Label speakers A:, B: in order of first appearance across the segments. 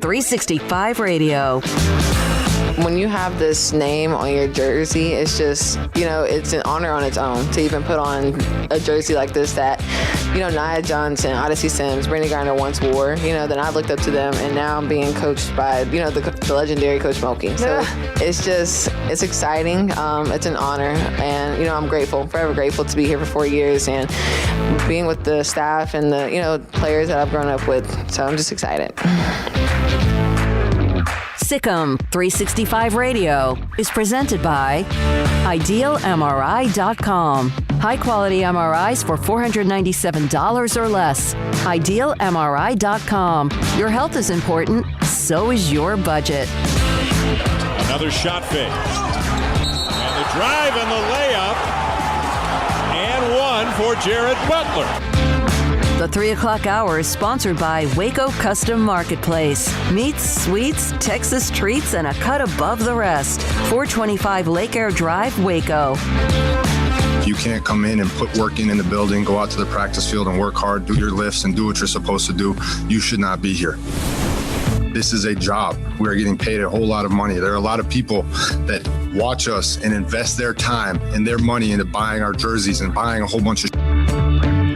A: SicEm365 Radio.
B: When you have this name on your jersey, it's just, it's an honor on its own to even put on a jersey like this that, Nia Johnson, Odyssey Sims, Brandon Garner once wore. Then I looked up to them, and now I'm being coached by, the legendary Coach Smokey. So it's exciting. It's an honor, and, I'm grateful, forever grateful to be here for 4 years and being with the staff and the, players that I've grown up with. So I'm just excited.
A: SicEm365 Radio is presented by IdealMRI.com. High-quality MRIs for $497 or less. IdealMRI.com. Your health is important, so is your budget.
C: Another shot fake. And the drive and the layup. And one for Jared Butler.
A: The 3 o'clock hour is sponsored by Waco Custom Marketplace. Meats, sweets, Texas treats, and a cut above the rest. 425 Lake Air Drive, Waco.
D: If you can't come in and put work in the building, go out to the practice field and work hard, do your lifts and do what you're supposed to do, you should not be here. This is a job. We are getting paid a whole lot of money. There are a lot of people that watch us and invest their time and their money into buying our jerseys and buying a whole bunch of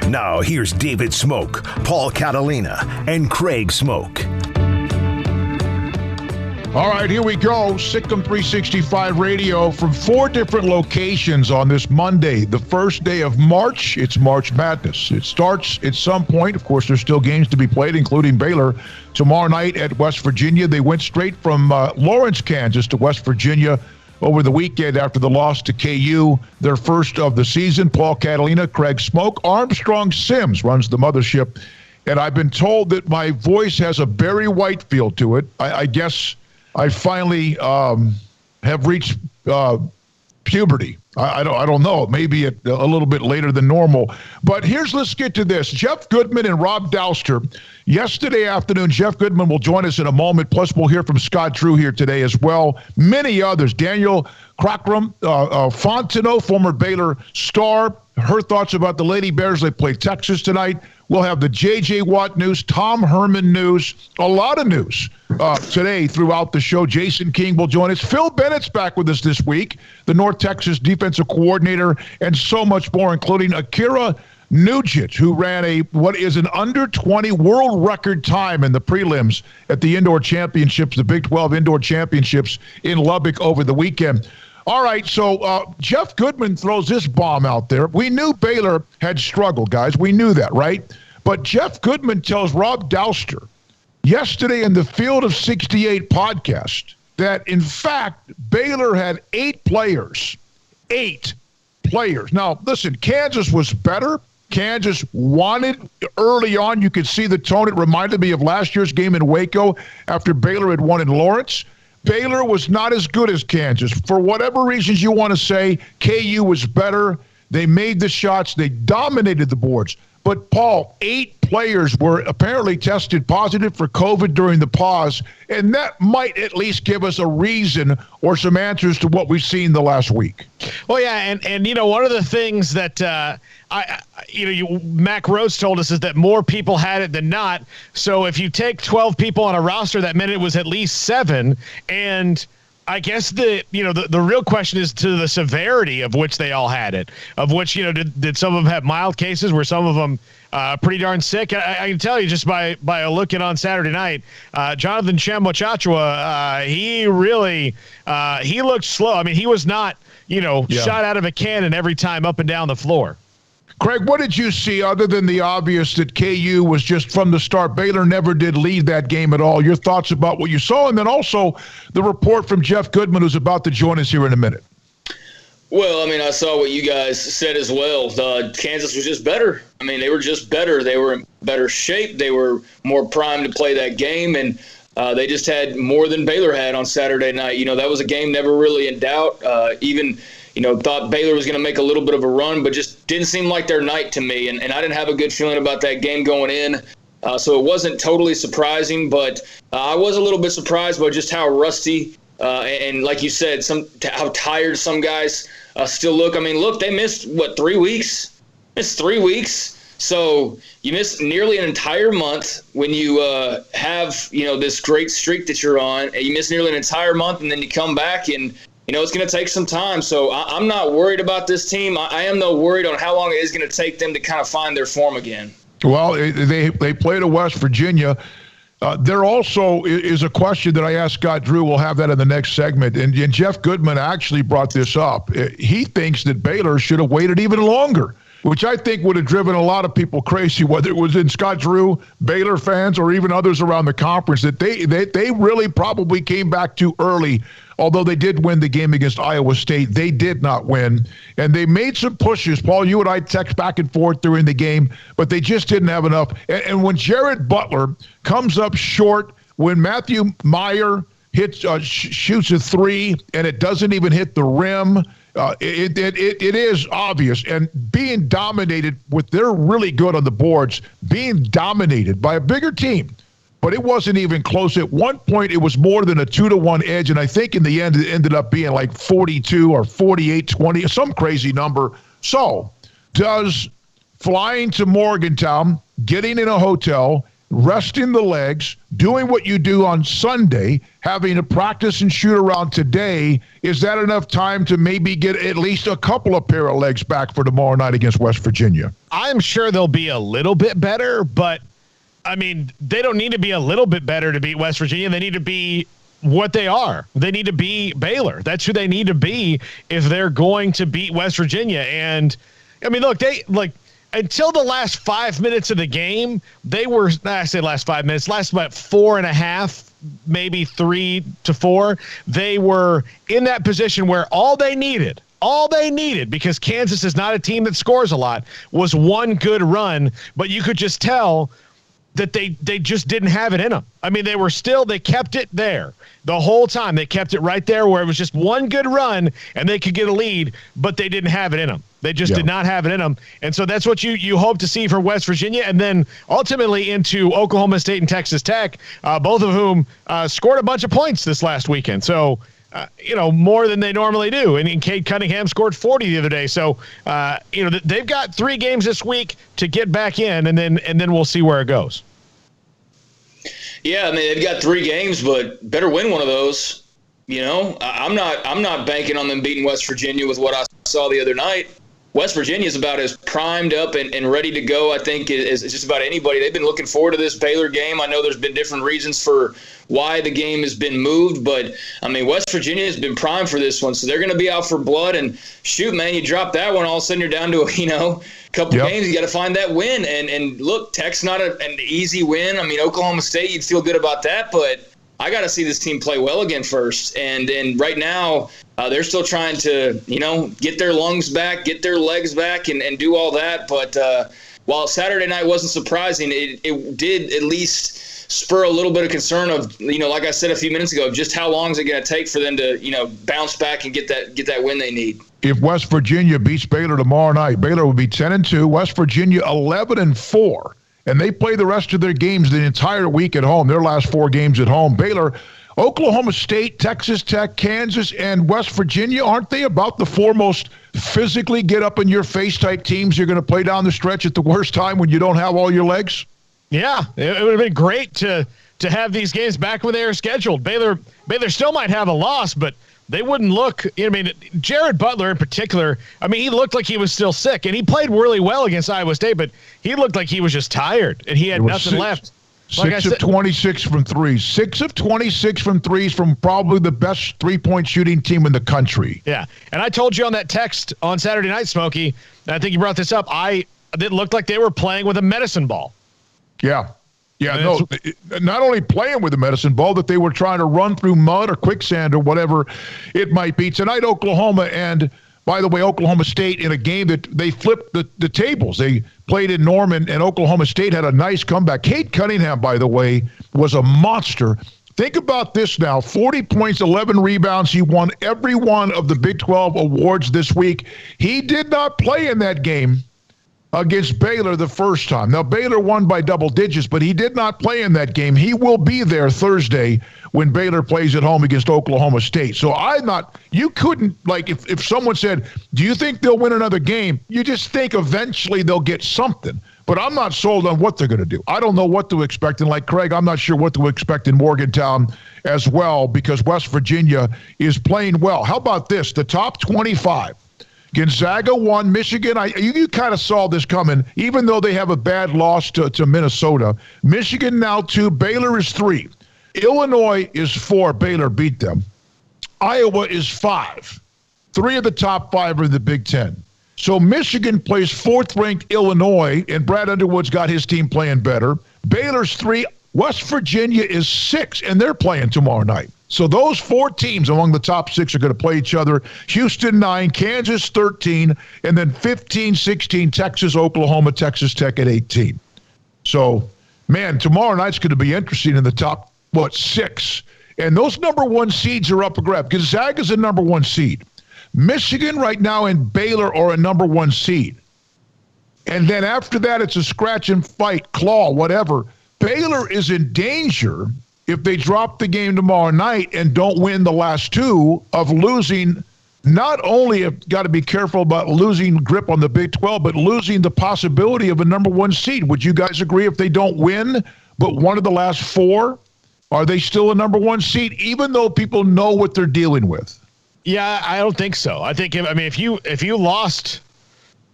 E: Now, here's David Smoak, Paul Catalina, and Craig Smoak.
F: All right, here we go. SicEm365 Radio from 4 different locations on this Monday, the first day of March. It's March Madness. It starts at some point. Of course, there's still games to be played, including Baylor tomorrow night at West Virginia. They went straight from Lawrence, Kansas to West Virginia over the weekend after the loss to KU, their first of the season. Paul Catalina, Craig Smoak. Armstrong Sims runs the mothership, and I've been told that my voice has a Barry White feel to it. I guess I finally have reached puberty. I don't know. Maybe a little bit later than normal. But let's get to this. Jeff Goodman and Rob Dowster. Yesterday afternoon, Jeff Goodman will join us in a moment. Plus, we'll hear from Scott Drew here today as well. Many others. Daniel Crockram, Fontenot, former Baylor star. Her thoughts about the Lady Bears. They play Texas tonight. We'll have the J.J. Watt news, Tom Herman news, a lot of news today throughout the show. Jason King will join us. Phil Bennett's back with us this week, the North Texas defensive coordinator, and so much more, including Akira Nugent, who ran what is an under 20 world record time in the prelims at the indoor championships, the Big 12 indoor championships in Lubbock over the weekend. All right, so Jeff Goodman throws this bomb out there. We knew Baylor had struggled, guys. We knew that, right? But Jeff Goodman tells Rob Dowster yesterday in the Field of 68 podcast that, in fact, Baylor had 8 players. 8 players. Now, listen, Kansas was better. Kansas wanted early on. You could see the tone. It reminded me of last year's game in Waco after Baylor had won in Lawrence. Baylor was not as good as Kansas. For whatever reasons you want to say, KU was better. They made the shots. They dominated the boards. But, Paul, 8 players were apparently tested positive for COVID during the pause, and that might at least give us a reason or some answers to what we've seen the last week.
G: Well, yeah, and one of the things that Mac Rose told us is that more people had it than not. So if you take 12 people on a roster, that meant it was at least 7, and I guess the real question is to the severity of which they all had it, of which, did some of them have mild cases? Were some of them pretty darn sick? I can tell you just by looking on Saturday night, Jonathan Chamwachachua, he really, he looked slow. I mean, he was not, shot out of a cannon every time up and down the floor.
F: Craig, what did you see other than the obvious that KU was just from the start? Baylor never did lead that game at all. Your thoughts about what you saw, and then also the report from Jeff Goodman, who's about to join us here in a minute.
H: Well, I mean, I saw what you guys said as well. Kansas was just better. I mean, they were just better. They were in better shape. They were more primed to play that game, and they just had more than Baylor had on Saturday night. That was a game never really in doubt. Thought Baylor was going to make a little bit of a run, but just didn't seem like their night to me. And I didn't have a good feeling about that game going in. So it wasn't totally surprising, but I was a little bit surprised by just how rusty and like you said, how tired some guys still look. I mean, look, they missed, 3 weeks? It's 3 weeks So you miss nearly an entire month when you have, this great streak that you're on, and you miss nearly an entire month, and then you come back and, it's going to take some time. So I'm not worried about this team. I am, though, worried on how long it is going to take them to kind of find their form again. Well,
F: they played at West Virginia. There also is a question that I asked Scott Drew. We'll have that in the next segment. And Jeff Goodman actually brought this up. He thinks that Baylor should have waited even longer, which I think would have driven a lot of people crazy, whether it was in Scott Drew, Baylor fans, or even others around the conference, that they really probably came back too early. Although they did win the game against Iowa State, they did not win. And they made some pushes. Paul, you and I text back and forth during the game, but they just didn't have enough. And when Jared Butler comes up short, when Matthew Meyer shoots a three and it doesn't even hit the rim, it is obvious. And being dominated they're really good on the boards, being dominated by a bigger team. But it wasn't even close. At one point, it was more than a 2-1 edge, and I think in the end it ended up being like 42 or 48-20, some crazy number. So, does flying to Morgantown, getting in a hotel, resting the legs, doing what you do on Sunday, having to practice and shoot around today, is that enough time to maybe get at least a couple of pair of legs back for tomorrow night against West Virginia?
G: I'm sure they'll be a little bit better, but I mean, they don't need to be a little bit better to beat West Virginia. They need to be what they are. They need to be Baylor. That's who they need to be if they're going to beat West Virginia. And, I mean, look, until the last 5 minutes of the game, they were, last about 4.5, maybe 3 to 4. They were in that position where all they needed, because Kansas is not a team that scores a lot, was one good run. But you could just tell that they just didn't have it in them. I mean, they kept it there the whole time. They kept it right there where it was just one good run and they could get a lead, but they didn't have it in them. They just did not have it in them. And so that's what you hope to see for West Virginia, and then ultimately into Oklahoma State and Texas Tech, both of whom scored a bunch of points this last weekend. So, more than they normally do. And Cade Cunningham scored 40 the other day. So, they've got 3 games this week to get back in, and then we'll see where it goes.
H: Yeah, I mean, they've got 3 games, but better win one of those. I'm not banking on them beating West Virginia with what I saw the other night. West Virginia is about as primed up and ready to go, I think, as just about anybody. They've been looking forward to this Baylor game. I know there's been different reasons for why the game has been moved, but, I mean, West Virginia has been primed for this one, so they're going to be out for blood. And, shoot, man, you drop that one, all of a sudden you're down to, a couple games. You got to find that win. And look, Tech's not an easy win. I mean, Oklahoma State, you'd feel good about that, but I got to see this team play well again first. And right now, they're still trying to, get their lungs back, get their legs back, and do all that. But while Saturday night wasn't surprising, it did at least spur a little bit of concern of, like I said a few minutes ago, just how long is it going to take for them to, bounce back and get that win they need.
F: If West Virginia beats Baylor tomorrow night, Baylor will be 10-2, West Virginia 11-4. And they play the rest of their games the entire week at home, their last 4 games at home. Baylor, Oklahoma State, Texas Tech, Kansas, and West Virginia, aren't they about the 4 most physically get-up-in-your-face type teams you're going to play down the stretch at the worst time when you don't have all your legs? Yeah,
G: it would have been great to have these games back when they were scheduled. Baylor still might have a loss, but they wouldn't look, Jared Butler in particular, he looked like he was still sick, and he played really well against Iowa State, but he looked like he was just tired, and he had nothing left.
F: 6 of 26 from threes. 6 of 26 from threes from probably the best three-point shooting team in the country.
G: Yeah, and I told you on that text on Saturday night, Smokey, and I think you brought this up, it looked like they were playing with a medicine ball.
F: Yeah. Yeah, no, not only playing with the medicine ball, that they were trying to run through mud or quicksand or whatever it might be. Tonight, Oklahoma, and by the way, Oklahoma State in a game that they flipped the tables. They played in Norman, and Oklahoma State had a nice comeback. Cade Cunningham, by the way, was a monster. Think about this now, 40 points, 11 rebounds. He won every one of the Big 12 awards this week. He did not play in that game against Baylor the first time. Now, Baylor won by double digits, but he did not play in that game. He will be there Thursday when Baylor plays at home against Oklahoma State. So you couldn't, if someone said, do you think they'll win another game? You just think eventually they'll get something. But I'm not sold on what they're going to do. I don't know what to expect. And like Craig, I'm not sure what to expect in Morgantown as well because West Virginia is playing well. How about this? The top 25. Gonzaga 1, Michigan. You kind of saw this coming, even though they have a bad loss to Minnesota. Michigan now 2, Baylor is 3. Illinois is 4, Baylor beat them. Iowa is 5. 3 of the top 5 are in the Big Ten. So Michigan plays 4th-ranked Illinois, and Brad Underwood's got his team playing better. Baylor's 3. West Virginia is 6, and they're playing tomorrow night. So those 4 teams among the top 6 are going to play each other. Houston 9, Kansas 13, and then 15, 16, Texas, Oklahoma, Texas Tech at 18. So, man, tomorrow night's going to be interesting in the top, 6. And those number 1 seeds are up for grabs. Gonzaga's a number 1 seed. Michigan right now and Baylor are a number 1 seed. And then after that, it's a scratch and fight, claw, whatever. Baylor is in danger if they drop the game tomorrow night and don't win the last 2 of losing. Not only have got to be careful about losing grip on the Big 12, but losing the possibility of a number 1 seed. Would you guys agree if they don't win but one of the last 4, are they still a number 1 seed, even though people know what they're dealing with?
G: Yeah, I don't think so. I think if you lost,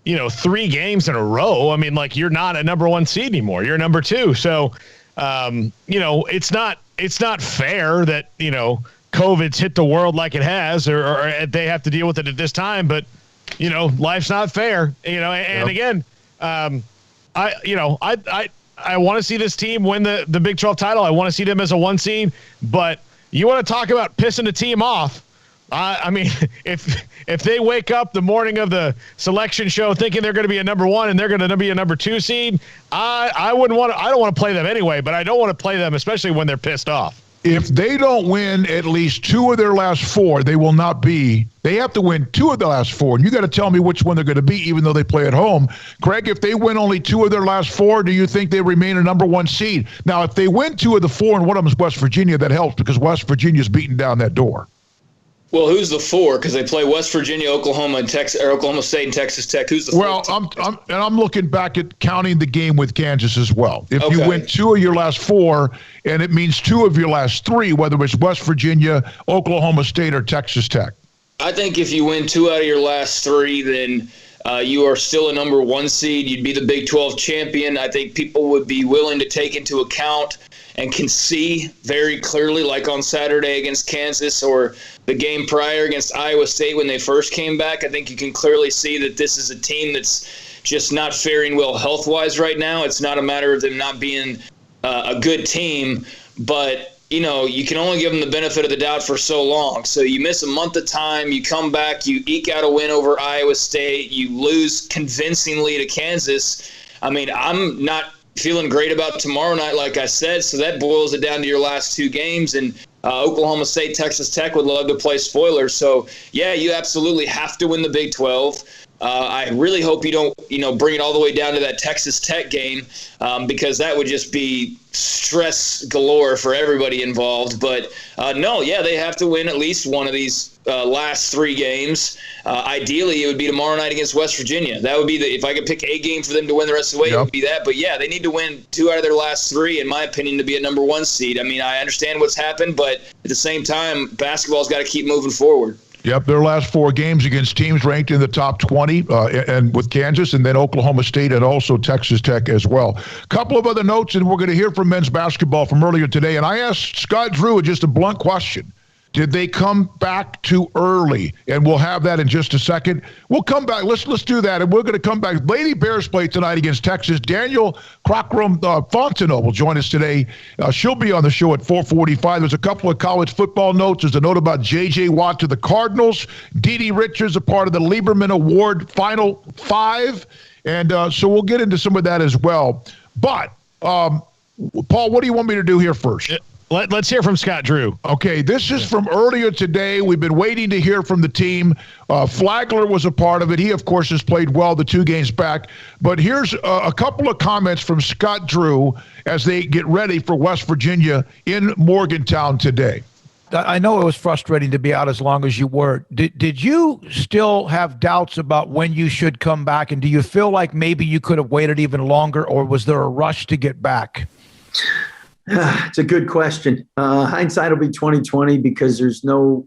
G: 3 games in a row, you're not a number 1 seed anymore. You're number 2. So, it's not fair that, COVID's hit the world like it has, or they have to deal with it at this time. But, life's not fair. Again, I want to see this team win the Big 12 title. I want to see them as a 1 seed. But you want to talk about pissing a team off. If they wake up the morning of the selection show thinking they're going to be a number 1 and they're going to be a number 2 seed, I don't want to play them anyway, but I don't want to play them, especially when they're pissed off.
F: If they don't win at least 2 of their last 4, they will not be. They have to win 2 of the last 4, and you got to tell me which one they're going to be, even though they play at home. Craig, if they win only 2 of their last 4, do you think they remain a number 1 seed? Now, if they win 2 of the 4 and one of them is West Virginia, that helps because West Virginia's beating down that door.
H: Well, who's the 4? Because they play West Virginia, Oklahoma, and Oklahoma State and Texas Tech. Who's the 4?
F: Well, I'm looking back at counting the game with Kansas as well. If you win 2 of your last 4, and it means 2 of your last 3, whether it's West Virginia, Oklahoma State, or Texas Tech.
H: I think if you win 2 out of your last 3, then you are still a number 1 seed. You'd be the Big 12 champion. I think people would be willing to take into account and can see very clearly, like on Saturday against Kansas or the game prior against Iowa State when they first came back. I think you can clearly see that this is a team that's just not faring well health-wise right now. It's not a matter of them not being a good team, but you can only give them the benefit of the doubt for so long. So you miss a month of time, you come back, you eke out a win over Iowa State, you lose convincingly to Kansas. I'm not feeling great about tomorrow night, like I said, so that boils it down to your last 2 games, and Oklahoma State, Texas Tech would love to play spoilers. So, yeah, you absolutely have to win the Big 12. I really hope you don't, bring it all the way down to that Texas Tech game because that would just be stress galore for everybody involved. But, they have to win at least one of these last 3 games. Ideally, it would be tomorrow night against West Virginia. That would be if I could pick a game for them to win the rest of the way, It would be that. But, yeah, they need to win 2 out of their last 3, in my opinion, to be a number 1 seed. I understand what's happened, but at the same time, basketball's got to keep moving forward.
F: Yep, their last 4 games against teams ranked in the top 20 and with Kansas and then Oklahoma State and also Texas Tech as well. A couple of other notes, and we're going to hear from men's basketball from earlier today. And I asked Scott Drew just a blunt question. Did they come back too early? And we'll have that in just a second. We'll come back. Let's do that, and we're going to come back. Lady Bears play tonight against Texas. Daniel Crockram Fontenot will join us today. She'll be on the show at 4:45. There's a couple of college football notes. There's a note about J.J. Watt to the Cardinals. Dee Richards, a part of the Lieberman Award Final 5. And so we'll get into some of that as well. But, Paul, what do you want me to do here first?
G: Let's hear from Scott Drew.
F: Okay, this is from earlier today. We've been waiting to hear from the team. Flagler was a part of it. He, of course, has played well the 2 games back. But here's a couple of comments from Scott Drew as they get ready for West Virginia in Morgantown today. I know it was frustrating to be out as long as you were. Did you still have doubts about when you should come back? And do you feel like maybe you could have waited even longer, or was there a rush to get back?
I: It's a good question. Hindsight will be 2020 because there's no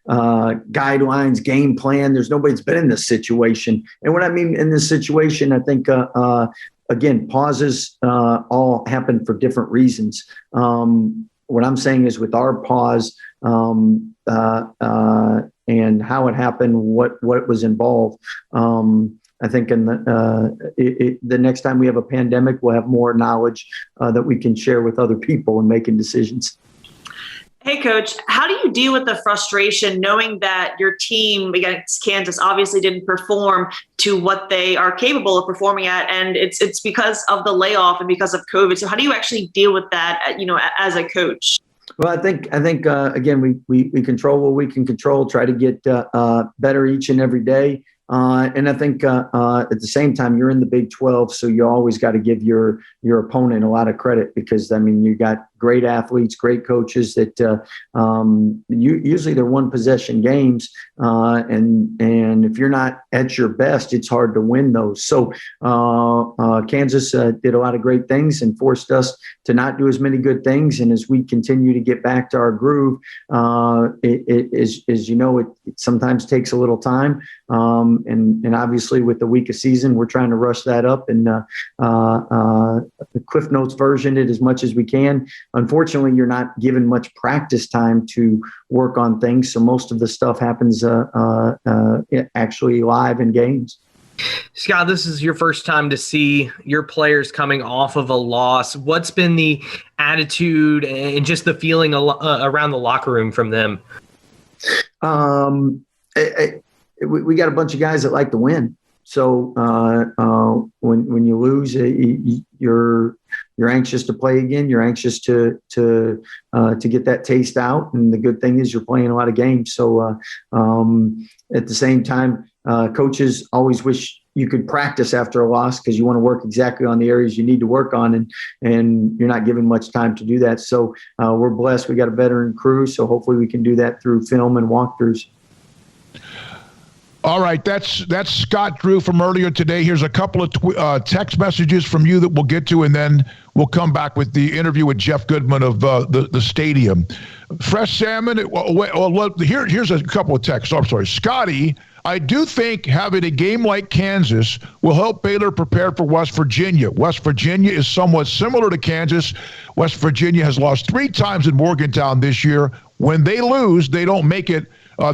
I: guidelines, game plan. There's nobody that's been in this situation. And what I mean in this situation, I think, again, pauses all happen for different reasons. What I'm saying is with our pause and how it happened, what was involved, I think in the next time we have a pandemic, we'll have more knowledge that we can share with other people in making decisions.
J: Hey, Coach, how do you deal with the frustration knowing that your team against Kansas obviously didn't perform to what they are capable of performing at, and it's because of the layoff and because of COVID? So how do you actually deal with that, as a coach?
I: Well, I think again, we control what we can control, try to get better each and every day. And I think at the same time, you're in the Big 12, so you always got to give your opponent a lot of credit because, you got great athletes, great coaches that usually they're one possession games. And if you're not at your best, it's hard to win those. So Kansas did a lot of great things and forced us to not do as many good things. And as we continue to get back to our groove, it sometimes takes a little time. And obviously with the week of season, we're trying to rush that up and the Cliff Notes version it as much as we can. Unfortunately, you're not given much practice time to work on things. So most of the stuff happens actually live in games.
K: Scott, this is your first time to see your players coming off of a loss. What's been the attitude and just the feeling around the locker room from them?
I: We got a bunch of guys that like to win. So when you lose, you're anxious to play again. You're anxious to get that taste out. And the good thing is you're playing a lot of games. So at the same time, coaches always wish you could practice after a loss because you want to work exactly on the areas you need to work on, and you're not given much time to do that. So we're blessed. We got a veteran crew, so hopefully we can do that through film and walkthroughs.
F: All right, that's Scott Drew from earlier today. Here's a couple of text messages from you that we'll get to, and then we'll come back with the interview with Jeff Goodman of the stadium. Fresh salmon. Here's a couple of texts. I'm sorry, Scotty. I do think having a game like Kansas will help Baylor prepare for West Virginia. West Virginia is somewhat similar to Kansas. West Virginia has lost 3 times in Morgantown this year. When they lose, they don't make it.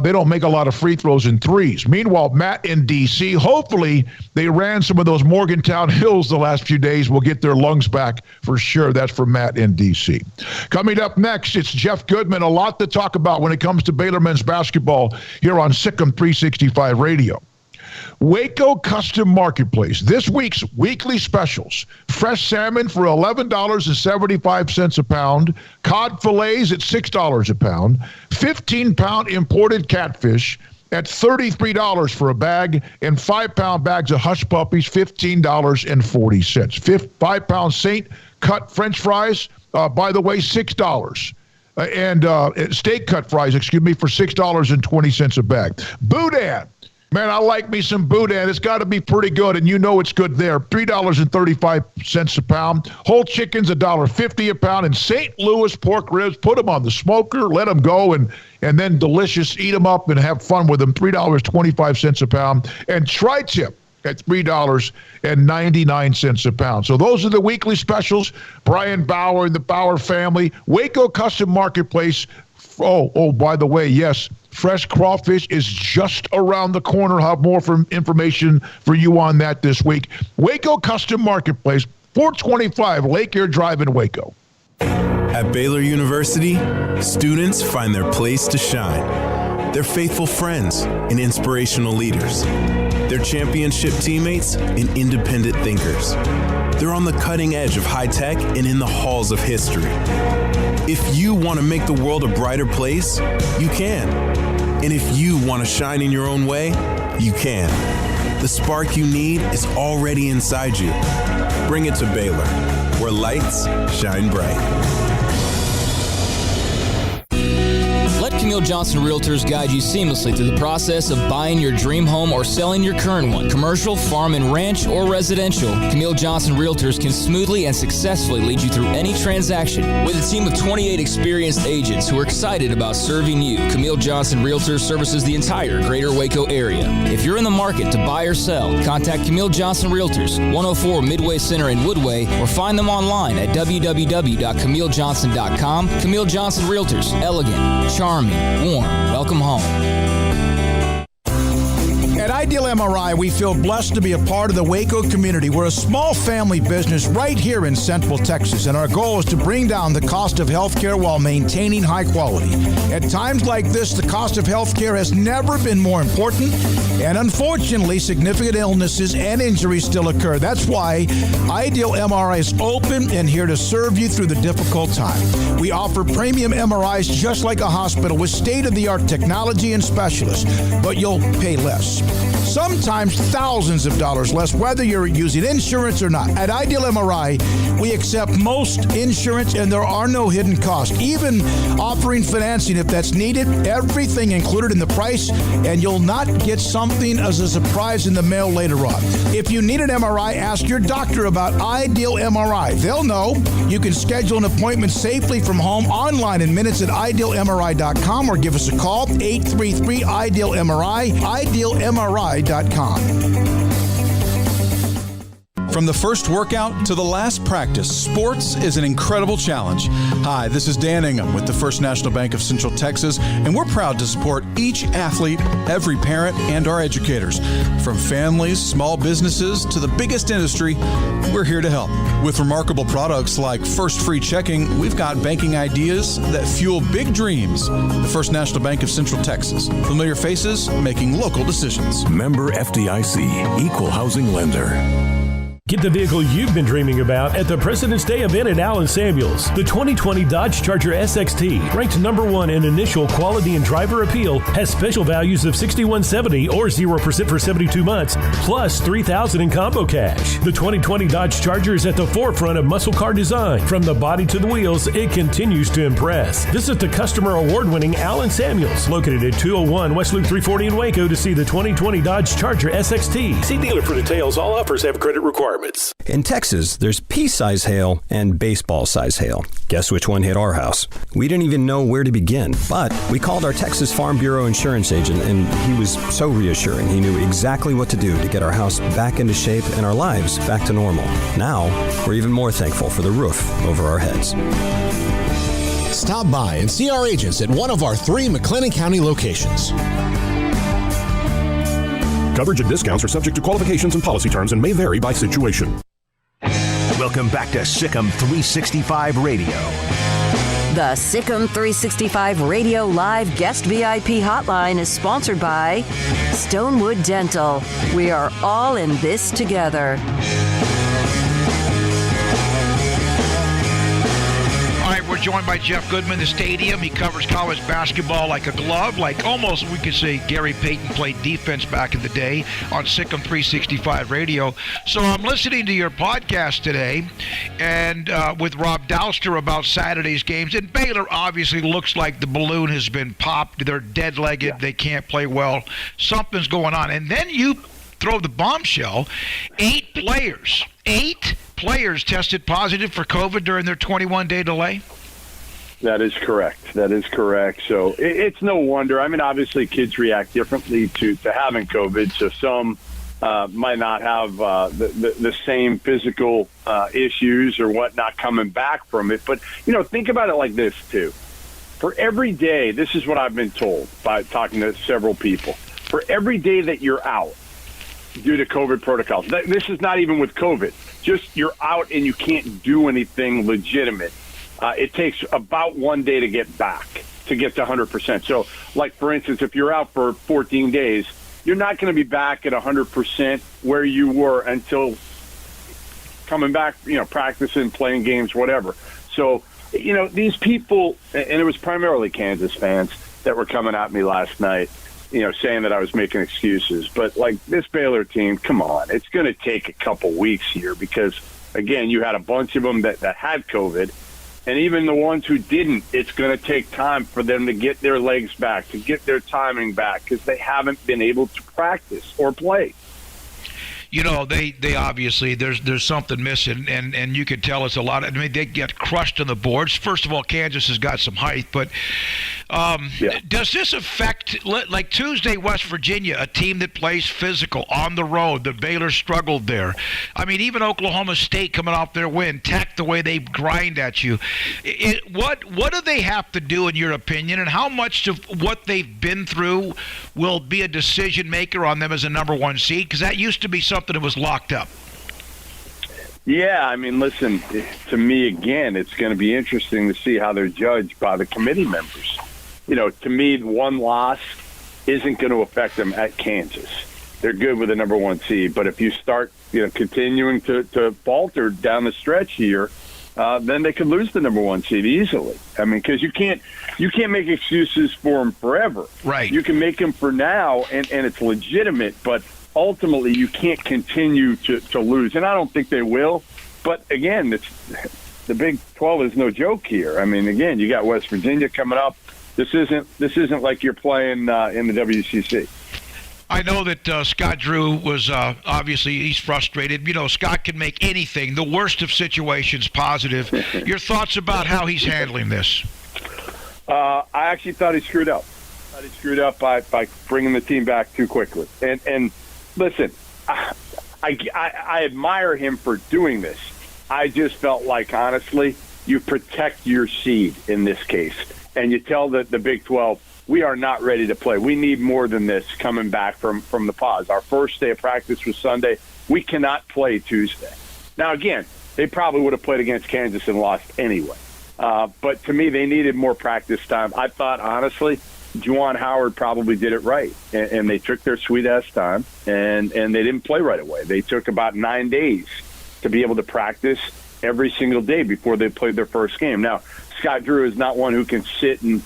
F: They don't make a lot of free throws in threes. Meanwhile, Matt in D.C., hopefully they ran some of those Morgantown hills the last few days. We'll get their lungs back for sure. That's for Matt in D.C. Coming up next, it's Jeff Goodman. A lot to talk about when it comes to Baylor men's basketball here on SicEm365 Radio. Waco Custom Marketplace. This week's weekly specials. Fresh salmon for $11.75 a pound. Cod fillets at $6 a pound. 15-pound imported catfish at $33 for a bag. And 5-pound bags of hush puppies, $15.40. 5-pound Saint cut French fries, by the way, $6. And steak cut fries, for $6.20 a bag. Boudin. Man, I like me some boudin. It's got to be pretty good, and you know it's good there. $3.35 a pound. Whole chickens, $1.50 a pound. And St. Louis pork ribs, put them on the smoker, let them go, and then delicious. Eat them up and have fun with them. $3.25 a pound. And tri-tip at $3.99 a pound. So those are the weekly specials. Brian Bauer and the Bauer family. Waco Custom Marketplace. Oh, by the way, yes, fresh crawfish is just around the corner. I'll have more information for you on that this week. Waco Custom Marketplace, 425 Lake Air Drive in Waco.
L: At Baylor University, students find their place to shine. They're faithful friends and inspirational leaders. They're championship teammates and independent thinkers. They're on the cutting edge of high tech and in the halls of history. If you want to make the world a brighter place, you can. And if you want to shine in your own way, you can. The spark you need is already inside you. Bring it to Baylor, where lights shine bright.
M: Camille Johnson Realtors guide you seamlessly through the process of buying your dream home or selling your current one. Commercial, farm and ranch, or residential, Camille Johnson Realtors can smoothly and successfully lead you through any transaction. With a team of 28 experienced agents who are excited about serving you, Camille Johnson Realtors services the entire greater Waco area. If you're in the market to buy or sell, contact Camille Johnson Realtors, 104 Midway Center in Woodway, or find them online at www.camillejohnson.com. Camille Johnson Realtors, elegant, charming, warm. Welcome home.
N: At Ideal MRI, we feel blessed to be a part of the Waco community. We're a small family business right here in Central Texas, and our goal is to bring down the cost of healthcare while maintaining high quality. At times like this, the cost of healthcare has never been more important, and unfortunately, significant illnesses and injuries still occur. That's why Ideal MRI is open and here to serve you through the difficult time. We offer premium MRIs just like a hospital with state-of-the-art technology and specialists, but you'll pay less. Sometimes thousands of dollars less, whether you're using insurance or not. At Ideal MRI, we accept most insurance and there are no hidden costs, even offering financing if that's needed. Everything included in the price, and you'll not get something as a surprise in the mail later on. If you need an MRI, ask your doctor about Ideal MRI. They'll know. You can schedule an appointment safely from home online in minutes at idealmri.com or give us a call, 833-IDEAL-MRI, idealmri.com.
O: From the first workout to the last practice, sports is an incredible challenge. Hi, this is Dan Ingham with the First National Bank of Central Texas, and we're proud to support each athlete, every parent, and our educators. From families, small businesses, to the biggest industry, we're here to help. With remarkable products like First Free Checking, we've got banking ideas that fuel big dreams. The First National Bank of Central Texas. Familiar faces making local decisions.
E: Member FDIC, Equal Housing Lender.
P: Get the vehicle you've been dreaming about at the President's Day event at Allen Samuels. The 2020 Dodge Charger Sxt, ranked #1 in initial quality and driver appeal, has special values of $6,170 or 0% for 72 months, plus $3,000 in combo cash. The 2020 Dodge Charger is at the forefront of muscle car design. From the body to the wheels, it continues to impress. Visit the customer award-winning Allen Samuels, located at 201 West Loop 340 in Waco, to see the 2020 Dodge Charger Sxt. See dealer for details. All offers have credit requirements.
Q: In Texas, there's pea-size hail and baseball-size hail. Guess which one hit our house? We didn't even know where to begin, but we called our Texas Farm Bureau insurance agent, and he was so reassuring. He knew exactly what to do to get our house back into shape and our lives back to normal. Now, we're even more thankful for the roof over our heads.
R: Stop by and see our agents at one of our 3 McLennan County locations.
S: Coverage and discounts are subject to qualifications and policy terms and may vary by situation.
E: Welcome back to SicEm365 Radio.
A: The SicEm365 Radio Live Guest VIP Hotline is sponsored by Stonewood Dental. We are all in this together.
F: All right, we're joined by Jeff Goodman, the stadium. He covers college basketball like a glove, like almost we could say Gary Payton played defense back in the day on SicEm365 Radio. So I'm listening to your podcast today and with Rob Douster about Saturday's games. And Baylor obviously looks like the balloon has been popped. They're dead-legged. Yeah. They can't play well. Something's going on. And then you throw the bombshell. 8 players tested positive for COVID during their 21-day delay?
T: That is correct. So it's no wonder. I mean, obviously kids react differently to having COVID. So some might not have the same physical issues or whatnot coming back from it. But, think about it like this, too. For every day, this is what I've been told by talking to several people. For every day that you're out due to COVID protocols, this is not even with COVID, just you're out and you can't do anything legitimate. It takes about 1 day to get back, to get to 100%. So, like, for instance, if you're out for 14 days, you're not going to be back at 100% where you were until coming back, practicing, playing games, whatever. So, these people, and it was primarily Kansas fans that were coming at me last night, saying that I was making excuses. But, like, this Baylor team, come on, it's going to take a couple weeks here because, again, you had a bunch of them that had COVID. And even the ones who didn't, it's going to take time for them to get their legs back, to get their timing back, because they haven't been able to practice or play.
U: You know, they obviously there's something missing, and you could tell it's a lot. I mean, they get crushed on the boards. First of all, Kansas has got some height, but does this affect, like Tuesday, West Virginia, a team that plays physical on the road? The Baylor struggled there. I mean, even Oklahoma State coming off their win, Tech, the way they grind at you. What do they have to do, in your opinion, and how much of what they've been through will be a decision maker on them as a number one seed? Because that used to be something that was locked up.
T: Yeah, I mean, listen, to me, again, it's going to be interesting to see how they're judged by the committee members. You know, to me, one loss isn't going to affect them at Kansas. They're good with the number one seed, but if you start, continuing to falter down the stretch here, then they could lose the number one seed easily. I mean, because you can't make excuses for them forever.
U: Right.
T: You can make them for now, and it's legitimate, but ultimately you can't continue to lose. And I don't think they will. But, again, the Big 12 is no joke here. I mean, again, you got West Virginia coming up. This isn't like you're playing in the WCC.
U: I know that Scott Drew was obviously he's frustrated. You know, Scott can make anything, the worst of situations, positive. Your thoughts about how he's handling this?
T: I actually thought he screwed up. By bringing the team back too quickly. And listen, I admire him for doing this. I just felt like, honestly, you protect your seed in this case. And you tell the Big 12, we are not ready to play. We need more than this coming back from the pause. Our first day of practice was Sunday. We cannot play Tuesday. Now, again, they probably would have played against Kansas and lost anyway. But to me, they needed more practice time. I thought, honestly, Juwan Howard probably did it right. And they took their sweet-ass time, and they didn't play right away. They took about 9 days to be able to practice every single day before they played their first game. Now, Scott Drew is not one who can sit and,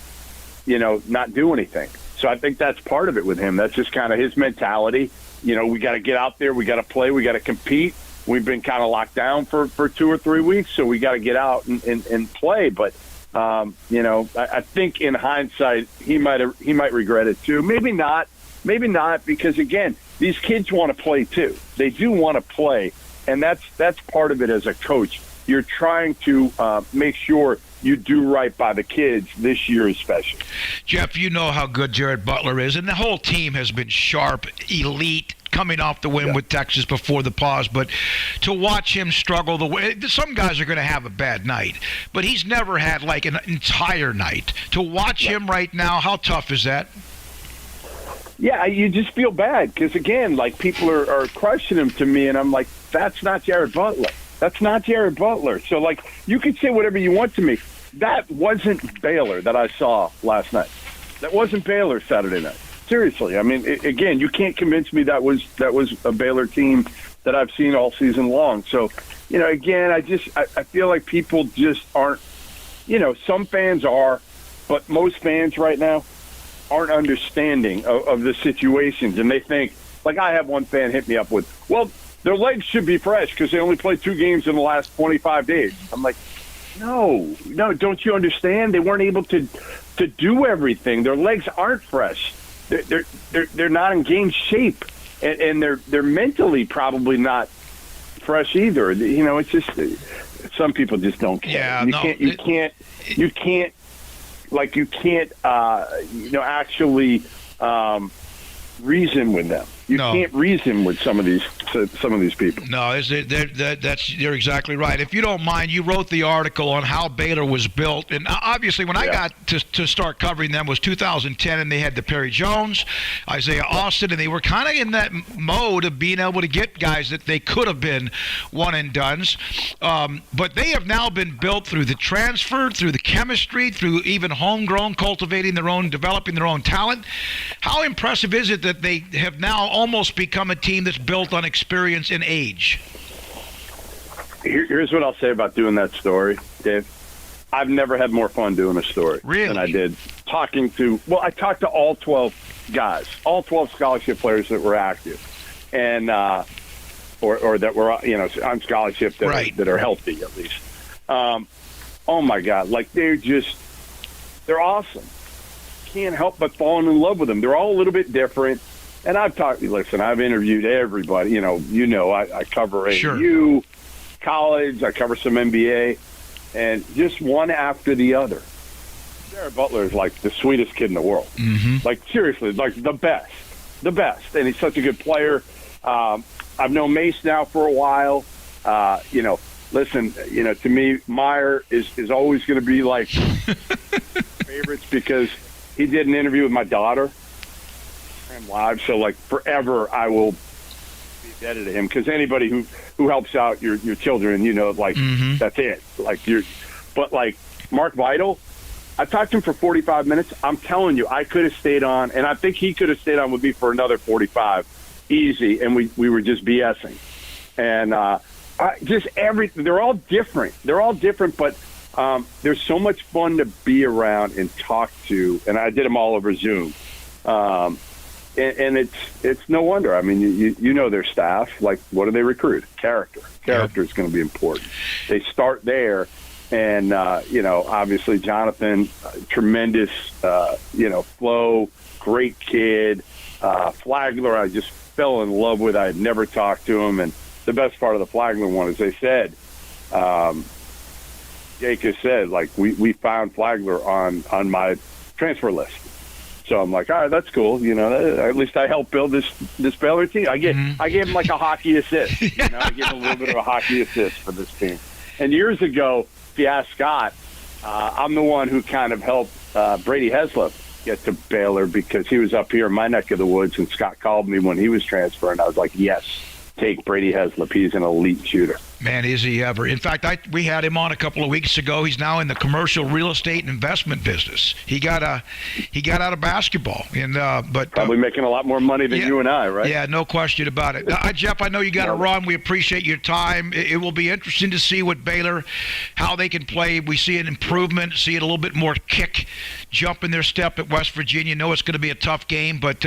T: not do anything. So I think that's part of it with him. That's just kind of his mentality. We got to get out there. We got to play. We got to compete. We've been kind of locked down for 2 or 3 weeks, so we got to get out and play. But, I think in hindsight, he might regret it too. Maybe not, because, again, these kids want to play too. They do want to play, and that's part of it as a coach. You're trying to make sure you do right by the kids this year especially.
U: Jeff, you know how good Jared Butler is, and the whole team has been sharp, elite, coming off the win with Texas before the pause. But to watch him struggle the way some guys are going to have a bad night, but he's never had like an entire night. To watch him right now, how tough is that?
T: Yeah, you just feel bad because, again, like people are crushing him to me, and I'm like, that's not Jared Butler. That's not Jared Butler. So, like, you can say whatever you want to me. That wasn't Baylor that I saw last night. That wasn't Baylor Saturday night. Seriously. I mean, again, you can't convince me that was a Baylor team that I've seen all season long. So, again, I feel like people just aren't, some fans are, but most fans right now aren't understanding of the situations. And they think, like I have one fan hit me up with, well, their legs should be fresh because they only played 2 games in the last 25 days. I'm like, no, don't you understand? They weren't able to do everything. Their legs aren't fresh. They're not in game shape, and they're mentally probably not fresh either. It's just some people just don't care.
U: Yeah,
T: you can't actually reason with them. You can't reason with some of these people.
U: No, you're exactly right. If you don't mind, you wrote the article on how Baylor was built, and obviously when I got to start covering them was 2010, and they had the Perry Jones, Isaiah Austin, and they were kind of in that mode of being able to get guys that they could have been one and dones, but they have now been built through the transfer, through the chemistry, through even homegrown, cultivating their own, developing their own talent. How impressive is it that they have now almost become a team that's built on experience and age?
T: Here's what I'll say about doing that story, Dave. I've never had more fun doing a story than I did talking to. Well, I talked to all 12 guys, all 12 scholarship players that were active, and or that were on scholarship that are healthy at least. oh my God, like they're awesome. Can't help but falling in love with them. They're all a little bit different. And I've interviewed everybody. I cover AU, college, I cover some NBA, and just one after the other. Jared Butler is like the sweetest kid in the world.
U: Mm-hmm.
T: Like, seriously, like the best. And he's such a good player. I've known Mace now for a while. Listen, to me, Meyer is always going to be like favorites because he did an interview with my daughter live. So like forever, I will be indebted to him because anybody who helps out your children,
U: mm-hmm.
T: That's it. But Mark Vital, I talked to him for 45 minutes. I'm telling you, I could have stayed on, and I think he could have stayed on with me for another 45, easy. And we were just BSing, and they're all different. But they're so much fun to be around and talk to. And I did them all over Zoom. And it's no wonder. I mean, you know their staff. Like, what do they recruit? Character is going to be important. They start there, and obviously Jonathan, tremendous. Flo, great kid. Flagler, I just fell in love with. I had never talked to him, and the best part of the Flagler one is they said, Jake has said, like we found Flagler on my transfer list. So I'm like, all right, that's cool. At least I helped build this Baylor team. I gave him like a hockey assist. I gave him a little bit of a hockey assist for this team. And years ago, if you ask Scott, I'm the one who kind of helped Brady Heslop get to Baylor because he was up here in my neck of the woods, and Scott called me when he was transferring. I was like, yes, take Brady Heslop. He's an elite shooter.
U: Man, is he ever. In fact, we had him on a couple of weeks ago. He's now in the commercial real estate and investment business. He got out of basketball, but
T: probably making a lot more money than you and I, right?
U: Yeah, no question about it. Jeff, I know you got to run. We appreciate your time. It will be interesting to see what Baylor, how they can play. We see an improvement, see it a little bit more kick, jump in their step at West Virginia. Know it's going to be a tough game, but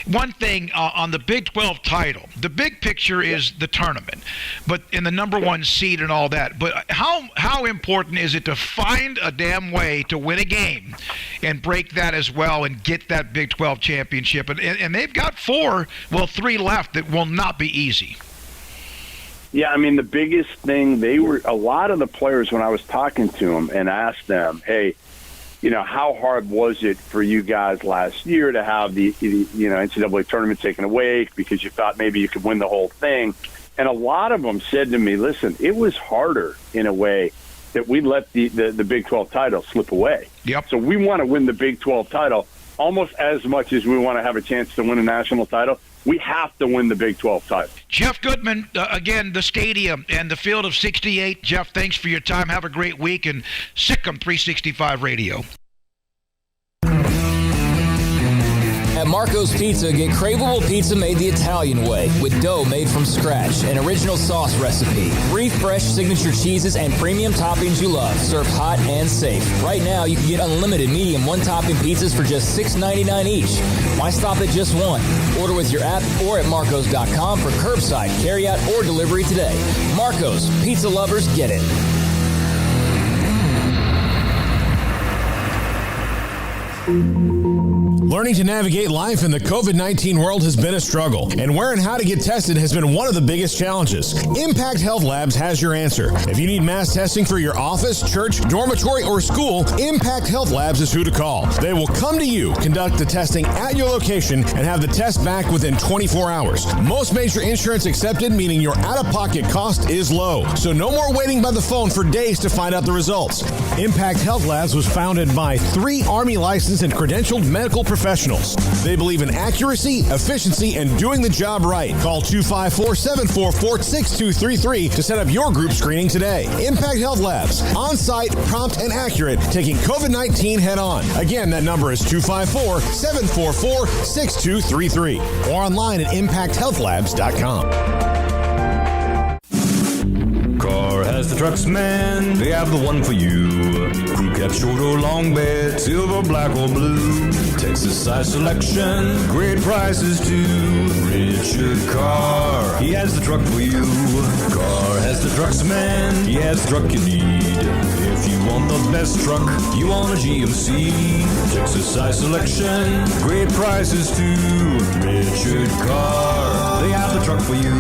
U: one thing on the Big 12 title, the big picture is the tournament, but in the number one seed and all that. But how important is it to find a damn way to win a game and break that as well and get that Big 12 championship? And they've got 3 left that will not be easy.
T: Yeah, I mean, the biggest thing, a lot of the players, when I was talking to them and asked them, hey, how hard was it for you guys last year to have the NCAA tournament taken away because you thought maybe you could win the whole thing? And a lot of them said to me, listen, it was harder in a way that we let the Big 12 title slip away.
U: Yep.
T: So we want to win the Big 12 title almost as much as we want to have a chance to win a national title. We have to win the Big 12 title.
U: Jeff Goodman, again, the stadium and the field of 68. Jeff, thanks for your time. Have a great week. And SicEm365 Radio.
M: At Marco's Pizza, get craveable pizza made the Italian way with dough made from scratch, an original sauce recipe, 3 fresh signature cheeses, and premium toppings you love, served hot and safe. Right now, you can get unlimited medium one-topping pizzas for just $6.99 each. Why stop at just one? Order with your app or at marcos.com for curbside, carryout, or delivery today. Marco's, pizza lovers get it.
R: Learning to navigate life in the COVID-19 world has been a struggle, and where and how to get tested has been one of the biggest challenges. Impact Health Labs has your answer. If you need mass testing for your office, church, dormitory, or school, Impact Health Labs is who to call. They will come to you, conduct the testing at your location, and have the test back within 24 hours. Most major insurance accepted, meaning your out-of-pocket cost is low. So no more waiting by the phone for days to find out the results. Impact Health Labs was founded by 3 Army licensed and credentialed medical professionals. They believe in accuracy, efficiency, and doing the job right. Call 254-744-6233 to set up your group screening today. Impact Health Labs, on-site, prompt, and accurate, taking COVID-19 head-on. Again, that number is 254-744-6233 or online at impacthealthlabs.com.
B: Car has the trucks, man. They have the one for you. Crew cab, short or long bed, silver, black or blue. Texas size selection, great prices too. Richard Carr, he has the truck for you. Carr has the trucks, man. He has the truck you need. If you want the best truck, you want a GMC. Texas size selection, great prices too. Richard Carr, they have the truck for you.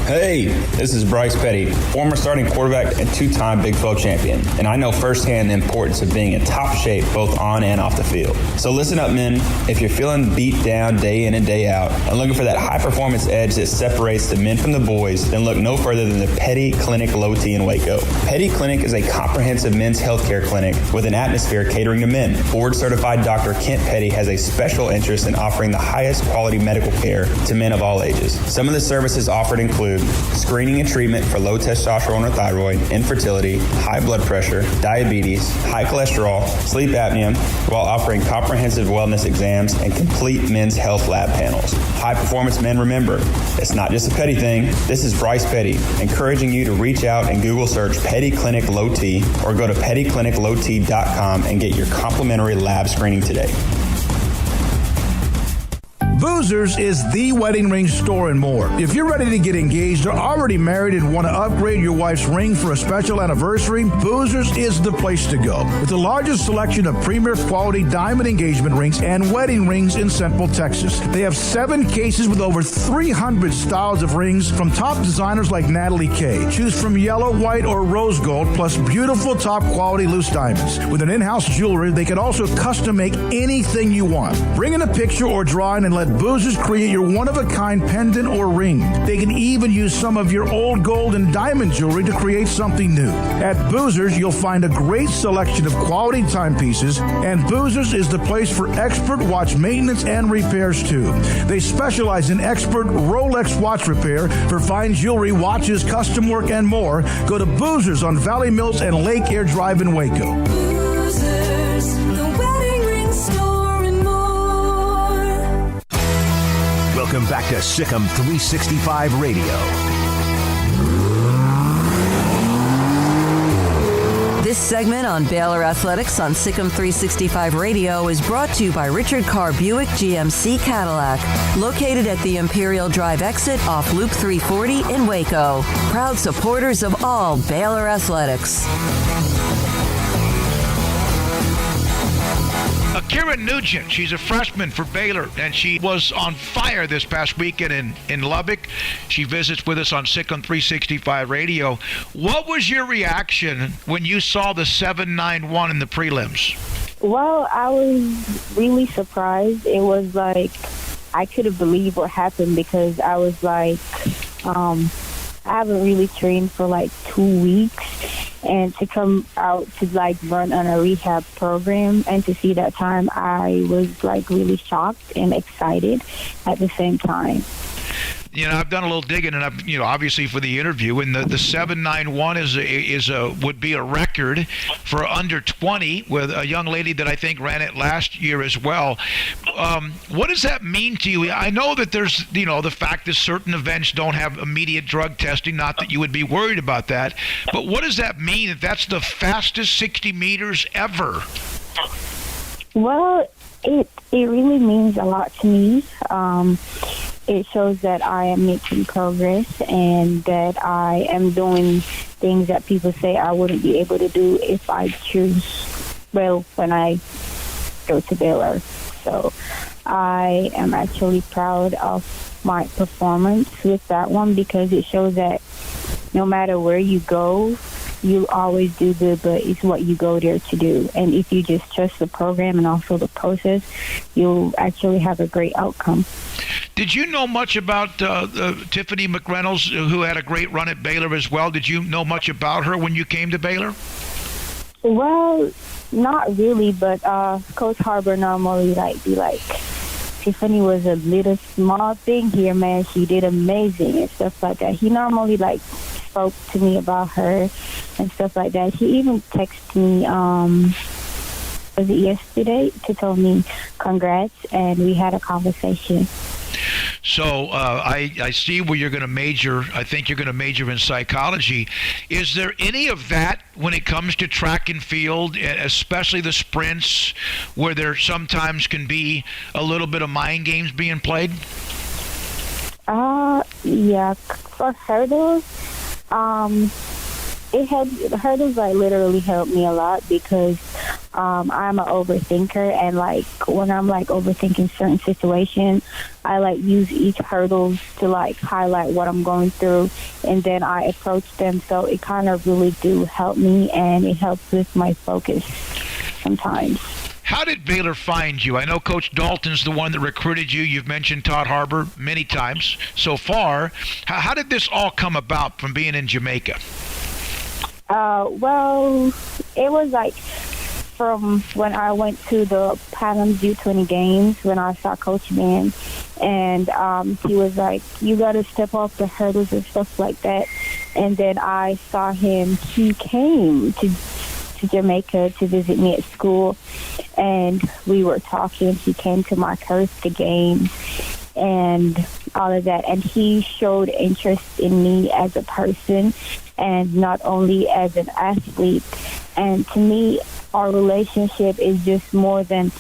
C: Hey, this is Bryce Petty, former starting quarterback and two-time Big 12 champion, and I know firsthand the importance of being in top shape both on and off the field. So listen up, men. If you're feeling beat down day in and day out and looking for that high-performance edge that separates the men from the boys, then look no further than the Petty Clinic Low T in Waco. Petty Clinic is a comprehensive men's healthcare clinic with an atmosphere catering to men. Board-certified Dr. Kent Petty has a special interest in offering the highest quality medical care to men of all ages. Some of the services offered include screening and treatment for low testosterone or thyroid, infertility, high blood pressure, diabetes, high cholesterol, sleep apnea, while offering comprehensive wellness exams and complete men's health lab panels. High performance men, remember, it's not just a Petty thing. This is Bryce Petty, encouraging you to reach out and Google search Petty Clinic Low T or go to pettycliniclowt.com and get your complimentary lab screening today.
N: Boozers is the wedding ring store and more. If you're ready to get engaged or already married and want to upgrade your wife's ring for a special anniversary, Boozers is the place to go. With the largest selection of premier quality diamond engagement rings and wedding rings in Central Texas. They have 7 cases with over 300 styles of rings from top designers like Ncaa. Choose from yellow, white, or rose gold, plus beautiful top quality loose diamonds. With an in-house jeweler, they can also custom make anything you want. Bring in a picture or drawing and let Boozers create your one-of-a-kind pendant or ring. They can even use some of your old gold and diamond jewelry to create something new. At Boozers, you'll find a great selection of quality timepieces, and Boozers is the place for expert watch maintenance and repairs, too. They specialize in expert Rolex watch repair for fine jewelry, watches, custom work, and more. Go to Boozers on Valley Mills and Lake Air Drive in Waco.
E: Welcome back to SicEm365 Radio.
A: This segment on Baylor Athletics on SicEm365 Radio is brought to you by Richard Carr Buick GMC Cadillac, located at the Imperial Drive exit off Loop 340 in Waco. Proud supporters of all Baylor Athletics.
U: Kira Nugent, she's a freshman for Baylor, and she was on fire this past weekend in Lubbock. She visits with us on SicEm365 Radio. What was your reaction when you saw the 791 in the prelims?
V: Well, I was really surprised. It was like I couldn't believe what happened because I was like, I haven't really trained for like 2 weeks. And to come out to like run on a rehab program and to see that time, I was like really shocked and excited at the same time.
U: You know, I've done a little digging, and I've, obviously for the interview, and the 791 would be a record for under 20 with a young lady that I think ran it last year as well. What does that mean to you? I know that there's, the fact that certain events don't have immediate drug testing, not that you would be worried about that, but what does that mean if that's the fastest 60 meters ever?
V: Well, it really means a lot to me. It shows that I am making progress and that I am doing things that people say I wouldn't be able to do if I choose, when I go to Baylor. So I am actually proud of my performance with that one because it shows that no matter where you go, you'll always do good, but it's what you go there to do. And if you just trust the program and also the process, you'll actually have a great outcome.
U: Did you know much about Tiffany McReynolds, who had a great run at Baylor as well? Did you know much about her when you came to Baylor?
V: Well, not really, but Coach Harbour normally be like, Tiffany was a little small thing here, man. She did amazing and stuff like that. He normally spoke to me about her and stuff like that. He even texted me, was it yesterday, to tell me congrats, and we had a conversation.
U: So I see where you're going to major. I think you're going to major in psychology. Is there any of that when it comes to track and field, especially the sprints, where there sometimes can be a little bit of mind games being played?
V: Yeah, for hurdles, it helps. The hurdles like literally help me a lot because I'm an overthinker, and like when I'm like overthinking certain situations, I like use each hurdle to like highlight what I'm going through, and then I approach them. So it kind of really do help me, and it helps with my focus sometimes.
U: How did Baylor find you? I know Coach Dalton's the one that recruited you. You've mentioned Todd Harbor many times so far. How did this all come about from being in Jamaica?
V: Well, it was like from when I went to the Panam's U20 games when I saw Coach Man, and he was like, you got to step off the hurdles and stuff like that. And then I saw him. He came to Jamaica to visit me at school, and we were talking. He came to my Costa game and all of that, and he showed interest in me as a person and not only as an athlete. And to me, our relationship is just more than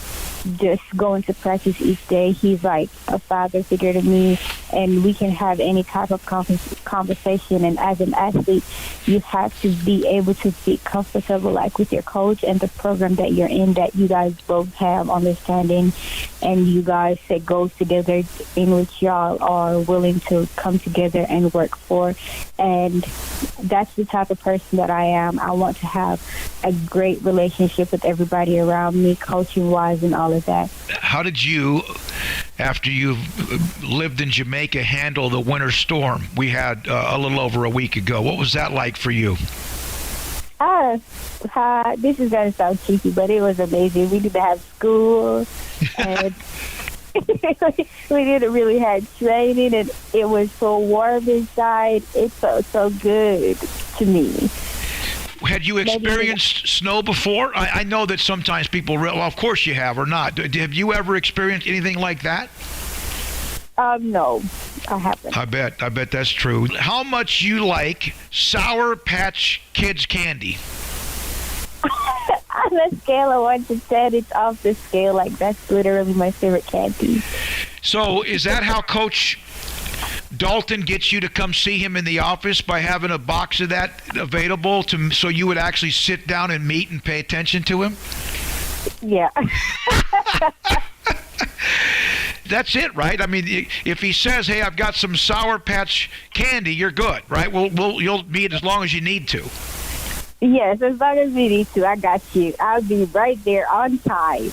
V: just going to practice each day. He's like a father figure to me, and we can have any type of conversation. And as an athlete, you have to be able to be comfortable, like with your coach and the program that you're in, that you guys both have understanding, and you guys set goals together in which y'all are willing to come together and work for. And that's the type of person that I am. I want to have a great relationship with everybody around me, coaching-wise and all of that.
U: How did you, after you've lived in Jamaica, handle the winter storm we had a little over a week ago? What was that like for you?
V: This is going to sound cheeky, but it was amazing. We didn't have school, and we didn't really have training, and it was so warm inside. It felt so good to me.
U: Had you experienced snow before? I know that sometimes people, well, of course you have or not. Have you ever experienced anything like that?
V: No, I haven't.
U: I bet that's true. How much you like Sour Patch Kids candy?
V: On a scale of 1 to 10, it's off the scale. Like, that's literally my favorite candy.
U: So is that how Coach Dalton gets you to come see him in the office, by having a box of that available so you would actually sit down and meet and pay attention to him?
V: Yeah.
U: That's it, right? I mean, if he says, "Hey, I've got some Sour Patch candy," you're good, right? You'll meet as long as you need to.
V: Yes, as long as we need to. I got you. I'll be right there on time.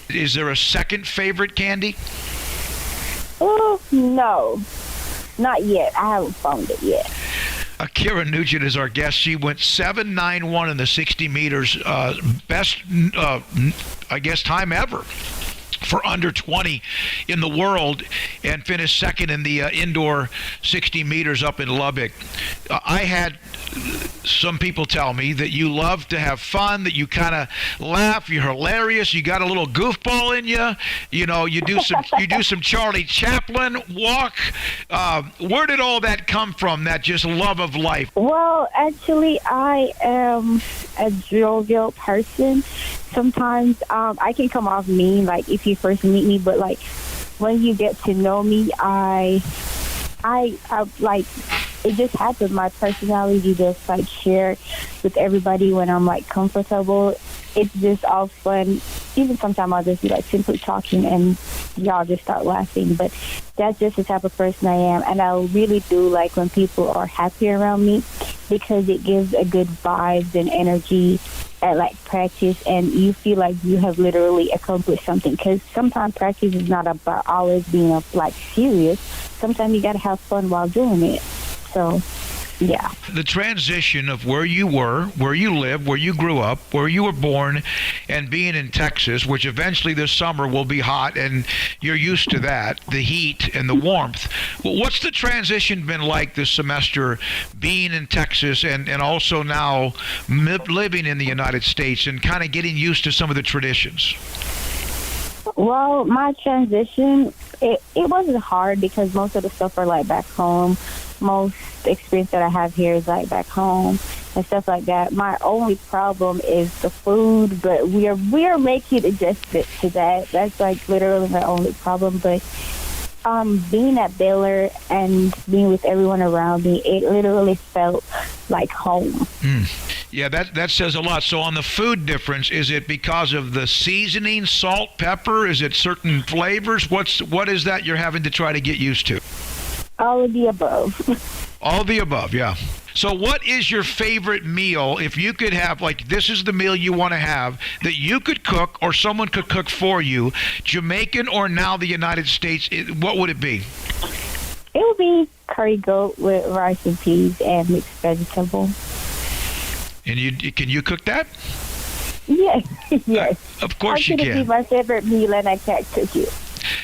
U: Is there a second favorite candy?
V: Oh, no. Not yet. I haven't found it yet.
U: Kira Nugent is our guest. She went 7.91 in the 60 meters. Best, I guess, time ever for under 20 in the world, and finished second in the indoor 60 meters up in Lubbock. I had some people tell me that you love to have fun, that you kind of laugh, you're hilarious, you got a little goofball in you. You know, you do some Charlie Chaplin walk. Where did all that come from, that just love of life?
V: Well, actually, I am a jovial person. Sometimes I can come off mean, like if you first meet me, but like when you get to know me, I like, it just happens. My personality just like share with everybody when I'm like comfortable. It's just all fun. Even sometimes I'll just be like simply talking and y'all just start laughing. But that's just the type of person I am. And I really do like when people are happy around me, because it gives a good vibes and energy at like practice, and you feel like you have literally accomplished something. Because sometimes practice is not about always being like serious. Sometimes you got to have fun while doing it. So, yeah.
U: The transition of where you were, where you lived, where you grew up, where you were born, and being in Texas, which eventually this summer will be hot, and you're used to that, the heat and the warmth. Well, what's the transition been like this semester, being in Texas and also now living in the United States, and kind of getting used to some of the traditions?
V: Well, my transition, it wasn't hard, because most of the stuff are like back home. Most experience that I have here is like back home and stuff like that. My only problem is the food, but we are making adjustments to that. That's like literally my only problem. But being at Baylor and being with everyone around me, it literally felt like home.
U: Yeah, that says a lot. So on the food difference, is it because of the seasoning, salt, pepper? Is it certain flavors? What is that you're having to try to get used to?
V: All of the above.
U: All of the above, yeah. So what is your favorite meal if you could have, like, this is the meal you want to have that you could cook or someone could cook for you, Jamaican or now the United States, what would it be?
V: It would be curry goat with rice and peas and mixed vegetable.
U: And can you cook that?
V: Yes, yes.
U: Of course you
V: can. It's my favorite meal, and I can't cook it.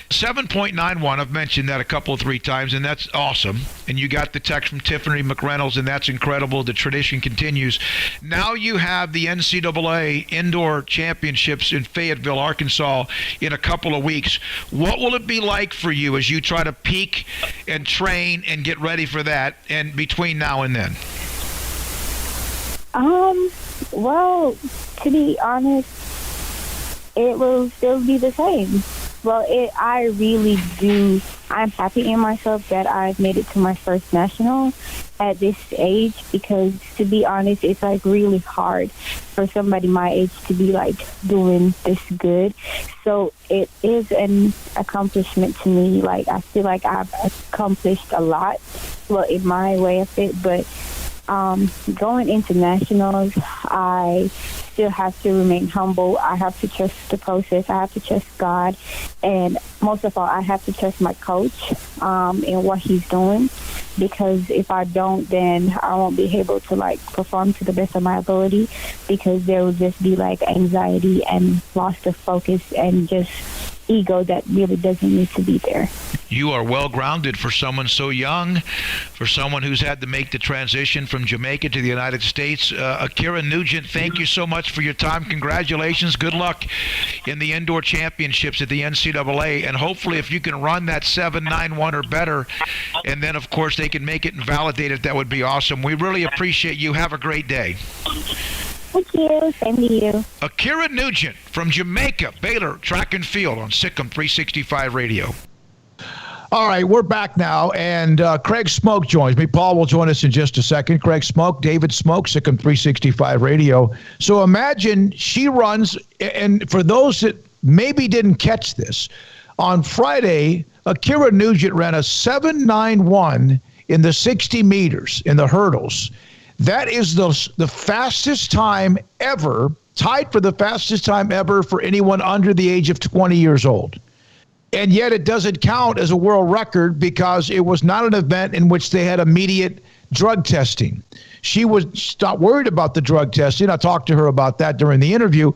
U: 7.91, I've mentioned that three times, and that's awesome. And you got the text from Tiffany McReynolds, and that's incredible. The tradition continues. Now you have the NCAA Indoor Championships in Fayetteville, Arkansas, in a couple of weeks. What will it be like for you as you try to peak and train and get ready for that, and between now and then?
V: Well, to be honest, it will still be the same. Well, I really do. I'm happy in myself that I've made it to my first national at this age, because to be honest, it's like really hard for somebody my age to be like doing this good. So it is an accomplishment to me. Like, I feel like I've accomplished a lot, well, in my way of it, but going into nationals, I still have to remain humble. I have to trust the process. I have to trust God. And most of all, I have to trust my coach in what he's doing. Because if I don't, then I won't be able to, like, perform to the best of my ability, because there will just be, like, anxiety and loss of focus and just ego that really doesn't need to be there.
U: You are well-grounded for someone so young, for someone who's had to make the transition from Jamaica to the United States. Akira Nugent, thank you so much for your time. Congratulations. Good luck in the indoor championships at the NCAA. And hopefully if you can run that 7.91 or better, and then, of course, they can make it and validate it, that would be awesome. We really appreciate you. Have a great day.
V: Thank you. Same to you.
U: Akira Nugent from Jamaica, Baylor Track and Field on SicEm365 Radio.
F: All right, we're back now, and Craig Smoak joins me. Paul will join us in just a second. Craig Smoak, David Smoak, SicEm365 Radio. So imagine she runs, and for those that maybe didn't catch this, on Friday, Akira Nugent ran a 7.91 in the 60 meters in the hurdles. That is the fastest time ever, tied for the fastest time ever for anyone under the age of 20 years old. And yet it doesn't count as a world record because it was not an event in which they had immediate drug testing. She was not worried about the drug testing. I talked to her about that during the interview.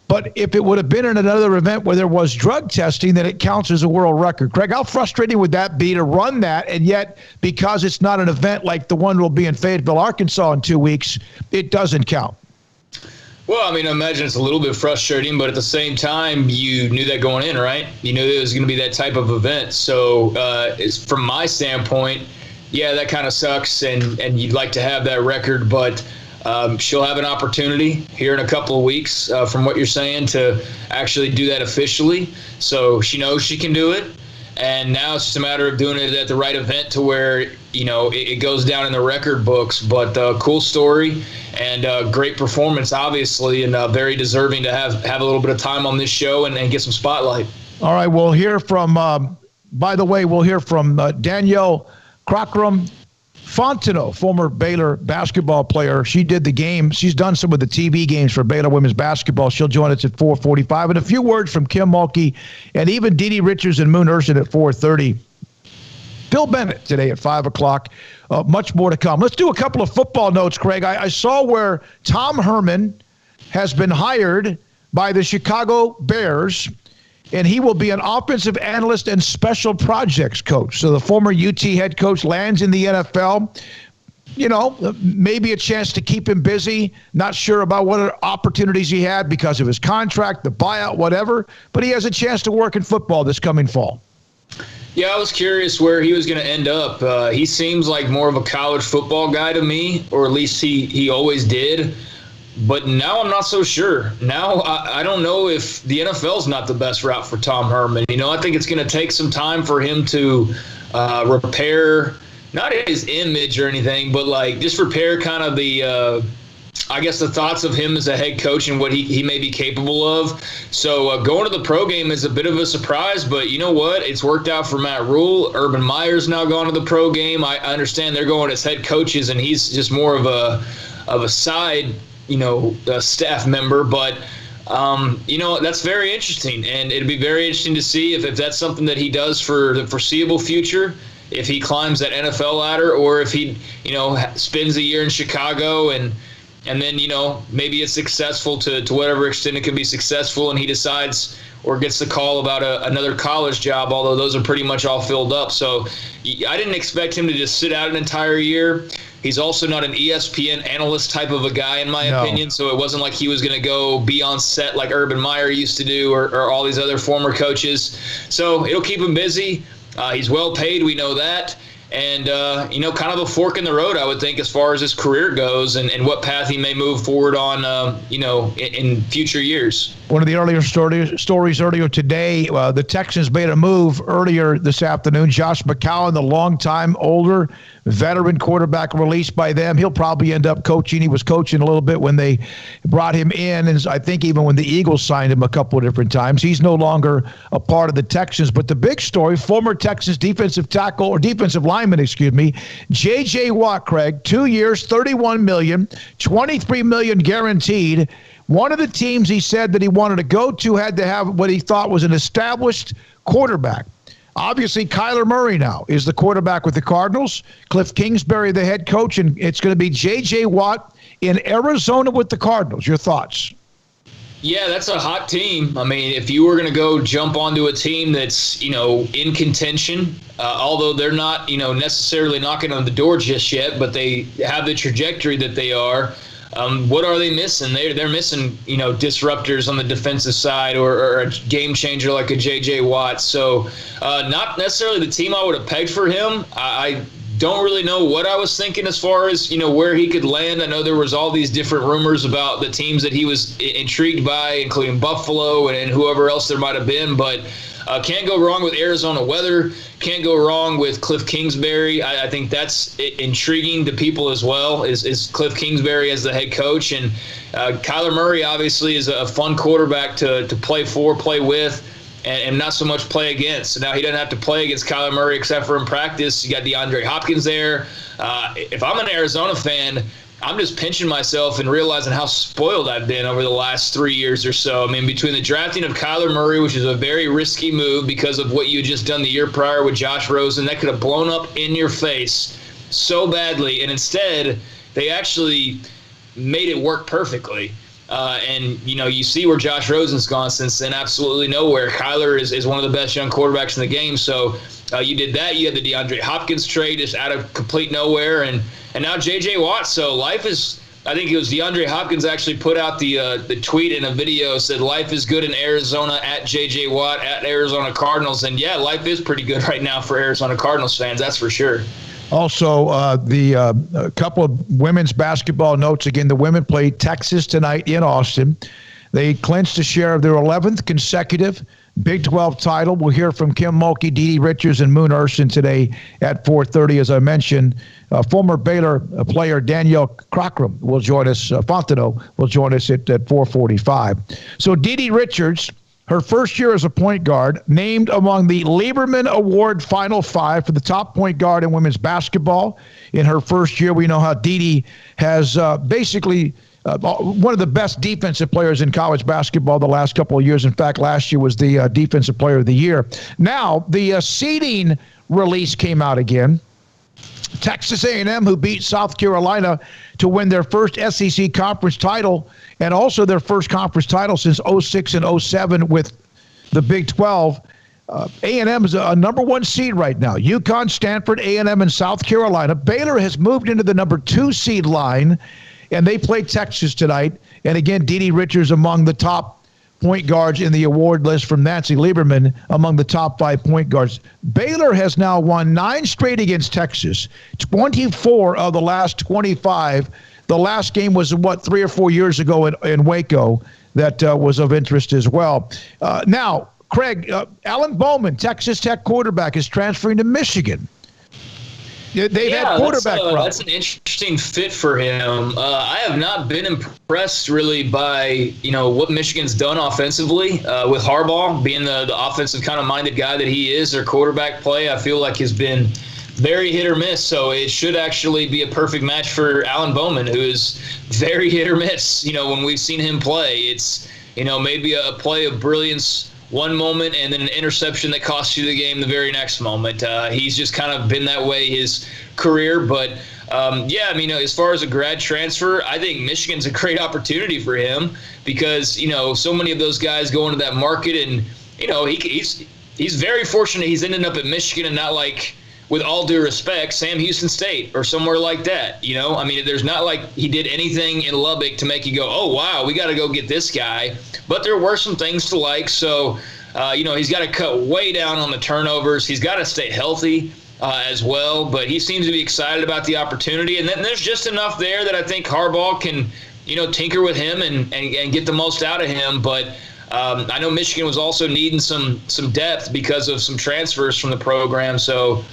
F: But if it would have been in another event where there was drug testing, then it counts as a world record. Craig, how frustrating would that be to run that, and yet because it's not an event like the one will be in Fayetteville, Arkansas in 2 weeks, it doesn't count?
D: Well, I mean, I imagine it's a little bit frustrating, but at the same time, you knew that going in, right? You knew it was going to be that type of event. So it's, from my standpoint, yeah, that kind of sucks, and you'd like to have that record, but she'll have an opportunity here in a couple of weeks, from what you're saying, to actually do that officially. So she knows she can do it. And now it's just a matter of doing it at the right event to where, you know, it goes down in the record books. But cool story and great performance, obviously, and very deserving to have a little bit of time on this show and get some spotlight. All right,
F: we'll hear from, by the way, Danielle Crockram Fontenot, former Baylor basketball player. She did the game. She's done some of the TV games for Baylor women's basketball. She'll join us at 4:45. And a few words from Kim Mulkey and even Dee Dee Richards and Moon Urson at 4:30. Bill Bennett today at 5 o'clock. Much more to come. Let's do a couple of football notes, Craig. I saw where Tom Herman has been hired by the Chicago Bears, and he will be an offensive analyst and special projects coach. So the former UT head coach lands in the NFL. You know, maybe a chance to keep him busy. Not sure about what opportunities he had because of his contract, the buyout, whatever. But he has a chance to work in football this coming fall.
D: Yeah, I was curious where he was going to end up. He seems like more of a college football guy to me, or at least he always did. But now I'm not so sure. Now I don't know if the NFL is not the best route for Tom Herman. You know, I think it's going to take some time for him to repair not his image or anything, but like just repair kind of the I guess the thoughts of him as a head coach and what he may be capable of. So going to the pro game is a bit of a surprise, but you know what? It's worked out for Matt Rule. Urban Meyer's now gone to the pro game. I understand they're going as head coaches, and he's just more of a side, staff member. But that's very interesting, and it'd be very interesting to see if that's something that he does for the foreseeable future. If he climbs that NFL ladder, or if he, spends a year in Chicago and then, maybe it's successful to whatever extent it can be successful, and he decides or gets the call about another college job, although those are pretty much all filled up. So I didn't expect him to just sit out an entire year. He's also not an ESPN analyst type of a guy, in my opinion, so it wasn't like he was going to go be on set like Urban Meyer used to do or all these other former coaches. So it'll keep him busy. He's well paid, we know that. And, kind of a fork in the road, I would think, as far as his career goes and what path he may move forward on, in future years.
F: One of the earlier stories earlier today, the Texans made a move earlier this afternoon. Josh McCown, the longtime older veteran quarterback, released by them. He'll probably end up coaching. He was coaching a little bit when they brought him in, and I think even when the Eagles signed him a couple of different times. He's no longer a part of the Texans. But the big story, former Texans defensive lineman, J.J. Watt, Craig, 2 years, $31 million, $23 million guaranteed. One of the teams he said that he wanted to go to had to have what he thought was an established quarterback. Obviously, Kyler Murray now is the quarterback with the Cardinals. Cliff Kingsbury, the head coach, and it's going to be J.J. Watt in Arizona with the Cardinals. Your thoughts?
D: Yeah, that's a hot team. I mean, if you were going to go jump onto a team that's, in contention, although they're not, necessarily knocking on the door just yet, but they have the trajectory that they are. What are they missing? They're missing, disruptors on the defensive side or a game changer like a J.J. Watt. So not necessarily the team I would have pegged for him. I don't really know what I was thinking as far as, where he could land. I know there was all these different rumors about the teams that he was intrigued by, including Buffalo and whoever else there might have been. But can't go wrong with Arizona weather. Can't go wrong with Cliff Kingsbury. I think that's intriguing to people as well, is Cliff Kingsbury as the head coach. And Kyler Murray obviously is a fun quarterback to play for, play with, and not so much play against. So now he doesn't have to play against Kyler Murray except for in practice. You got DeAndre Hopkins there. If I'm an Arizona fan, I'm just pinching myself and realizing how spoiled I've been over the last 3 years or so. I mean, between the drafting of Kyler Murray, which is a very risky move because of what you had just done the year prior with Josh Rosen, that could have blown up in your face so badly. And instead, they actually made it work perfectly. And, you see where Josh Rosen's gone since then, absolutely nowhere. Kyler is one of the best young quarterbacks in the game. So you did that. You had the DeAndre Hopkins trade just out of complete nowhere. And now J.J. Watt. So life is, I think it was DeAndre Hopkins actually put out the tweet in a video, said life is good in Arizona at J.J. Watt at Arizona Cardinals. And, yeah, life is pretty good right now for Arizona Cardinals fans. That's for sure.
F: Also, a couple of women's basketball notes. Again, the women played Texas tonight in Austin. They clinched a share of their 11th consecutive Big 12 title. We'll hear from Kim Mulkey, Dee Richards, and Moon Urson today at 4:30. As I mentioned, former Baylor player Danielle Cockrum will join us. Fontenot will join us at 4:45. So Dee Richards, her first year as a point guard, named among the Lieberman Award Final Five for the top point guard in women's basketball. In her first year, we know how Dee has basically one of the best defensive players in college basketball the last couple of years. In fact, last year was the defensive player of the year. Now, the seeding release came out again. Texas A&M, who beat South Carolina to win their first SEC conference title and also their first conference title since 06 and 07 with the Big 12. A&M is a number one seed right now. UConn, Stanford, A&M, and South Carolina. Baylor has moved into the number 2 seed line, and they play Texas tonight. And again, Dee Richards among the top point guards in the award list from Nancy Lieberman, among the top 5 point guards. Baylor has now won 9 straight against Texas, 24 of the last 25. The last game was, 3 or 4 years ago in Waco that was of interest as well. Now, Craig, Alan Bowman, Texas Tech quarterback, is transferring to Michigan. They've had quarterback problems.
D: That's an interesting fit for him. I have not been impressed really by what Michigan's done offensively with Harbaugh being the offensive kind of minded guy that he is. Their quarterback play, I feel like, has been very hit or miss. So it should actually be a perfect match for Alan Bowman, who is very hit or miss. When we've seen him play, it's maybe a play of brilliance one moment and then an interception that costs you the game the very next moment. He's just kind of been that way his career. But, as far as a grad transfer, I think Michigan's a great opportunity for him because, so many of those guys go into that market and, he's very fortunate he's ended up at Michigan and not like, with all due respect, Sam Houston State or somewhere like that. There's not like he did anything in Lubbock to make you go, oh, wow, we got to go get this guy. But there were some things to like. So, he's got to cut way down on the turnovers. He's got to stay healthy as well. But he seems to be excited about the opportunity. And then there's just enough there that I think Harbaugh can, tinker with him and get the most out of him. But I know Michigan was also needing some depth because of some transfers from the program. So,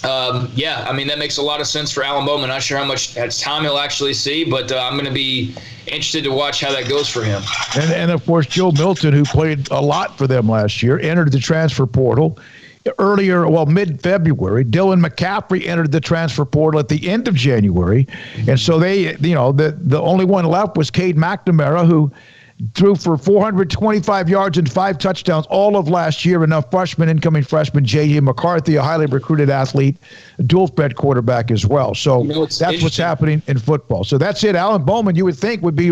D: that makes a lot of sense for Alan Bowman. Not sure how much time he'll actually see, but I'm going to be interested to watch how that goes for him.
F: And of course, Joe Milton, who played a lot for them last year, entered the transfer portal mid-February. Dylan McCaffrey entered the transfer portal at the end of January. And so they, the only one left was Cade McNamara, who threw for 425 yards and 5 touchdowns all of last year. Enough incoming freshman J.D. McCarthy, a highly recruited athlete, dual-threat quarterback as well. So that's what's happening in football. So that's it. Alan Bowman, you would think, would be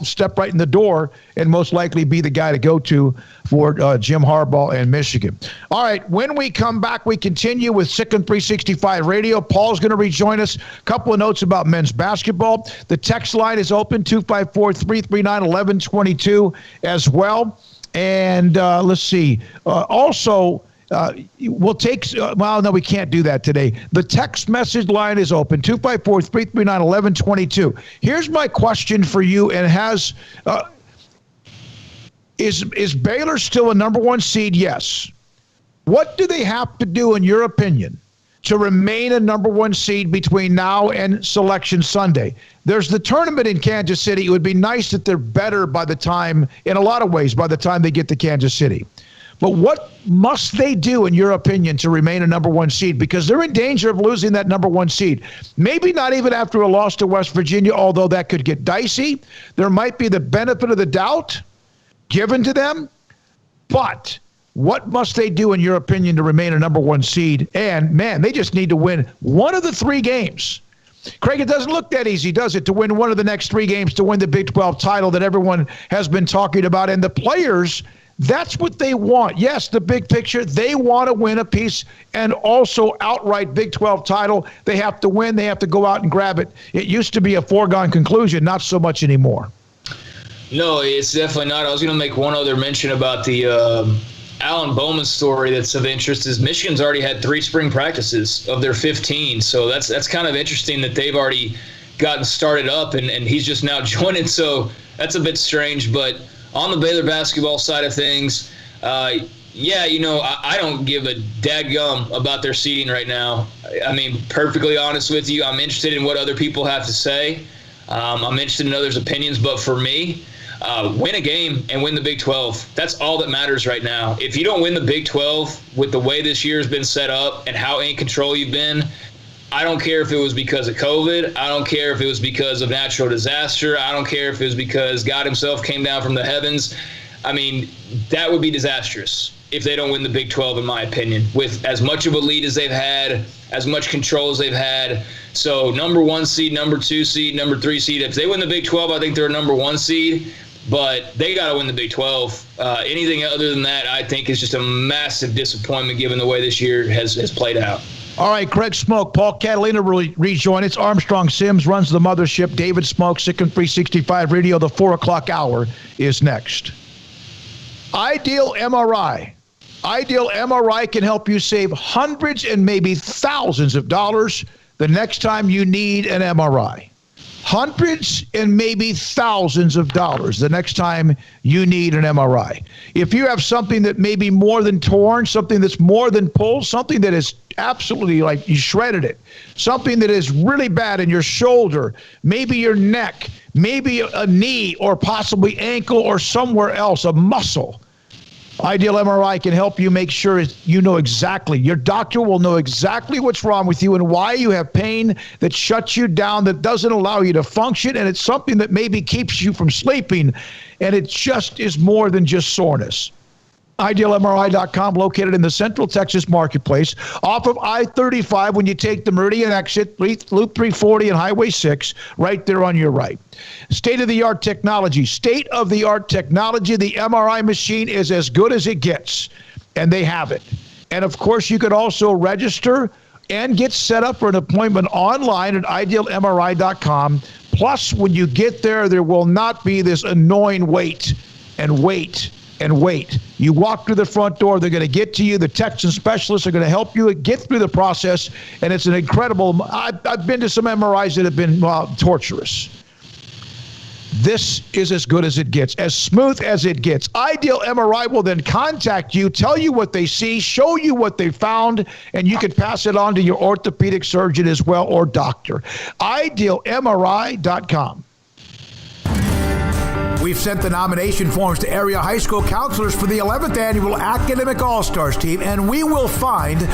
F: step right in the door and most likely be the guy to go to for Jim Harbaugh and Michigan. All right, when we come back, we continue with SicEm365 Radio. Paul's going to rejoin us. A couple of notes about men's basketball. The text line is open, 254-339-1122 as well. And let's see. We'll take no, we can't do that today. The text message line is open, 254-339-1122. Here's my question for you, and is Baylor still a number 1 seed? Yes. What do they have to do, in your opinion, to remain a number 1 seed between now and Selection Sunday? There's the tournament in Kansas City. It would be nice that they're better in a lot of ways, by the time they get to Kansas City. But what must they do, in your opinion, to remain a number 1 seed? Because they're in danger of losing that number 1 seed. Maybe not even after a loss to West Virginia, although that could get dicey. There might be the benefit of the doubt given to them. But what must they do, in your opinion, to remain a number 1 seed? And, man, they just need to win one of the 3 games. Craig, it doesn't look that easy, does it, to win one of the next 3 games, to win the Big 12 title that everyone has been talking about. And the players, that's what they want. Yes, the big picture, they want to win a piece and also outright Big 12 title. They have to win. They have to go out and grab it. It used to be a foregone conclusion, not so much anymore.
D: No, it's definitely not. I was going to make one other mention about the Alan Bowman story that's of interest. Is Michigan's already had 3 spring practices of their 15. So that's kind of interesting that they've already gotten started up and he's just now joining. So that's a bit strange, but on the Baylor basketball side of things, I don't give a dadgum about their seeding right now. I mean, perfectly honest with you, I'm interested in what other people have to say. I'm interested in others' opinions, but for me, win a game and win the Big 12. That's all that matters right now. If you don't win the Big 12 with the way this year has been set up and how in control you've been, I don't care if it was because of COVID. I don't care if it was because of natural disaster. I don't care if it was because God himself came down from the heavens. I mean, that would be disastrous if they don't win the Big 12, in my opinion, with as much of a lead as they've had, as much control as they've had. So number 1 seed, number 2 seed, number 3 seed. If they win the Big 12, I think they're a number 1 seed. But they got to win the Big 12. Anything other than that, I think, is just a massive disappointment given the way this year has played out.
F: All right, Craig Smoak, Paul Catalina will rejoin us. Armstrong Sims runs the mothership. David Smoak, SicEm365 Radio. The 4 o'clock hour is next. Ideal MRI. Ideal MRI can help you save hundreds and maybe thousands of dollars the next time you need an MRI. hundreds and maybe thousands of dollars the next time you need an MRI. If you have something that may be more than torn, something that's more than pulled, something that is absolutely like you shredded it, something that is really bad in your shoulder, maybe your neck, maybe a knee or possibly ankle or somewhere else, a muscle, Ideal MRI can help you make sure you know exactly. Your doctor will know exactly what's wrong with you and why you have pain that shuts you down, that doesn't allow you to function, and it's something that maybe keeps you from sleeping, and it just is more than just soreness. IdealMRI.com, located in the Central Texas Marketplace, off of I-35 when you take the Meridian exit, Loop 340 and Highway 6, right there on your right. State-of-the-art technology. State-of-the-art technology. The MRI machine is as good as it gets, and they have it. And, of course, you can also register and get set up for an appointment online at IdealMRI.com. Plus, when you get there, there will not be this annoying wait and wait. You walk through the front door, they're going to get to you. The Texan specialists are going to help you get through the process, and it's an incredible. I've been to some MRIs that have been torturous. This is as good as it gets, as smooth as it gets. Ideal MRI will then contact you, tell you what they see, show you what they found, and you can pass it on to your orthopedic surgeon as well or doctor. IdealMRI.com.
N: We've sent the nomination forms to area high school counselors for the 11th annual Academic All-Stars team, and we will find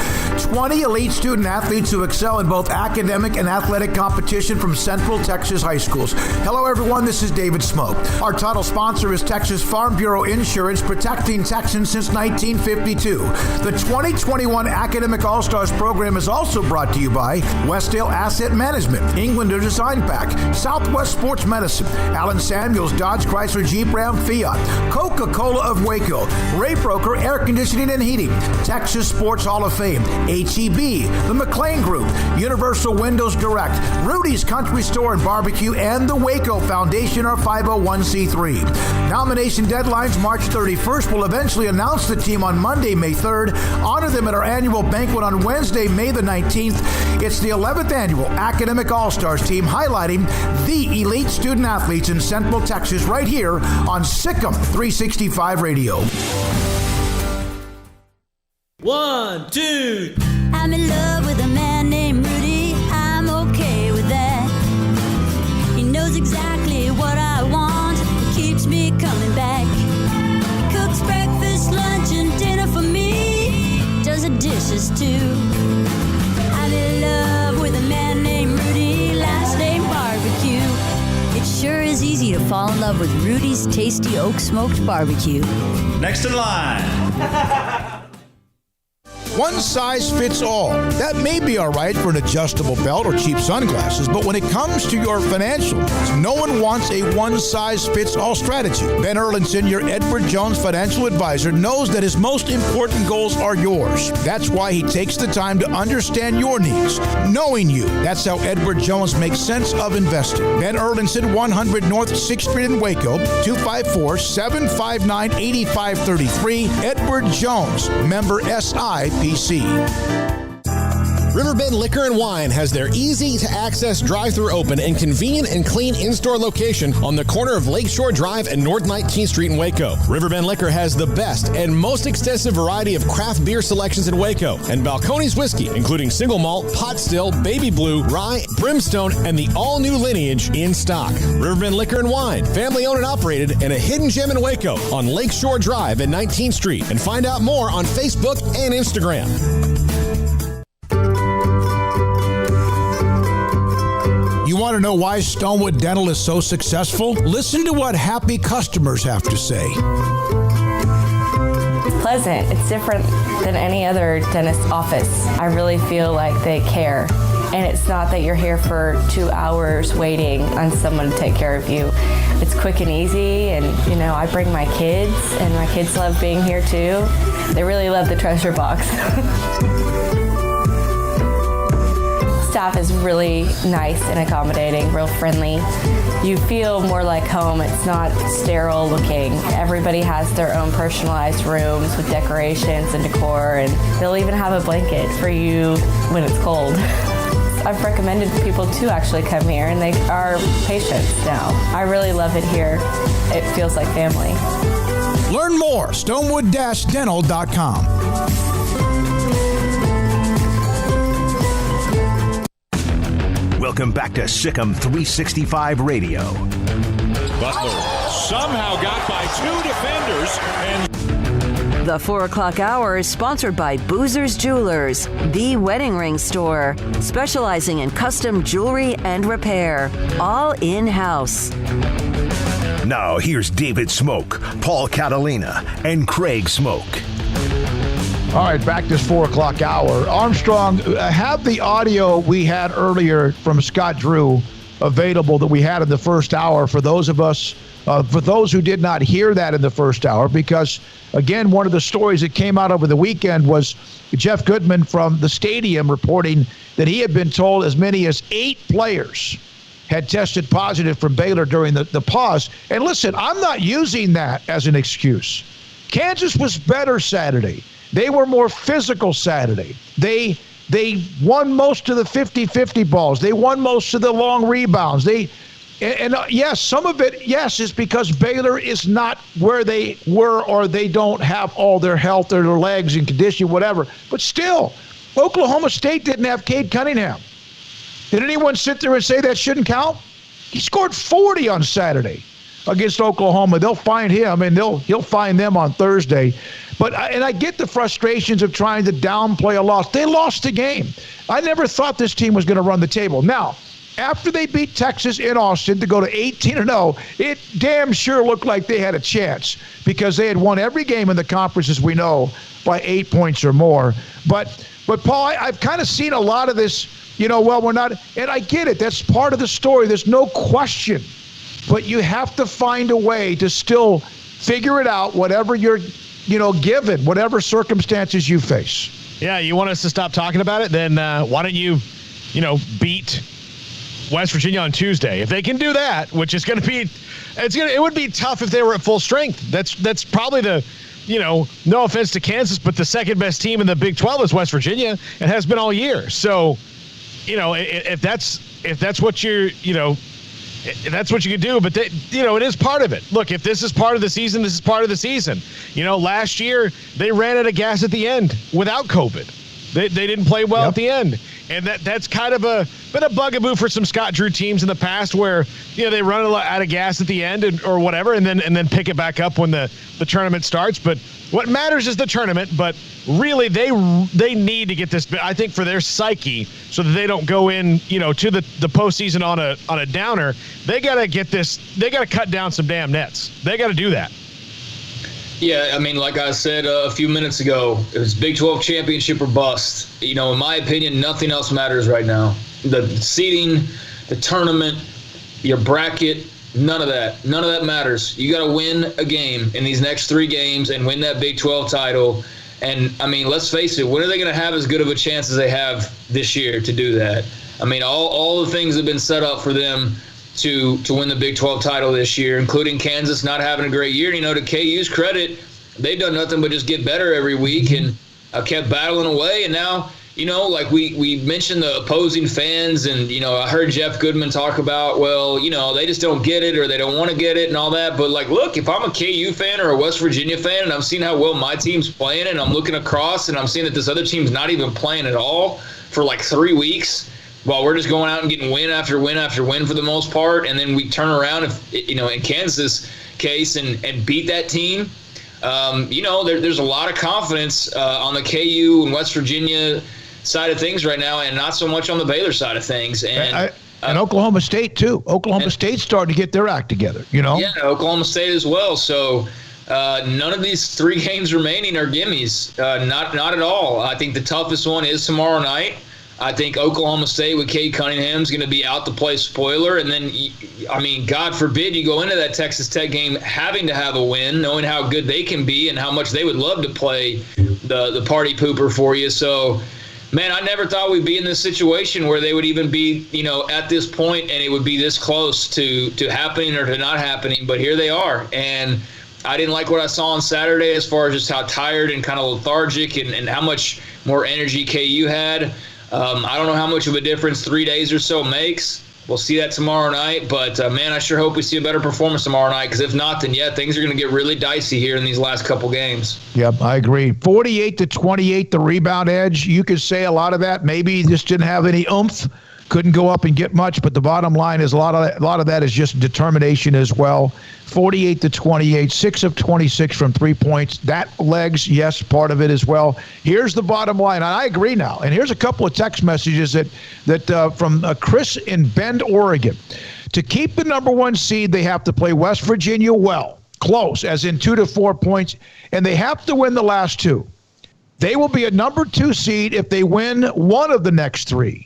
N: 20 elite student athletes who excel in both academic and athletic competition from Central Texas high schools. Hello, everyone. This is David Smoak. Our title sponsor is Texas Farm Bureau Insurance, protecting Texans since 1952. The 2021 Academic All-Stars program is also brought to you by Westdale Asset Management, Englander Design Pack, Southwest Sports Medicine, Allen Samuels, Dodge Chrysler Jeep Ram Fiat, Coca-Cola of Waco, Ray Broker Air Conditioning and Heating, Texas Sports Hall of Fame, HEB, the McLean Group, Universal Windows Direct, Rudy's Country Store and Barbecue, and the Waco Foundation are 501c3. Nomination deadlines March 31st. We'll eventually announce the team on Monday, May 3rd. Honor them at our annual banquet on Wednesday, May the 19th. It's the 11th annual Academic All-Stars team highlighting the elite student athletes in Central Texas right here on SicEm365 Radio.
G: 1, 2.
H: I'm in love with a man named Rudy. I'm okay with that. He knows exactly what I want. He keeps me coming back. Cooks breakfast, lunch, and dinner for me. Does the dishes too. I'm in love with a man named Rudy. Last name Barbecue. It sure is easy to fall in love with Rudy's Tasty Oak Smoked Barbecue.
G: Next in line.
N: One size fits all. That may be all right for an adjustable belt or cheap sunglasses, but when it comes to your financial needs, no one wants a one-size-fits-all strategy. Ben Erlinson, your Edward Jones financial advisor, knows that his most important goals are yours. That's why he takes the time to understand your needs, knowing you. That's how Edward Jones makes sense of investing. Ben Erlinson, 100 North 6th Street in Waco, 254-759-8533. Edward Jones, member SIPC.
R: Riverbend Liquor and Wine has their easy-to-access drive-thru open and convenient and clean in-store location on the corner of Lakeshore Drive and North 19th Street in Waco. Riverbend Liquor has the best and most extensive variety of craft beer selections in Waco, and Balcones whiskey, including single malt, pot still, baby blue, rye, brimstone, and the all-new lineage in stock. Riverbend Liquor and Wine, family-owned and operated, and a hidden gem in Waco on Lakeshore Drive and 19th Street. And find out more on Facebook and Instagram.
N: You want to know why Stonewood Dental is so successful? Listen to what happy customers have to say.
W: Pleasant. It's different than any other dentist office. I really feel like they care. And it's not that you're here for 2 hours waiting on someone to take care of you. It's quick and easy, and I bring my kids, and my kids love being here too. They really love the treasure box. Staff is really nice and accommodating, real friendly. You feel more like home. It's not sterile looking. Everybody has their own personalized rooms with decorations and decor, and they'll even have a blanket for you when it's cold. I've recommended people to actually come here, and they are patients now. I really love it here. It feels like family.
N: Learn more, stonewood-dental.com.
E: Welcome back to SicEm365 Radio.
I: Butler somehow got by 2 defenders and...
A: The 4 o'clock hour is sponsored by Boozer's Jewelers, the wedding ring store, specializing in custom jewelry and repair, all in-house.
E: Now here's David Smoak, Paul Catalina, and Craig Smoak.
F: All right, back this 4 o'clock hour. Armstrong, have the audio we had earlier from Scott Drew available that we had in the first hour for those of us, for those who did not hear that in the first hour, because, again, one of the stories that came out over the weekend was Jeff Goodman from the stadium reporting that he had been told as many as 8 players had tested positive from Baylor during the pause. And listen, I'm not using that as an excuse. Kansas was better Saturday. They were more physical Saturday. They won most of the 50-50 balls. They won most of the long rebounds. Yes, some of it, yes, is because Baylor is not where they were, or they don't have all their health or their legs and condition, whatever. But still, Oklahoma State didn't have Cade Cunningham. Did anyone sit there and say that shouldn't count? He scored 40 on Saturday against Oklahoma. They'll find him, and he'll find them on Thursday. But I get the frustrations of trying to downplay a loss. They lost the game. I never thought this team was going to run the table. Now, after they beat Texas in Austin to go to 18-0, it damn sure looked like they had a chance, because they had won every game in the conference, as we know, by 8 points or more. But Paul, I've kind of seen a lot of this, we're not, and I get it. That's part of the story. There's no question. But you have to find a way to still figure it out, whatever you're given, whatever circumstances you face.
J: Yeah, you want us to stop talking about it? Then why don't you, beat West Virginia on Tuesday? If they can do that, which is going to be, it would be tough if they were at full strength. That's probably the, no offense to Kansas, but the second best team in the Big 12 is West Virginia, and has been all year. So, if that's what you're, that's what you can do, but it is part of it. Look, if this is part of the season, this is part of the season. Last year they ran out of gas at the end without COVID. They didn't play well at the end, and that's kind of been a bugaboo for some Scott Drew teams in the past, where they run out of gas at the end or whatever, and then pick it back up when the tournament starts. But what matters is the tournament. But really, they need to get this, I think, for their psyche, so that they don't go in to the postseason on a downer. They got to get this. They got to cut down some damn nets. They got to do that.
D: Yeah, I mean, like I said a few minutes ago, it was Big 12 championship or bust. In my opinion, nothing else matters right now. The seeding, the tournament, your bracket, none of that matters. You got to win a game in these next 3 games and win that Big 12 title. And, I mean, let's face it, when are they going to have as good of a chance as they have this year to do that? I mean, all the things have been set up for them to win the Big 12 title this year, including Kansas not having a great year. To KU's credit, they've done nothing but just get better every week and kept battling away. And now, like we mentioned the opposing fans, and, I heard Jeff Goodman talk about, they just don't get it, or they don't want to get it and all that. But, look, if I'm a KU fan or a West Virginia fan, and I'm seeing how well my team's playing, and I'm looking across and I'm seeing that this other team's not even playing at all for 3 weeks, while we're just going out and getting win after win after win for the most part, and then we turn around, in Kansas' case, and beat that team, there's a lot of confidence on the KU and West Virginia side of things right now, and not so much on the Baylor side of things. And
F: Oklahoma State, too. Oklahoma State's starting to get their act together,
D: Yeah, Oklahoma State as well. So none of these 3 games remaining are gimmies. Not at all. I think the toughest one is tomorrow night. I think Oklahoma State with Cade Cunningham is going to be out to play spoiler. And then, God forbid you go into that Texas Tech game having to have a win, knowing how good they can be and how much they would love to play the party pooper for you. So, man, I never thought we'd be in this situation where they would even be, at this point, and it would be this close to happening or to not happening. But here they are. And I didn't like what I saw on Saturday as far as just how tired and kind of lethargic and how much more energy KU had. I don't know how much of a difference 3 days or so makes. We'll see that tomorrow night. But, man, I sure hope we see a better performance tomorrow night, because if not, then, yeah, things are going to get really dicey here in these last couple games.
F: Yep, I agree. 48-28, the rebound edge. You could say a lot of that. Maybe he just didn't have any oomph, couldn't go up and get much. But the bottom line is a lot of that is just determination as well. 48-28, 6 of 26 from 3 points. That legs, yes, part of it as well. Here's the bottom line, and I agree now. And here's a couple of text messages that from Chris in Bend, Oregon. To keep the number 1 seed, they have to play West Virginia well, close, as in 2 to 4 points, and they have to win the last 2. They will be a number 2 seed if they win one of the next 3.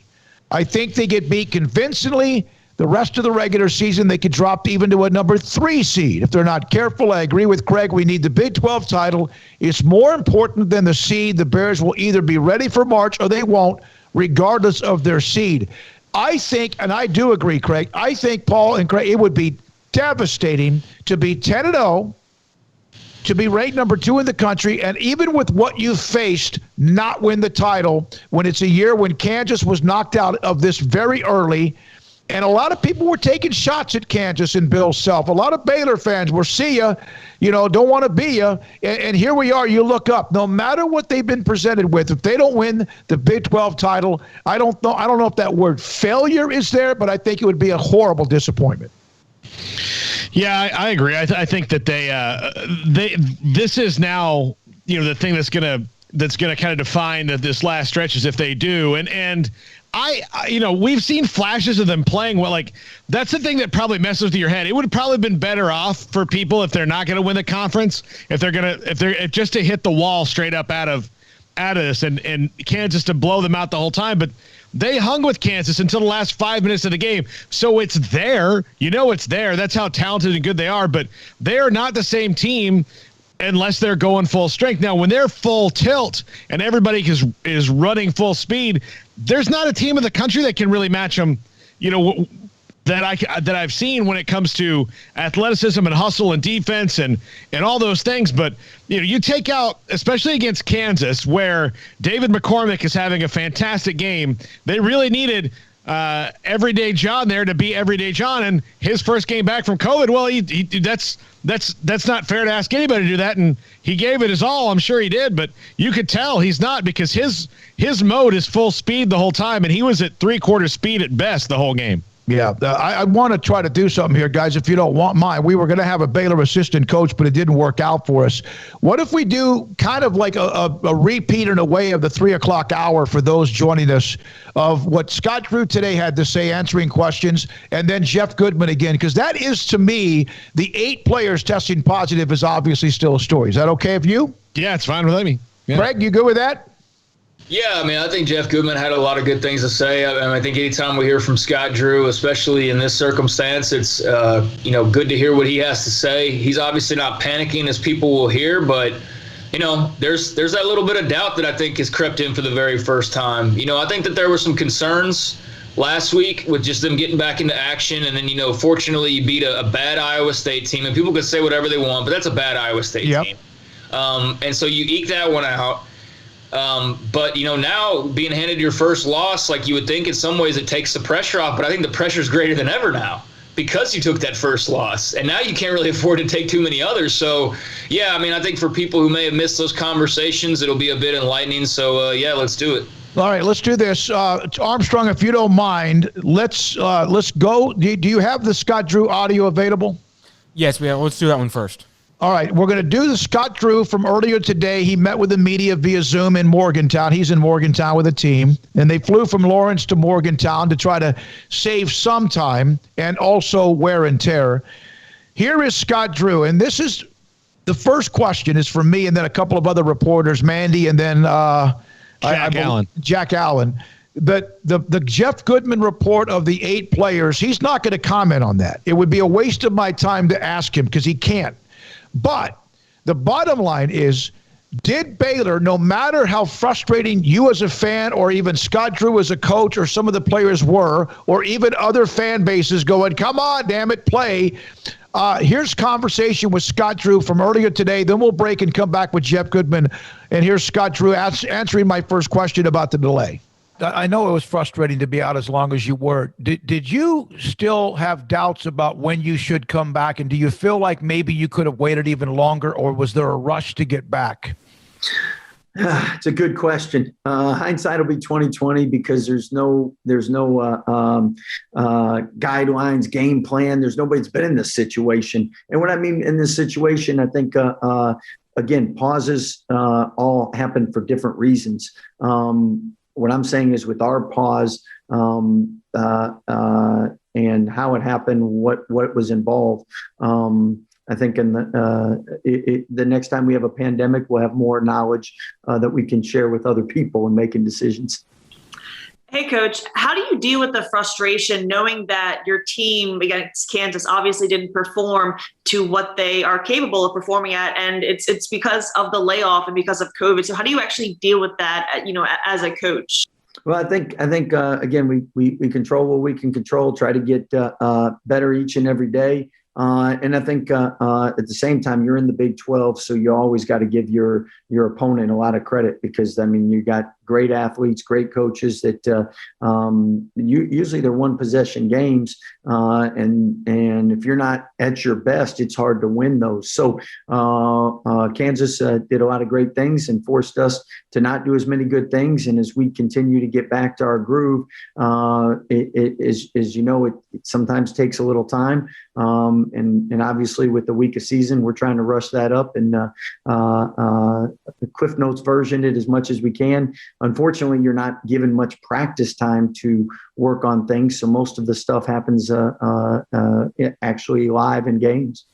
F: I think they get beat convincingly. The rest of the regular season, they could drop even to a number 3 seed if they're not careful. I agree with Craig. We need the Big 12 title. It's more important than the seed. The Bears will either be ready for March or they won't, regardless of their seed. I think, and I do agree, Craig, I think, Paul and Craig, it would be devastating to be 10-0, to be ranked number 2 in the country, and even with what you faced, not win the title when it's a year when Kansas was knocked out of this very early. And a lot of people were taking shots at Kansas and Bill Self. A lot of Baylor fans were, see ya, don't want to be ya. And here we are. You look up. No matter what they've been presented with, if they don't win the Big 12 title, I don't know if that word failure is there, but I think it would be a horrible disappointment.
J: Yeah, I agree. I think that this is now, the thing that's gonna kind of define this last stretch is if they do. And we've seen flashes of them playing well. Like, that's the thing that probably messes with your head. It would have probably been better off for people if they're not going to win the conference, if they're just to hit the wall straight up out of this and Kansas to blow them out the whole time. But they hung with Kansas until the last 5 minutes of the game. So it's there. It's there. That's how talented and good they are. But they are not the same team unless they're going full strength. Now, when they're full tilt and everybody is running full speed, there's not a team in the country that can really match them, that I've seen when it comes to athleticism and hustle and defense and all those things. But, you take out, especially against Kansas, where David McCormick is having a fantastic game, they really needed Everyday John there to be Everyday John, and his first game back from COVID. Well, that's not fair to ask anybody to do that, and he gave it his all. I'm sure he did, but you could tell he's not, because his mode is full speed the whole time, and he was at 3/4 speed at best the whole game.
F: Yeah, I want to try to do something here, guys, if you don't want mine. We were going to have a Baylor assistant coach, but it didn't work out for us. What if we do kind of like a repeat in a way of the 3 o'clock hour for those joining us, of what Scott Drew today had to say, answering questions, and then Jeff Goodman again, because that is, to me, the 8 players testing positive is obviously still a story. Is that okay with you?
J: Yeah, it's fine with me. Yeah.
F: Greg, you good with that?
D: Yeah, I think Jeff Goodman had a lot of good things to say. I think anytime we hear from Scott Drew, especially in this circumstance, it's good to hear what he has to say. He's obviously not panicking, as people will hear, but there's that little bit of doubt that I think has crept in for the very first time. I think that there were some concerns last week with just them getting back into action, and then fortunately you beat a bad Iowa State team, and people can say whatever they want, but that's a bad Iowa State team. And so you eke that one out. But now being handed your first loss, like, you would think in some ways it takes the pressure off, but I think the pressure is greater than ever now because you took that first loss, and now you can't really afford to take too many others. So, yeah, I think for people who may have missed those conversations, it'll be a bit enlightening. So, let's do it.
F: All right, let's do this. Armstrong, if you don't mind, let's go. Do you have the Scott Drew audio available?
K: Yes, we have. Let's do that one first.
F: All right, we're going to do the Scott Drew from earlier today. He met with the media via Zoom in Morgantown. He's in Morgantown with a team, and they flew from Lawrence to Morgantown to try to save some time and also wear and tear. Here is Scott Drew, and this is the first question is from me and then a couple of other reporters, Mandy and then Jack Allen. But the Jeff Goodman report of the 8 players, he's not going to comment on that. It would be a waste of my time to ask him because he can't. But the bottom line is, did Baylor, no matter how frustrating you as a fan or even Scott Drew as a coach or some of the players were, or even other fan bases going, come on, damn it, play. Here's conversation with Scott Drew from earlier today. Then we'll break and come back with Jeff Goodman. And here's Scott Drew answering my first question about the delay. I know it was frustrating to be out as long as you were. Did you still have doubts about when you should come back? And do you feel like maybe you could have waited even longer, or was there a rush to get back?
L: It's a good question. Hindsight will be 2020 because there's no guidelines, game plan. There's nobody that's been in this situation. And what I mean in this situation, I think, again, pauses all happen for different reasons. What I'm saying is with our pause and how it happened, what was involved, I think in the next time we have a pandemic, we'll have more knowledge that we can share with other people in making decisions.
O: Hey, Coach, how do you deal with the frustration knowing that your team against Kansas obviously didn't perform to what they are capable of performing at, and it's because of the layoff and because of COVID? So how do you actually deal with that, as a coach?
L: Well, I think again, we control what we can control, try to get better each and every day. And I think at the same time, you're in the Big 12, so you always got to give your opponent a lot of credit because, you got great athletes, great coaches that usually they're one possession games. And if you're not at your best, it's hard to win those. So Kansas did a lot of great things and forced us to not do as many good things. And as we continue to get back to our groove, it sometimes takes a little time. And obviously with the week of season, we're trying to rush that up and the Cliff Notes version it as much as we can. Unfortunately, you're not given much practice time to work on things. So most of the stuff happens actually live in games.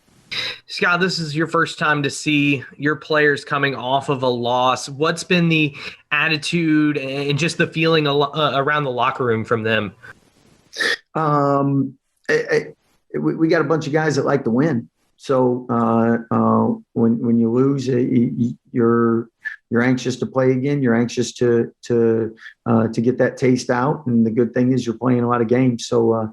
P: Scott, this is your first time to see your players coming off of a loss. What's been the attitude and just the feeling around the locker room from them?
L: We got a bunch of guys that like to win. So when you lose, you're anxious to play again. You're anxious to get that taste out. And the good thing is you're playing a lot of games. So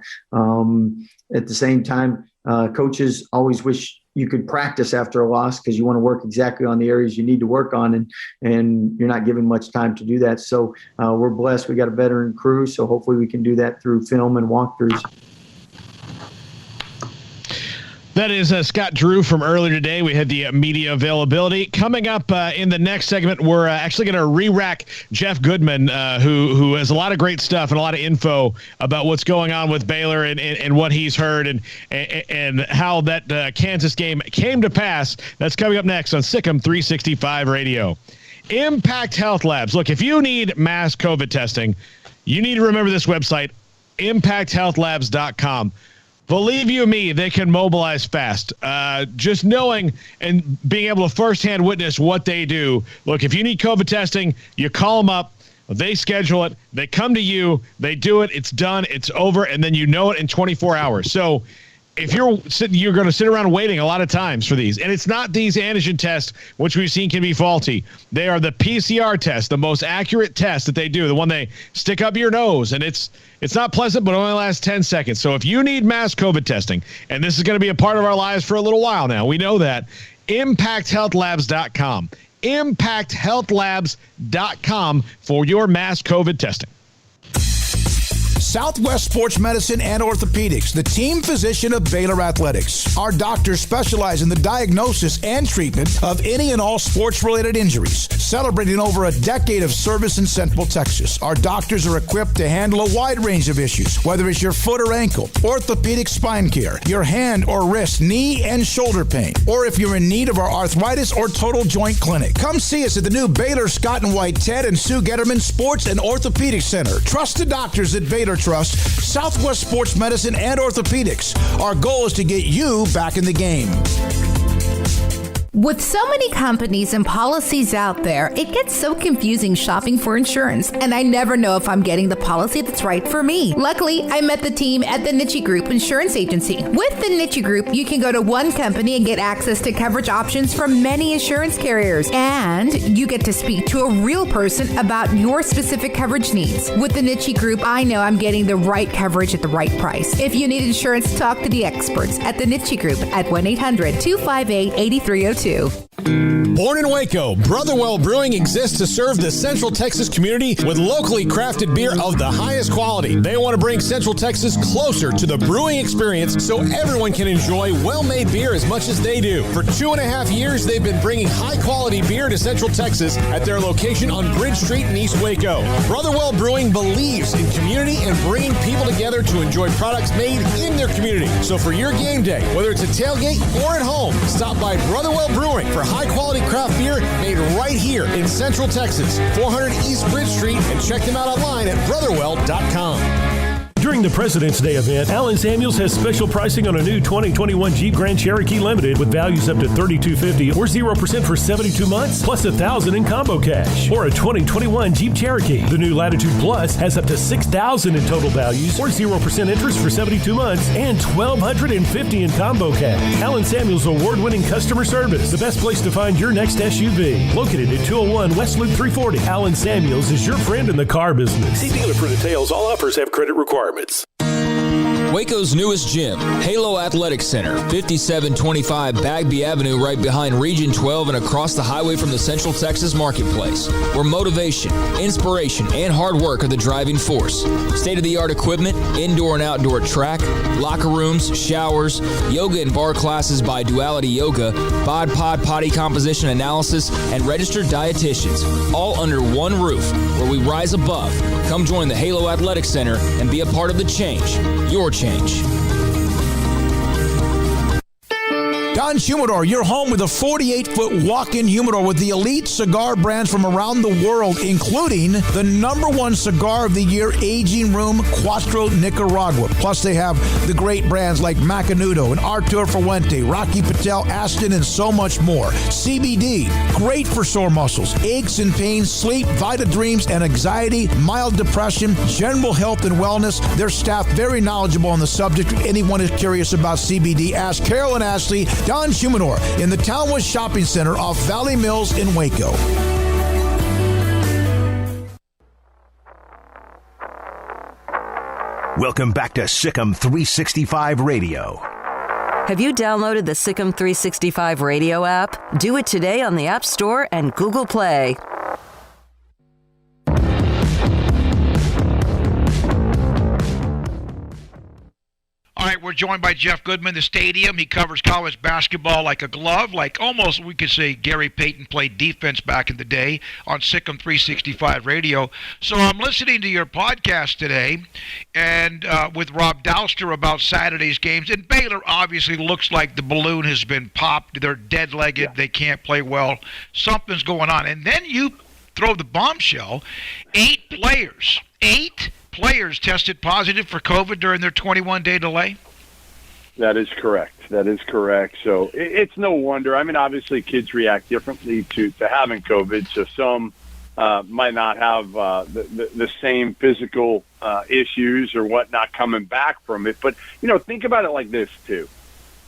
L: at the same time, coaches always wish you could practice after a loss because you want to work exactly on the areas you need to work on, and you're not given much time to do that. So we're blessed. We got a veteran crew, so hopefully we can do that through film and walkthroughs.
J: That is Scott Drew from earlier today. We had the media availability. Coming up in the next segment, we're actually going to re-rack Jeff Goodman, who has a lot of great stuff and a lot of info about what's going on with Baylor and what he's heard and how that Kansas game came to pass. That's coming up next on SicEm365 Radio. Impact Health Labs. Look, if you need mass COVID testing, you need to remember this website, impacthealthlabs.com. Believe you me, they can mobilize fast. Just knowing and being able to firsthand witness what they do. Look, if you need COVID testing, you call them up. They schedule it. They come to you. They do it. It's done. It's over. And then you know it in 24 hours. So if you're going to sit around waiting a lot of times for these. And it's not these antigen tests, which we've seen can be faulty. They are the PCR test, the most accurate test that they do, the one they stick up your nose. And it's not pleasant, but it only lasts 10 seconds. So if you need mass COVID testing, and this is going to be a part of our lives for a little while now, we know that, impacthealthlabs.com. impacthealthlabs.com for your mass COVID testing.
N: Southwest Sports Medicine and Orthopedics, the team physician of Baylor Athletics. Our doctors specialize in the diagnosis and treatment of any and all sports-related injuries. Celebrating over a decade of service in Central Texas, our doctors are equipped to handle a wide range of issues, whether it's your foot or ankle, orthopedic spine care, your hand or wrist, knee and shoulder pain, or if you're in need of our arthritis or total joint clinic. Come see us at the new Baylor Scott and White Ted and Sue Getterman Sports and Orthopedic Center. Trusted doctors at Baylor Trust, Southwest Sports Medicine and Orthopedics. Our goal is to get you back in the game.
X: With so many companies and policies out there, it gets so confusing shopping for insurance, and I never know if I'm getting the policy that's right for me. Luckily, I met the team at the Ncaa Group Insurance Agency. With the Ncaa Group, you can go to one company and get access to coverage options from many insurance carriers, and you get to speak to a real person about your specific coverage needs. With the Ncaa Group, I know I'm getting the right coverage at the right price. If you need insurance, talk to the experts at the Ncaa Group at 1-800-258-8302.
R: Born in Waco, Brotherwell Brewing exists to serve the Central Texas community with locally crafted beer of the highest quality. They want to bring Central Texas closer to the brewing experience so everyone can enjoy well-made beer as much as they do. For 2.5 years, they've been bringing high-quality beer to Central Texas at their location on Bridge Street in East Waco. Brotherwell Brewing believes in community and bringing people together to enjoy products made in their community. So for your game day, whether it's a tailgate or at home, stop by Brotherwell Brewing for high-quality craft beer made right here in Central Texas, 400 East Bridge Street, and check them out online at brotherwell.com.
M: During the President's Day event, Allen Samuels has special pricing on a new 2021 Jeep Grand Cherokee Limited with values up to $3,250 or 0% for 72 months, plus $1,000 in combo cash. Or a 2021 Jeep Cherokee. The new Latitude Plus has up to $6,000 in total values or 0% interest for 72 months and $1,250 in combo cash. Allen Samuels award-winning customer service. The best place to find your next SUV. Located at 201 West Loop 340. Allen Samuels is your friend in the car business. See dealer for details. All offers have credit requirements.
Q: Waco's newest gym, Halo Athletic Center, 5725 Bagby Avenue, right behind Region 12 and across the highway from the Central Texas Marketplace, where motivation, inspiration, and hard work are the driving force. State-of-the-art equipment, indoor and outdoor track, locker rooms, showers, yoga and bar classes by Duality Yoga, Bod Pod potty composition analysis, and registered dietitians, all under one roof, where we rise above. Come join the Halo Athletic Center and be a part of the change. Your change.
N: Don Humidor, your home with a 48-foot walk-in humidor with the elite cigar brands from around the world, including the #1 cigar of the year, Aging Room Cuatro Nicaragua. Plus, they have the great brands like Macanudo and Artur Fuente, Rocky Patel, Aston, and so much more. CBD, great for sore muscles, aches and pains, sleep, Vita Dreams, and anxiety, mild depression, general health and wellness. Their staff very knowledgeable on the subject. If anyone is curious about CBD, ask Carol and Ashley. Don Humidor in the Townwood Shopping Center off Valley Mills in Waco.
E: Welcome back to SicEm365 Radio.
A: Have you downloaded the SicEm365 Radio app? Do it today on the App Store and Google Play.
U: All right, we're joined by Jeff Goodman, the Stadium. He covers college basketball like a glove, like almost we could say Gary Payton played defense back in the day on SicEm365 Radio. So I'm listening to your podcast today and with Rob Douster about Saturday's games. And Baylor obviously looks like the balloon has been popped. They're dead-legged. Yeah. They can't play well. Something's going on. And then you throw the bombshell. 8 players tested positive for COVID during their 21-day delay?
S: That is correct. So it's no wonder. I mean, obviously kids react differently to having COVID, so some might not have the same physical issues or whatnot coming back from it. But, think about it like this, too.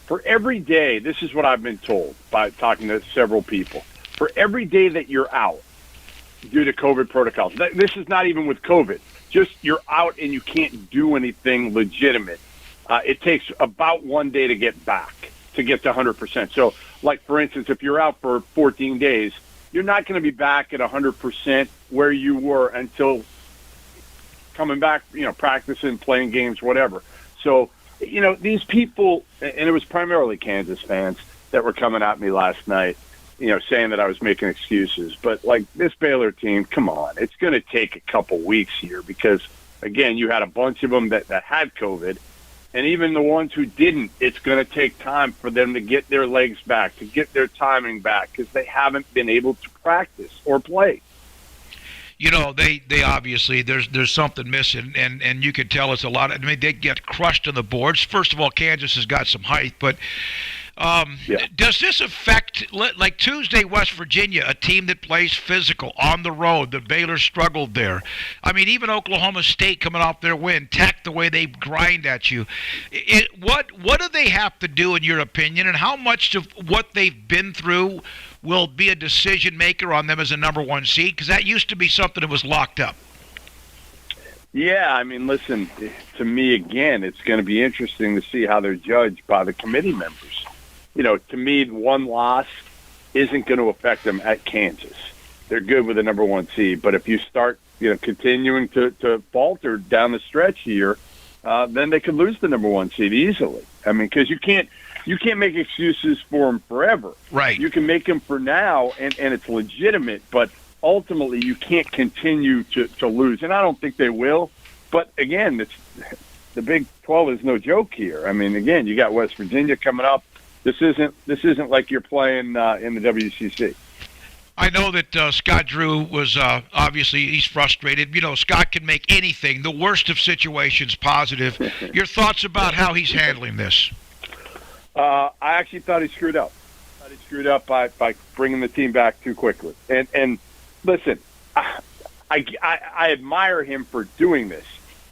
S: For every day, this is what I've been told by talking to several people, for every day that you're out due to COVID protocols, this is not even with COVID, just you're out and you can't do anything legitimate. It takes about 1 day to get back, to get to 100%. So, like, for instance, if you're out for 14 days, you're not going to be back at 100% where you were until coming back, practicing, playing games, whatever. So, these people, and it was primarily Kansas fans that were coming at me last night, saying that I was making excuses. But, like, this Baylor team, come on. It's going to take a couple weeks here because, again, you had a bunch of them that had COVID. And even the ones who didn't, it's going to take time for them to get their legs back, to get their timing back, because they haven't been able to practice or play.
U: They obviously, there's something missing, and you can tell it's a lot. They get crushed on the boards. First of all, Kansas has got some height, but does this affect, like Tuesday, West Virginia, a team that plays physical on the road? The Baylor struggled there. I mean, even Oklahoma State coming off their win, Tech, the way they grind at you. What do they have to do, in your opinion, and how much of what they've been through will be a decision maker on them as a #1 seed? Because that used to be something that was locked up.
S: Yeah, I mean, listen, to me, again, it's going to be interesting to see how they're judged by the committee members. To me, one loss isn't going to affect them at Kansas. They're good with the number 1 seed, but if you start, continuing to falter down the stretch here, then they could lose the number 1 seed easily. I mean, because you can't make excuses for them forever.
U: Right.
S: You can make them for now, and it's legitimate, but ultimately you can't continue to lose. And I don't think they will. But again, the Big 12 is no joke here. I mean, again, you got West Virginia coming up. This isn't like you're playing in the WCC.
U: I know that Scott Drew was obviously he's frustrated. Scott can make anything, the worst of situations, positive. Your thoughts about how he's handling this?
S: I actually thought he screwed up. By bringing the team back too quickly. And listen, I admire him for doing this.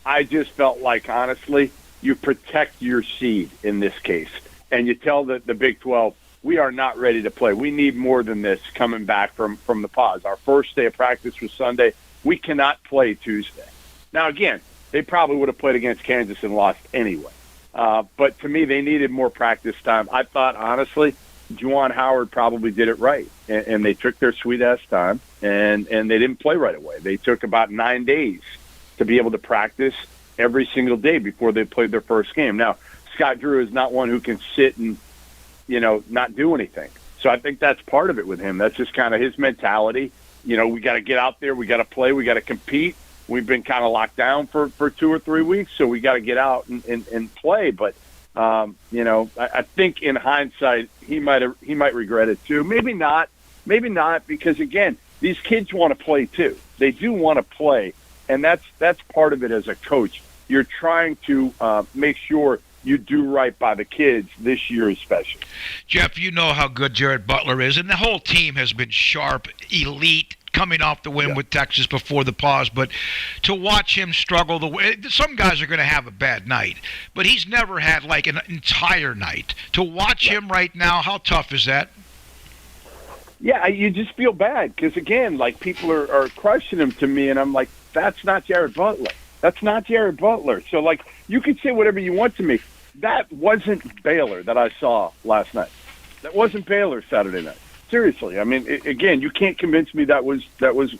S: I just felt like, honestly, you protect your seed in this case. And you tell the Big 12, we are not ready to play. We need more than this coming back from the pause. Our first day of practice was Sunday. We cannot play Tuesday. Now, again, they probably would have played against Kansas and lost anyway. But to me, they needed more practice time. I thought, honestly, Juwan Howard probably did it right. And they took their sweet-ass time, and they didn't play right away. They took about 9 days to be able to practice every single day before they played their first game. Now, Scott Drew is not one who can sit and, not do anything. So I think that's part of it with him. That's just kind of his mentality. We got to get out there. We got to play. We got to compete. We've been kind of locked down for 2 or 3 weeks, so we got to get out and play. But, I think in hindsight, he might regret it too. Maybe not, because, again, these kids want to play too. They do want to play, and that's part of it as a coach. You're trying to make sure you do right by the kids this year especially.
U: Jeff, you know how good Jared Butler is, and the whole team has been sharp, elite, coming off the win with Texas before the pause. But to watch him struggle, some guys are going to have a bad night, but he's never had like an entire night. To watch him right now, how tough is that?
S: Yeah, you just feel bad because, again, like people are crushing him to me, and I'm like, that's not Jared Butler. That's not Jared Butler. So, like, you can say whatever you want to me. That wasn't Baylor that I saw last night. That wasn't Baylor Saturday night. Seriously. I mean, again, you can't convince me that was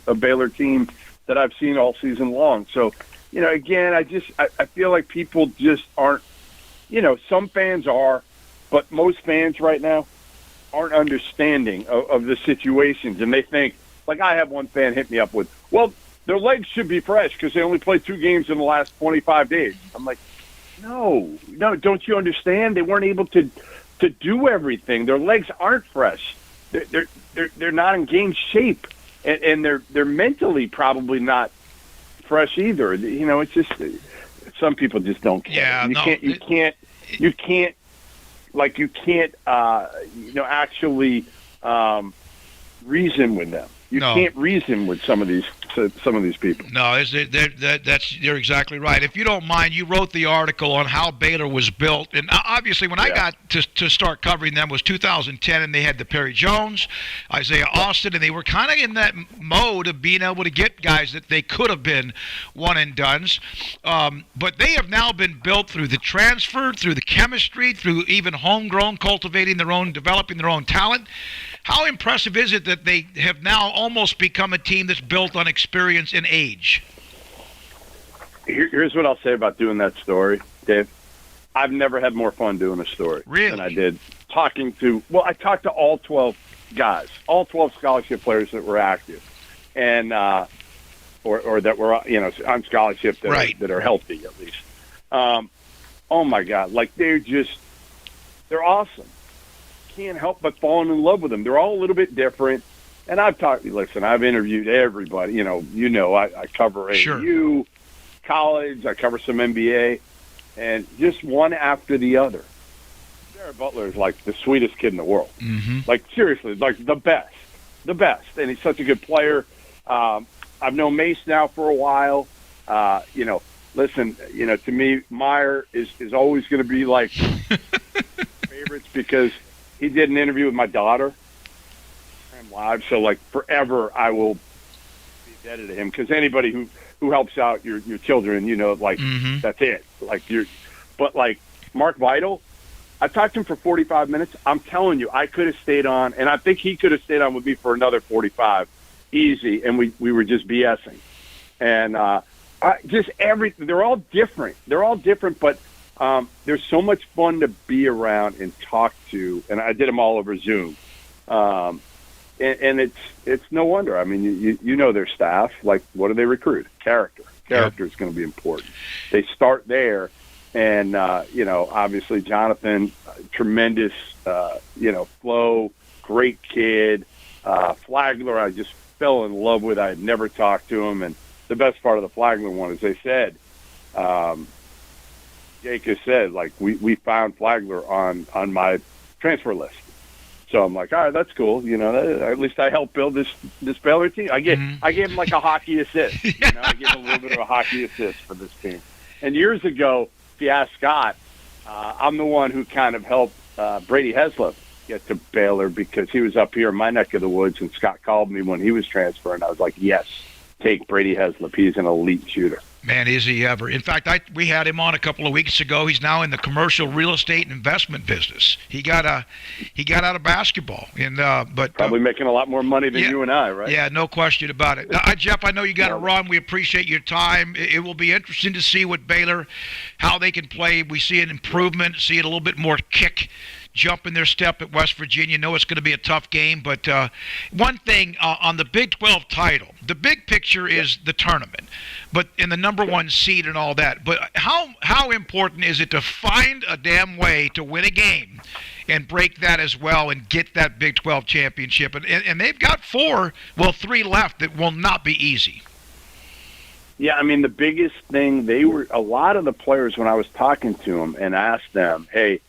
S: a Baylor team that I've seen all season long. So, again, I feel like people just aren't, some fans are, but most fans right now aren't understanding of the situations. And they think, like I have one fan hit me up with, well, their legs should be fresh because they only played 2 games in the last 25 days. I'm like, no, don't you understand? They weren't able to do everything. Their legs aren't fresh. They're not in game shape, and they're mentally probably not fresh either. It's just some people just don't care.
U: Yeah,
S: you can't actually reason with them. You can't reason with some of these people.
U: No, you're exactly right. If you don't mind, you wrote the article on how Baylor was built, and obviously when I got to start covering them was 2010, and they had the Perry Jones, Isaiah Austin, and they were kind of in that mode of being able to get guys that they could have been one and dones. But they have now been built through the transfer, through the chemistry, through even homegrown, cultivating their own, developing their own talent. How impressive is it that they have now almost become a team that's built on experience and age?
S: Here's what I'll say about doing that story, Dave. I've never had more fun doing a story than I did talking to – I talked to all 12 guys, all 12 scholarship players that were active and or that were, on scholarship that are healthy at least. Oh, my God. Like, they're awesome. Can't help but falling in love with them. They're all a little bit different. And I've interviewed everybody. I cover AU, college, I cover some NBA, and just one after the other. Jared Butler is like the sweetest kid in the world.
U: Mm-hmm.
S: Like, seriously, like the best. And he's such a good player. I've known Mace now for a while. Listen, to me, Meyer is always going to be like favorites because he did an interview with my daughter live, so like forever I will be indebted to him because anybody who helps out your children, that's it. Like but like Mark Vital, I talked to him for 45 minutes. I'm telling you, I could have stayed on, and I think he could have stayed on with me for another 45, easy, and we were just BSing. And they're all different. They're all different, but they're so much fun to be around and talk to, and I did them all over Zoom. And it's no wonder. I mean, you know their staff. Like, what do they recruit? Character. Character is going to be important. They start there, and obviously Jonathan, tremendous, flow, great kid. Flagler, I just fell in love with. I had never talked to him, and the best part of the Flagler one is they said, Jake has said, like, we found Flagler on my transfer list. So I'm like, all right, that's cool. At least I helped build this Baylor team. I gave him like a hockey assist. I gave him a little bit of a hockey assist for this team. And years ago, if you ask Scott, I'm the one who kind of helped Brady Heslop get to Baylor because he was up here in my neck of the woods, and Scott called me when he was transferring. I was like, yes, take Brady Heslop. He's an elite shooter.
U: Man, is he ever. In fact, we had him on a couple of weeks ago. He's now in the commercial real estate and investment business. He got out of basketball, but
S: probably making a lot more money than you and I, right?
U: Yeah, no question about it. Now, Jeff, I know you got to run. We appreciate your time. It will be interesting to see what Baylor, how they can play. We see an improvement, see it a little bit more kick, jump in their step at West Virginia. Know it's going to be a tough game, but one thing on the Big 12 title, the big picture is the tournament, but in the number one seed and all that. But how important is it to find a damn way to win a game and break that as well and get that Big 12 championship? And they've got 3 left that will not be easy.
S: Yeah, I mean, the biggest thing, a lot of the players, when I was talking to them and asked them, hey,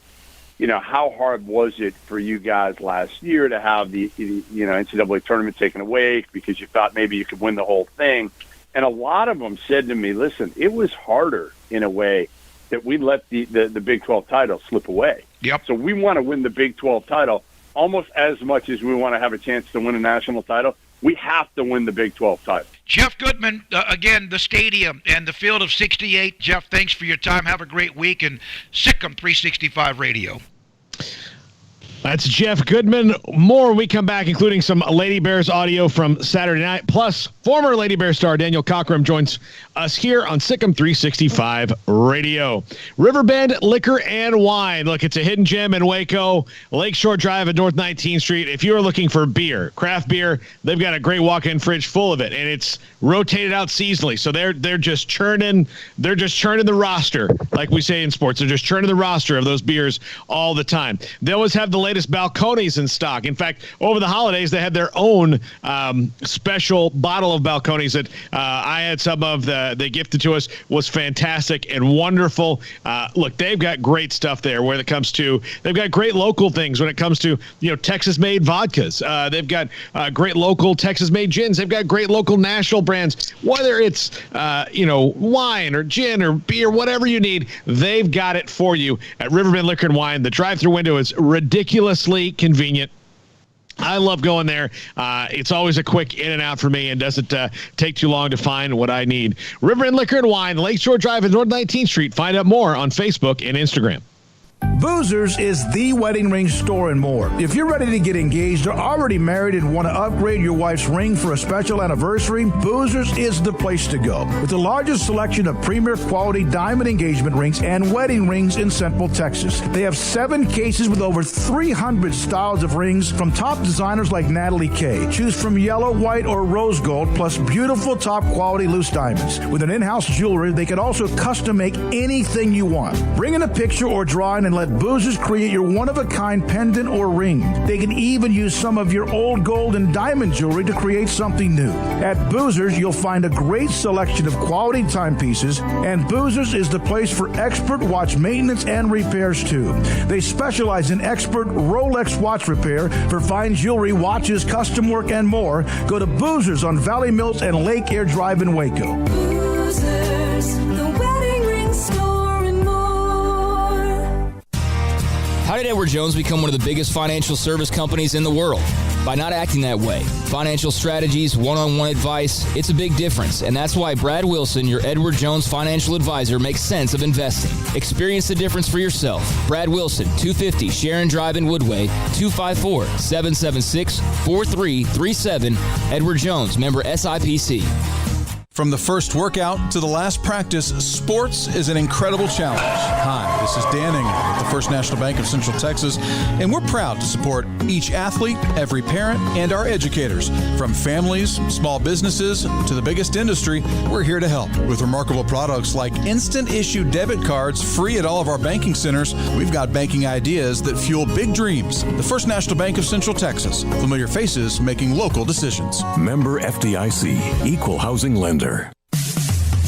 S: how hard was it for you guys last year to have the NCAA tournament taken away because you thought maybe you could win the whole thing? And a lot of them said to me, listen, it was harder in a way that we let the Big 12 title slip away.
U: Yep.
S: So we want to win the Big 12 title almost as much as we want to have a chance to win a national title. We have to win the Big 12 title.
U: Jeff Goodman, again, the stadium and the field of 68. Jeff, thanks for your time. Have a great week. And SicEm365 Radio.
J: That's Jeff Goodman. More when we come back, including some Lady Bears audio from Saturday night. Plus, former Lady Bear star Daniel Cockrum joins us here on SicEm365 Radio. Riverbend Liquor and Wine. Look, it's a hidden gem in Waco, Lakeshore Drive at North 19th Street. If you are looking for beer, craft beer, they've got a great walk-in fridge full of it, and it's rotated out seasonally. So they're just churning. They're just churning the roster, like we say in sports. They're just churning the roster of those beers all the time. They always have the latest Balcones in stock. In fact, over the holidays, they had their own special bottle of Balcones that I had some of. They gifted to us. Was fantastic and wonderful. Look, they've got great stuff there when it comes to, they've got great local things when it comes to, Texas-made vodkas. They've got great local Texas-made gins. They've got great local national brands. Whether it's, wine or gin or beer, whatever you need, they've got it for you at Riverbend Liquor and Wine. The drive-through window is ridiculously convenient. I love going there. It's always a quick in and out for me and doesn't take too long to find what I need. Riverbend Liquor and Wine, Lakeshore Drive at North 19th Street. Find out more on Facebook and Instagram.
N: Boozers is the wedding ring store and more. If you're ready to get engaged or already married and want to upgrade your wife's ring for a special anniversary, Boozers is the place to go. With the largest selection of premier quality diamond engagement rings and wedding rings in Central Texas. They have 7 cases with over 300 styles of rings from top designers like Natalie K. Choose from yellow, white, or rose gold, plus beautiful top quality loose diamonds. With an in-house jewelry, they can also custom make anything you want. Bring in a picture or drawing and let Boozers create your one-of-a-kind pendant or ring. They can even use some of your old gold and diamond jewelry to create something new. At Boozers, you'll find a great selection of quality timepieces, and Boozers is the place for expert watch maintenance and repairs, too. They specialize in expert Rolex watch repair for fine jewelry, watches, custom work, and more. Go to Boozers on Valley Mills and Lake Air Drive in Waco.
H: Boozers, the wedding ring store.
Q: How did Edward Jones become one of the biggest financial service companies in the world? by not acting that way. Financial strategies, one-on-one advice, it's a big difference, and that's why Brad Wilson, your Edward Jones financial advisor, makes sense of investing. Experience the difference for yourself. Brad Wilson, 250 Sharon Drive in Woodway, 254-776-4337. Edward Jones, member SIPC.
B: From the first workout to the last practice, sports is an incredible challenge. Hi, this is Dan Ingham at the First National Bank of Central Texas, and we're proud to support each athlete, every parent, and our educators. From families, small businesses, to the biggest industry, we're here to help. With remarkable products like instant issue debit cards free at all of our banking centers, we've got banking ideas that fuel big dreams. The First National Bank of Central Texas. Familiar faces making local decisions.
M: Member FDIC, Equal Housing Lender.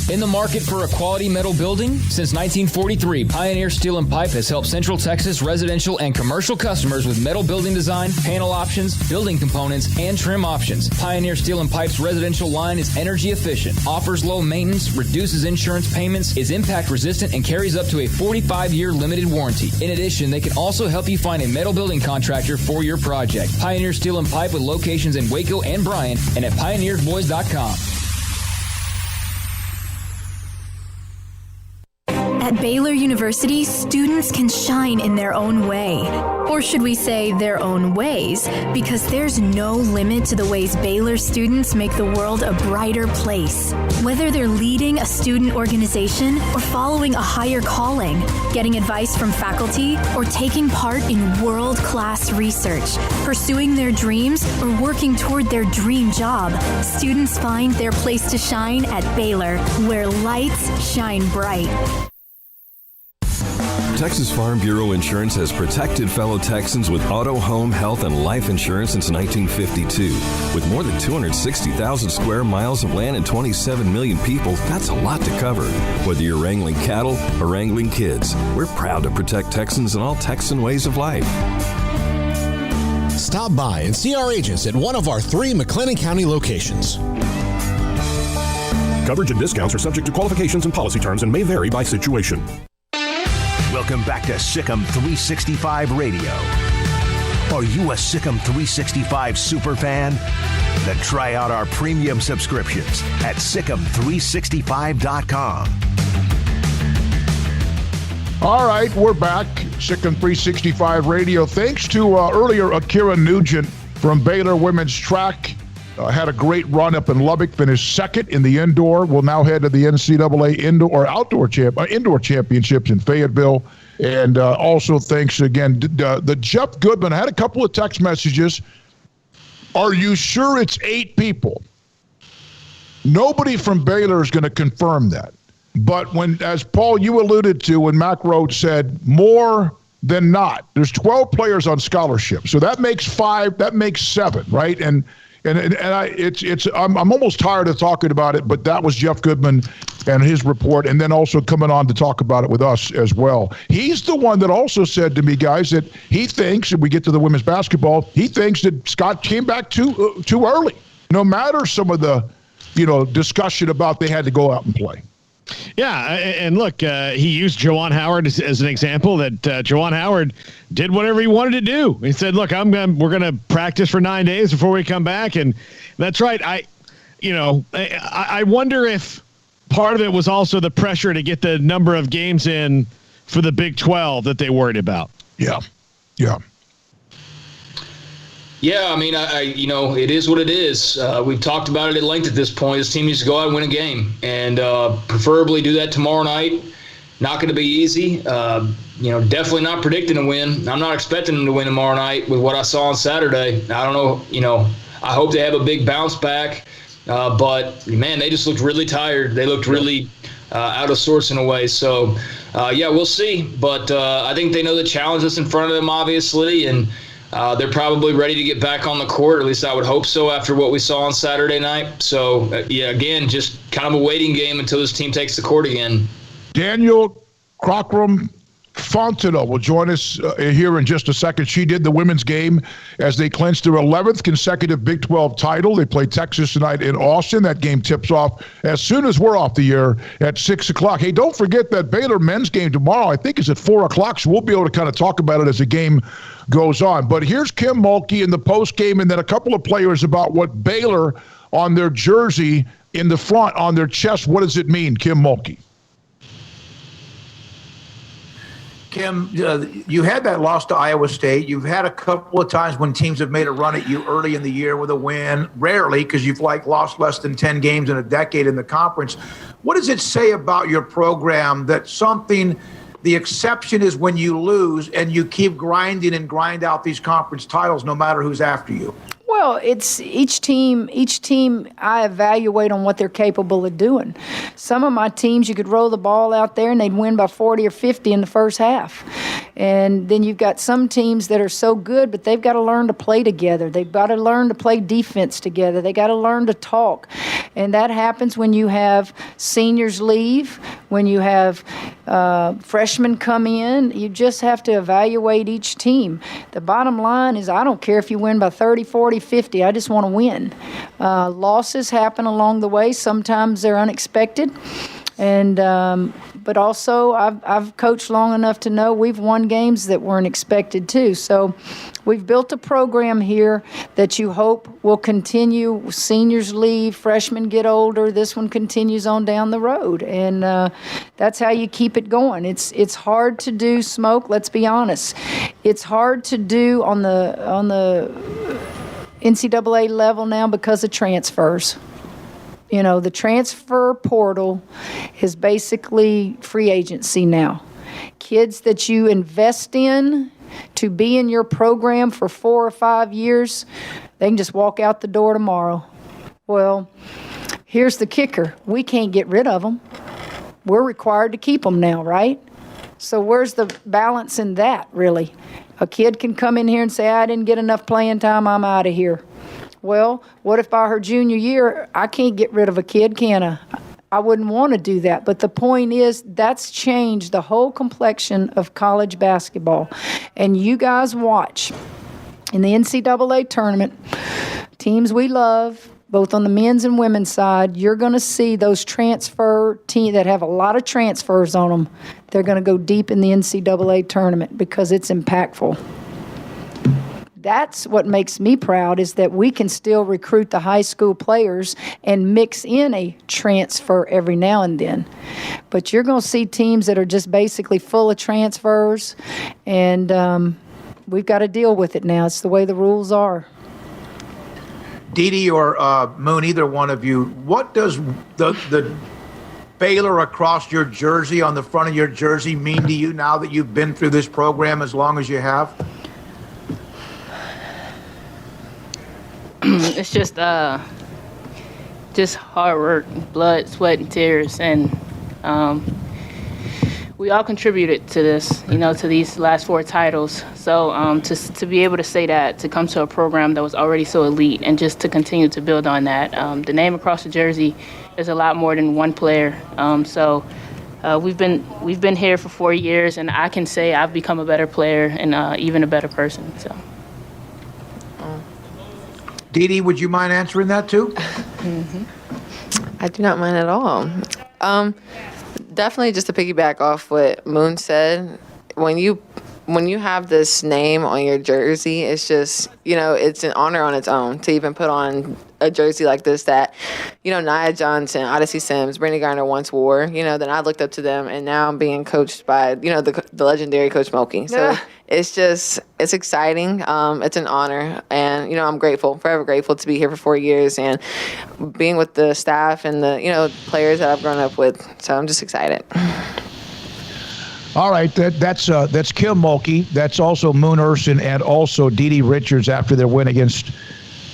Q: In the market for a quality metal building? Since 1943, Pioneer Steel and Pipe has helped Central Texas residential and commercial customers with metal building design, panel options, building components, and trim options. Pioneer Steel and Pipe's residential line is energy efficient, offers low maintenance, reduces insurance payments, is impact resistant, and carries up to a 45-year limited warranty. In addition, they can also help you find a metal building contractor for your project. Pioneer Steel and Pipe with locations in Waco and Bryan and at pioneersboys.com.
C: At Baylor University, students can shine in their own way. Or should we say their own ways? Because there's no limit to the ways Baylor students make the world a brighter place. Whether they're leading a student organization or following a higher calling, getting advice from faculty, or taking part in world-class research, pursuing their dreams, or working toward their dream job, students find their place to shine at Baylor, where lights shine bright.
T: Texas Farm Bureau Insurance has protected fellow Texans with auto, home, health, and life insurance since 1952. With more than 260,000 square miles of land and 27 million people, that's a lot to cover. Whether you're wrangling cattle or wrangling kids, we're proud to protect Texans in all Texan ways of life.
R: Stop by and see our agents at one of our 3 McLennan County locations.
M: Coverage and discounts are subject to qualifications and policy terms and may vary by situation.
E: Welcome back to SicEm365 Radio. Are you a SicEm365 super fan? Then try out our premium subscriptions at SicEm365.com.
F: All right, we're back. SicEm365 Radio. Thanks to earlier Akira Nugent from Baylor Women's Track. Had a great run up in Lubbock, finished second in the indoor. Will now head to the NCAA indoor championships in Fayetteville. And also thanks again the Jeff Goodman. I had a couple of text messages. Are you sure it's 8 people? Nobody from Baylor is going to confirm that. But when, as Paul, you alluded to, when Mac Roach said more than not, there's 12 players on scholarship. So that makes 5, that makes 7, right? And I'm almost tired of talking about it, but that was Jeff Goodman and his report, and then also coming on to talk about it with us as well. He's the one that also said to me, guys, that he thinks, and we get to the women's basketball, he thinks that Scott came back too early. No matter some of the, discussion about they had to go out and play.
J: Yeah, and look, he used Juwan Howard as an example. That Juwan Howard did whatever he wanted to do. He said, "Look, we're going to practice for 9 days before we come back," and that's right. I wonder if part of it was also the pressure to get the number of games in for the Big 12 that they worried about.
F: Yeah.
D: Yeah, I mean, it is what it is. We've talked about it at length at this point. This team needs to go out and win a game, and preferably do that tomorrow night. Not going to be easy. Definitely not predicting a win. I'm not expecting them to win tomorrow night with what I saw on Saturday. I don't know. I hope they have a big bounce back. But, man, they just looked really tired. They looked really out of sorts in a way. So, we'll see. But I think they know the challenge that's in front of them, obviously, and they're probably ready to get back on the court. At least I would hope so after what we saw on Saturday night. So, again, just kind of a waiting game until this team takes the court again.
F: Daniel Crockram Fontenot will join us here in just a second. She did the women's game as they clinched their 11th consecutive Big 12 title. They play Texas tonight in Austin. That game tips off as soon as we're off the air at 6 o'clock. Hey, don't forget that Baylor men's game tomorrow, I think, is at 4 o'clock, so we'll be able to kind of talk about it as the game goes on. But here's Kim Mulkey in the post game, and then a couple of players about what Baylor on their jersey in the front, on their chest, what does it mean, Kim Mulkey?
N: Kim, you had that loss to Iowa State. You've had a couple of times when teams have made a run at you early in the year with a win. Rarely, because you've lost less than 10 games in a decade in the conference. What does it say about your program that the exception is when you lose and you keep grinding and grind out these conference titles no matter who's after you?
G: Well, it's each team I evaluate on what they're capable of doing. Some of my teams, you could roll the ball out there and they'd win by 40 or 50 in the first half. And then you've got some teams that are so good, but they've got to learn to play together. They've got to learn to play defense together. They got to learn to talk. And that happens when you have seniors leave, when you have freshmen come in. You just have to evaluate each team. The bottom line is I don't care if you win by 30, 40, 50. I just want to win. Losses happen along the way. Sometimes they're unexpected. And but also I've coached long enough to know we've won games that weren't expected too. So we've built a program here that you hope will continue. Seniors leave, freshmen get older. This one continues on down the road, and that's how you keep it going. It's hard to do, Smoak. Let's be honest. It's hard to do on the NCAA level now because of transfers. You know, the transfer portal is basically free agency now. Kids that you invest in to be in your program for 4 or 5 years, they can just walk out the door tomorrow. Well, here's the kicker. We can't get rid of them. We're required to keep them now, right? So where's the balance in that, really? A kid can come in here and say, I didn't get enough playing time, I'm out of here. Well, what if by her junior year, I can't get rid of a kid, can I? I wouldn't want to do that. But the point is, that's changed the whole complexion of college basketball. And you guys watch in the NCAA tournament, teams we love, both on the men's and women's side, you're going to see those transfer teams that have a lot of transfers on them. They're going to go deep in the NCAA tournament because it's impactful. That's what makes me proud, is that we can still recruit the high school players and mix in a transfer every now and then. But you're going to see teams that are just basically full of transfers, and we've got to deal with it now. It's the way the rules are.
N: Dee or Moon, either one of you, what does the Baylor across your jersey, on the front of your jersey, mean to you now that you've been through this program as long as you have?
I: It's just hard work, blood, sweat, and tears, and we all contributed to this, to these last 4 titles. So to be able to say that, to come to a program that was already so elite, and just to continue to build on that, the name across the jersey is a lot more than one player. So we've been here for 4 years, and I can say I've become a better player and even a better person. So.
N: Dee, would you mind answering that too?
V: Mm-hmm. I do not mind at all. Definitely, just to piggyback off what Moon said, when you have this name on your jersey, it's just, it's an honor on its own to even put on a jersey like this that, Ncaa Johnson, Odyssey Sims, Brittany Garner once wore, then I looked up to them, and now I'm being coached by, the legendary Coach Mulkey. So it's exciting. It's an honor. And, I'm grateful, forever grateful to be here for 4 years and being with the staff and the, players that I've grown up with. So I'm just excited.
F: All right, that's Kim Mulkey. That's also Moon Urson and also Dee Richards after their win against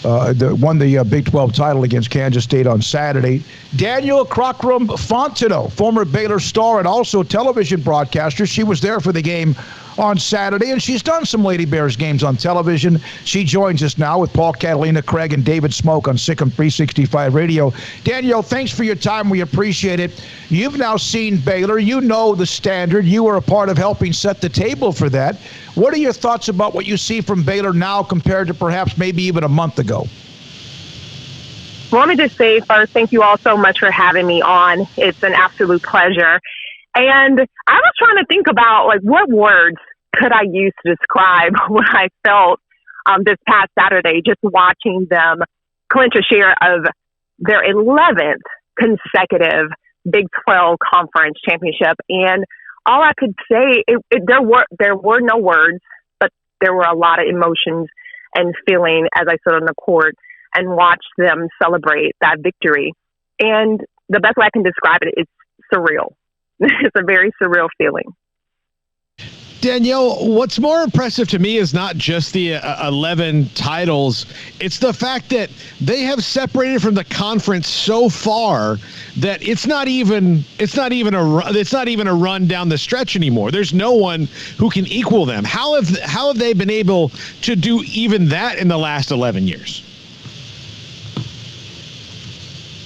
F: won the Big 12 title against Kansas State on Saturday. Daniel Crockram Fontenot, former Baylor star and also television broadcaster. She was there for the game
N: on Saturday, and she's done some Lady Bears games on television. She joins us now with Paul, Catalina, Craig, and David Smoak on SicEm365 Radio. Danielle, thanks for your time. We appreciate it. You've now seen Baylor. You know the standard. You were a part of helping set the table for that. What are your thoughts about what you see from Baylor now compared to perhaps maybe even a month ago?
K: Well, let me just say first, thank you all so much for having me on. It's an absolute pleasure. And I was trying to think about, like, what words could I use to describe what I felt this past Saturday, just watching them clinch a share of their 11th consecutive Big 12 conference championship. And all I could say, there were no words, but there were a lot of emotions and feeling as I stood on the court and watched them celebrate that victory. And the best way I can describe it is surreal. It's a very surreal feeling.
J: Danielle, what's more impressive to me is not just the 11 titles. It's the fact that they have separated from the conference so far that it's not even a run down the stretch anymore. There's no one who can equal them. How have they been able to do even that in the last 11 years?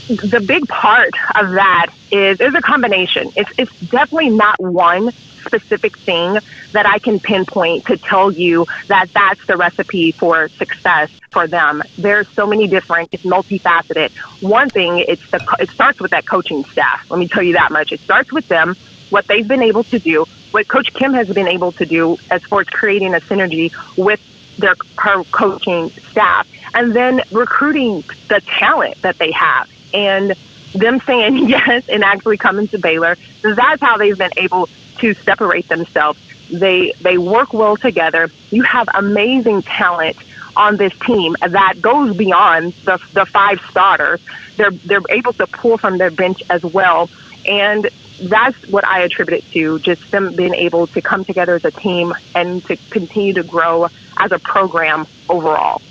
K: The big part of that is a combination. It's definitely not one specific thing that I can pinpoint to tell you that that's the recipe for success for them. There's so many different, it's multifaceted. One thing, it starts with that coaching staff. Let me tell you that much. It starts with them, what they've been able to do, what Coach Kim has been able to do as far as creating a synergy with her coaching staff, and then recruiting the talent that they have. And them saying yes and actually coming to Baylor, that's how they've been able to separate themselves. They work well together. You have amazing talent on this team that goes beyond the 5 starters. They're able to pull from their bench as well. And that's what I attribute it to, just them being able to come together as a team and to continue to grow as a program overall.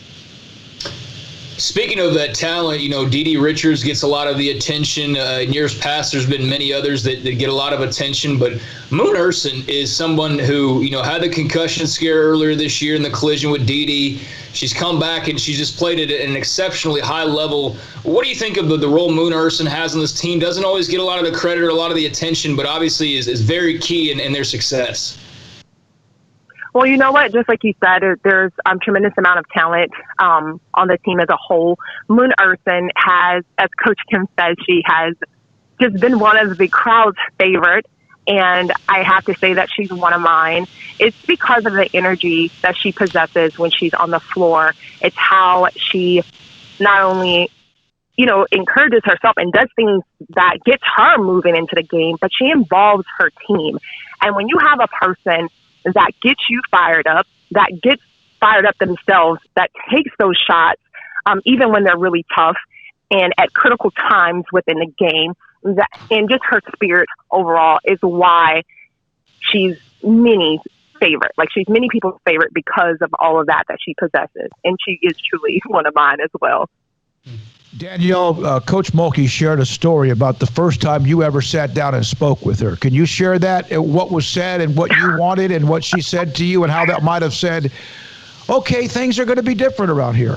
D: Speaking of that talent, D.D. Richards gets a lot of the attention. In years past, there's been many others that get a lot of attention. But Moon Urson is someone who, had the concussion scare earlier this year in the collision with D.D. She's come back and she's just played at an exceptionally high level. What do you think of the role Moon Urson has on this team? Doesn't always get a lot of the credit or a lot of the attention, but obviously is very key in their success.
K: Well, you know what? Just like you said, there's a tremendous amount of talent on the team as a whole. Moon Urson has, as Coach Kim says, she has just been one of the crowd's favorite. And I have to say that she's one of mine. It's because of the energy that she possesses when she's on the floor. It's how she not only, encourages herself and does things that gets her moving into the game, but she involves her team. And when you have a person that gets you fired up, that gets fired up themselves, that takes those shots, even when they're really tough and at critical times within the game, and just her spirit overall is why she's many favorite. Like, she's many people's favorite because of all of that she possesses. And she is truly one of mine as well.
N: Danielle, Coach Mulkey shared a story about the first time you ever sat down and spoke with her. Can you share that, what was said and what you wanted and what she said to you and how that might have said, okay, things are going to be different around here?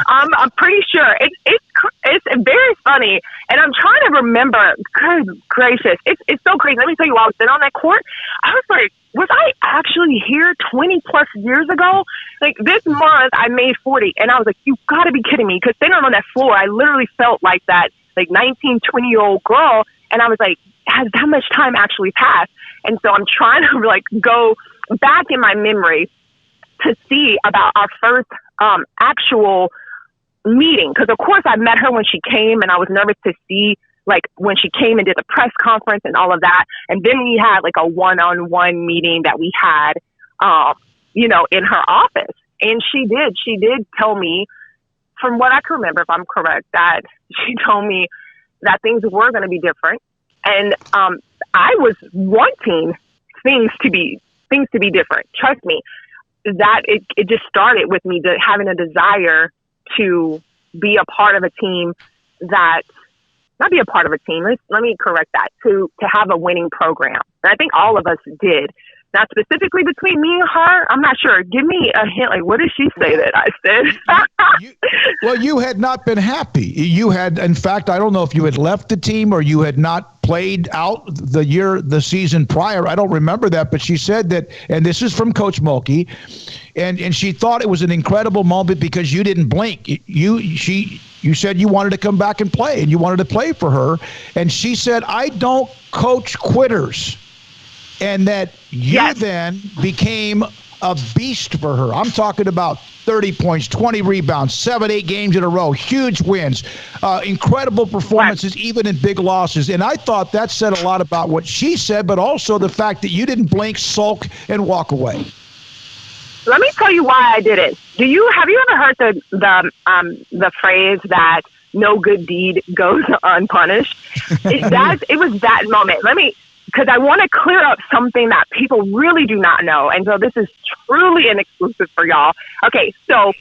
K: I'm pretty sure. It's very funny. And I'm trying to remember, good gracious, it's so crazy. Let me tell you, while I was sitting on that court, I was like, was I actually here 20 plus years ago? Like, this month I made 40 and I was like, you gotta be kidding me. Cause sitting on that floor, I literally felt like that, like 19, 20-year-old girl. And I was like, has that much time actually passed? And so I'm trying to go back in my memory to see about our first actual meeting. Because, of course, I met her when she came, and I was nervous to see, when she came and did the press conference and all of that. And then we had, a one-on-one meeting that we had, in her office. And she did tell me, from what I can remember, if I'm correct, that she told me that things were going to be different. And I was wanting things to be different. Trust me. That it just started with me having a desire to be a part of a team that not be a part of a team. Let me correct that. To have a winning program. And I think all of us did. Now, specifically between me and her, I'm not sure. Give me a hint. Like, what did she say that I said?
N: Well, you had not been happy. You had, in fact, I don't know if you had left the team or you had not played out the season prior. I don't remember that, but she said that, and this is from Coach Mulkey, and she thought it was an incredible moment because you didn't blink. You said you wanted to come back and play, and you wanted to play for her, and she said, I don't coach quitters. And that you then became a beast for her. I'm talking about 30 points, 20 rebounds, 7-8 games in a row, huge wins, incredible performances, even in big losses. And I thought that said a lot about what she said, but also the fact that you didn't blink, sulk, and walk away.
K: Let me tell you why I did it. Have you ever heard the phrase that no good deed goes unpunished? It was that moment. Because I want to clear up something that people really do not know. And so this is truly an exclusive for y'all. Okay, so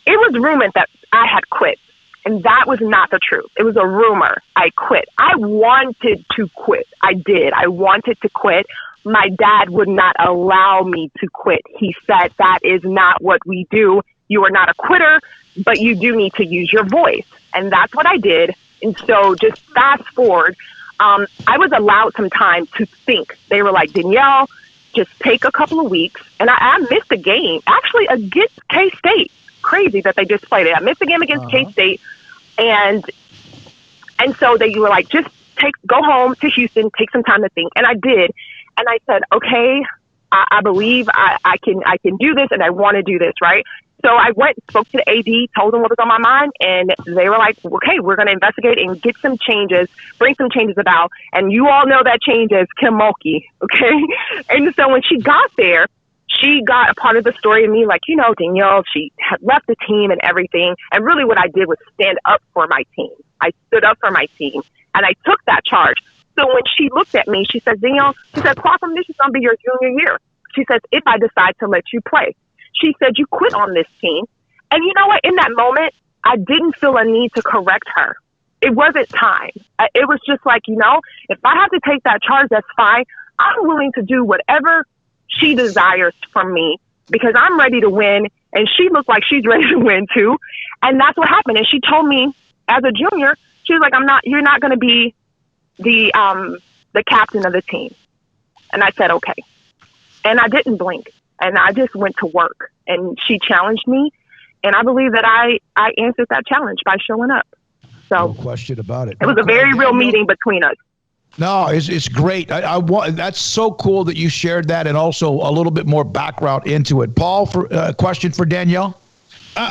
K: it was rumored that I had quit. And that was not the truth. It was a rumor. I quit. I wanted to quit. I did. I wanted to quit. My dad would not allow me to quit. He said, that is not what we do. You are not a quitter, but you do need to use your voice. And that's what I did. And so just fast forward, I was allowed some time to think. They were like, Danielle, just take a couple of weeks. And I missed a game, actually against K-State. Crazy that they just played it. I missed a game against K-State. And so they were like, just go home to Houston, take some time to think. And I did. And I said, okay, I believe I can do this, and I want to do this, right? So I went, spoke to the AD, told them what was on my mind, and they were like, okay, we're going to investigate and get some changes, bring some changes about. And you all know that change is Kim Mulkey, okay? And so when she got there, she got a part of the story of me, like, Danielle, she had left the team and everything. And really what I did was stand up for my team. I stood up for my team, and I took that charge. So when she looked at me, she said, Danielle, far from this is going to be your junior year. She says, if I decide to let you play. She said, you quit on this team. And you know what? In that moment, I didn't feel a need to correct her. It wasn't time. It was just like, if I have to take that charge, that's fine. I'm willing to do whatever she desires from me because I'm ready to win. And she looked like she's ready to win too. And that's what happened. And she told me as a junior, she was like, you're not going to be the captain of the team. And I said, okay. And I didn't blink. And I just went to work, and she challenged me. And I believe that I answered that challenge by showing up. So
N: no question about it.
K: It was a very real meeting between us.
N: No, it's great. I want, that's so cool that you shared that, and also a little bit more background into it. Paul, for a question for Danielle.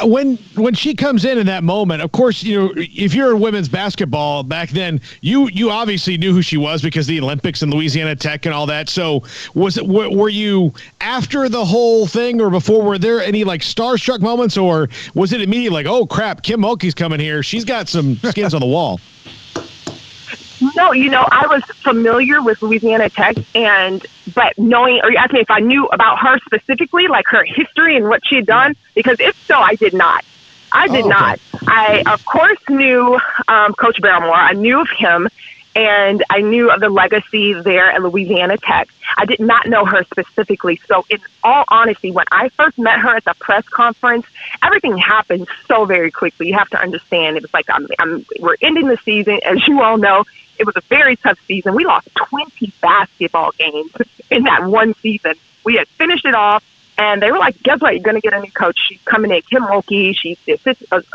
J: When she comes in that moment, of course, if you're in women's basketball back then, you obviously knew who she was because the Olympics and Louisiana Tech and all that. So were you after the whole thing or before? Were there any like starstruck moments, or was it immediately like, oh crap, Kim Mulkey's coming here? She's got some skins on the wall.
K: No, I was familiar with Louisiana Tech, but knowing, or you asked me if I knew about her specifically, like her history and what she had done, because if so, I did not. I did not. I, of course, knew Coach Barrymore. I knew of him, and I knew of the legacy there at Louisiana Tech. I did not know her specifically. So in all honesty, when I first met her at the press conference, everything happened so very quickly. You have to understand, it was like we're ending the season. As you all know, it was a very tough season. We lost 20 basketball games in that one season. We had finished it off, and they were like, guess what? You're going to get a new coach. She's coming in, Kim Mulkey. She's the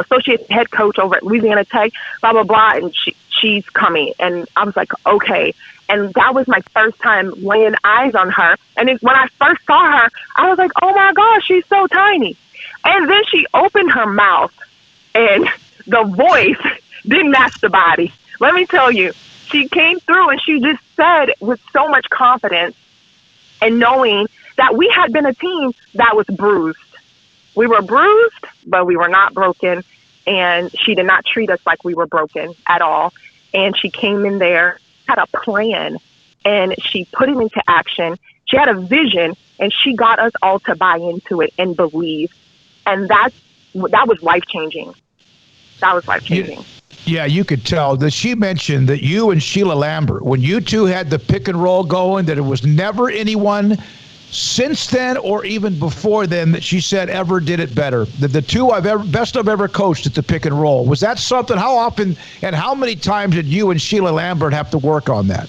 K: associate head coach over at Louisiana Tech, blah, blah, blah, and she's coming. And I was like, okay. And that was my first time laying eyes on her. And when I first saw her, I was like, oh, my gosh, she's so tiny. And then she opened her mouth, and the voice didn't match the body. Let me tell you, she came through, and she just said with so much confidence and knowing that we had been a team that was bruised. We were bruised, but we were not broken. And she did not treat us like we were broken at all. And she came in there, had a plan, and she put it into action. She had a vision, and she got us all to buy into it and believe. And that was life-changing. That was life-changing.
F: Yeah, you could tell that she mentioned that you and Sheila Lambert, when you two had the pick and roll going, that it was never anyone since then or even before then that she said ever did it better. The two best I've ever coached at the pick and roll. Was that something? How often and how many times did you and Sheila Lambert have to work on that?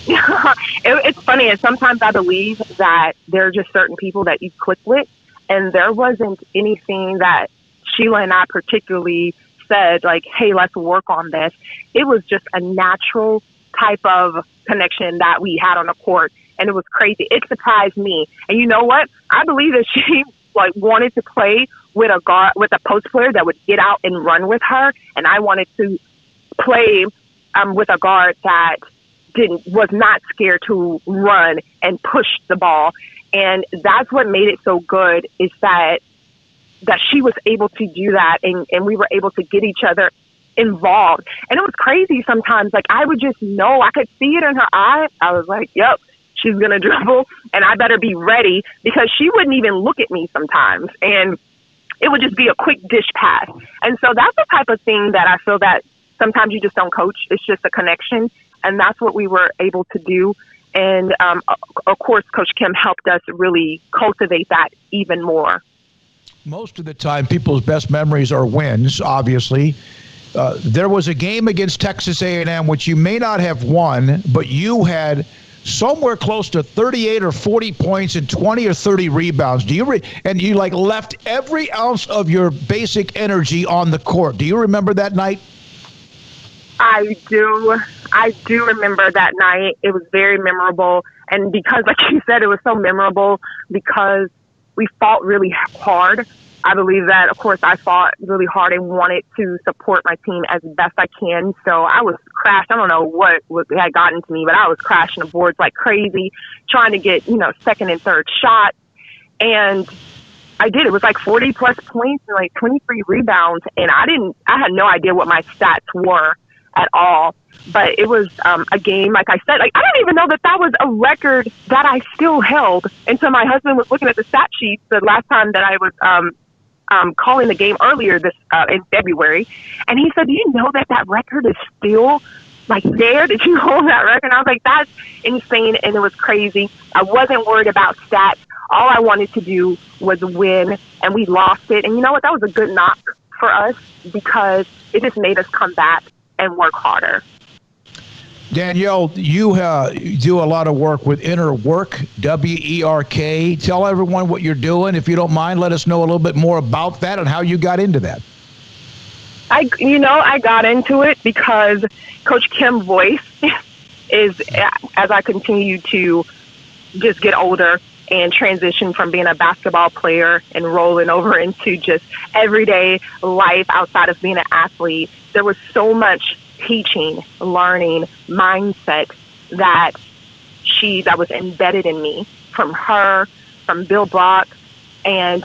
K: It's funny, and sometimes I believe that there are just certain people that you click with, and there wasn't anything that Sheila and I particularly said, like, hey, let's work on this. It was just a natural type of connection that we had on the court, and it was crazy. It surprised me. And you know what? I believe that she wanted to play with a guard, with a post player that would get out and run with her, and I wanted to play with a guard that was not scared to run and push the ball. And that's what made it so good, is that she was able to do that, and we were able to get each other involved. And it was crazy sometimes. Like, I would just know, I could see it in her eye. I was like, yep, she's going to dribble, and I better be ready, because she wouldn't even look at me sometimes. And it would just be a quick dish pass. And so that's the type of thing that I feel that sometimes you just don't coach. It's just a connection. And that's what we were able to do. And, of course, Coach Kim helped us really cultivate that even more.
F: Most of the time, people's best memories are wins, obviously. There was a game against Texas A&M, which you may not have won, but you had somewhere close to 38 or 40 points and 20 or 30 rebounds. And you left every ounce of your basic energy on the court. Do you remember that night?
K: I do remember that night. It was very memorable. And because, like you said, it was so memorable because we fought really hard. I believe that, of course, I fought really hard and wanted to support my team as best I can. So I was crashed. I don't know what had gotten to me, but I was crashing the boards like crazy, trying to get, second and third shots. And I did. It was like 40 plus points and like 23 rebounds. And I had no idea what my stats were at all. But it was a game, like I said, I don't even know that was a record that I still held until my husband was looking at the stat sheets the last time that I was calling the game earlier in February. And he said, do you know that record is still there? Did you hold that record? And I was like, that's insane. And it was crazy. I wasn't worried about stats. All I wanted to do was win, and we lost it. And you know what? That was a good knock for us because it just made us come back and work harder.
F: Danielle, you do a lot of work with Inner Work, WERK. Tell everyone what you're doing. If you don't mind, let us know a little bit more about that and how you got into that.
K: I got into it because Coach Kim's voice is, as I continue to just get older and transition from being a basketball player and rolling over into just everyday life outside of being an athlete, there was so much teaching, learning, mindset that was embedded in me from her, from Bill Brock, and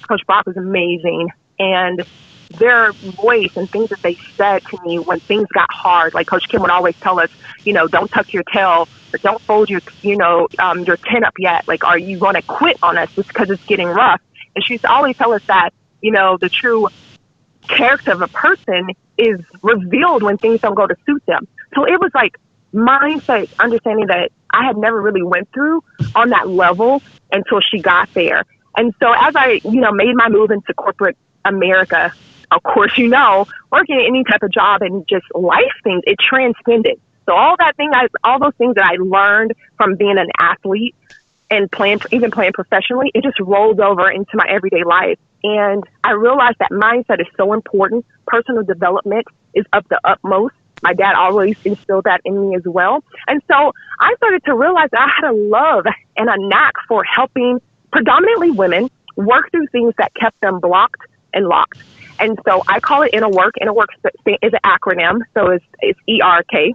K: Coach Brock was amazing. And their voice and things that they said to me when things got hard, like Coach Kim would always tell us, don't tuck your tail, or don't fold your chin up yet. Like, are you going to quit on us just because it's getting rough? And she used to always tell us that, the true character of a person is revealed when things don't go to suit them. So it was like mindset, understanding that I had never really went through on that level until she got there. And so as I, made my move into corporate America, of course, working in any type of job and just life things, it transcended. So all those things that I learned from being an athlete and even playing professionally, it just rolled over into my everyday life. And I realized that mindset is so important. Personal development is of the utmost. My dad always instilled that in me as well. And so I started to realize that I had a love and a knack for helping predominantly women work through things that kept them blocked and locked. And so I call it Inner Work. Inner Work is an acronym. So it's ERK,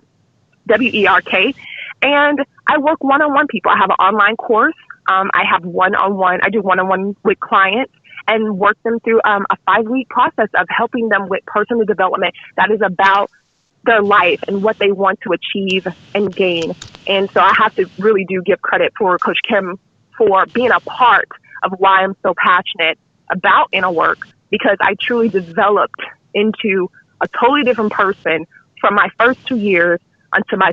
K: WERK. And I work one-on-one people. I have an online course. I have I do one-on-one with clients and work them through a 5-week process of helping them with personal development that is about their life and what they want to achieve and gain. And so I have to really give credit for Coach Kim for being a part of why I'm so passionate about Inner Work, because I truly developed into a totally different person from my first 2 years unto my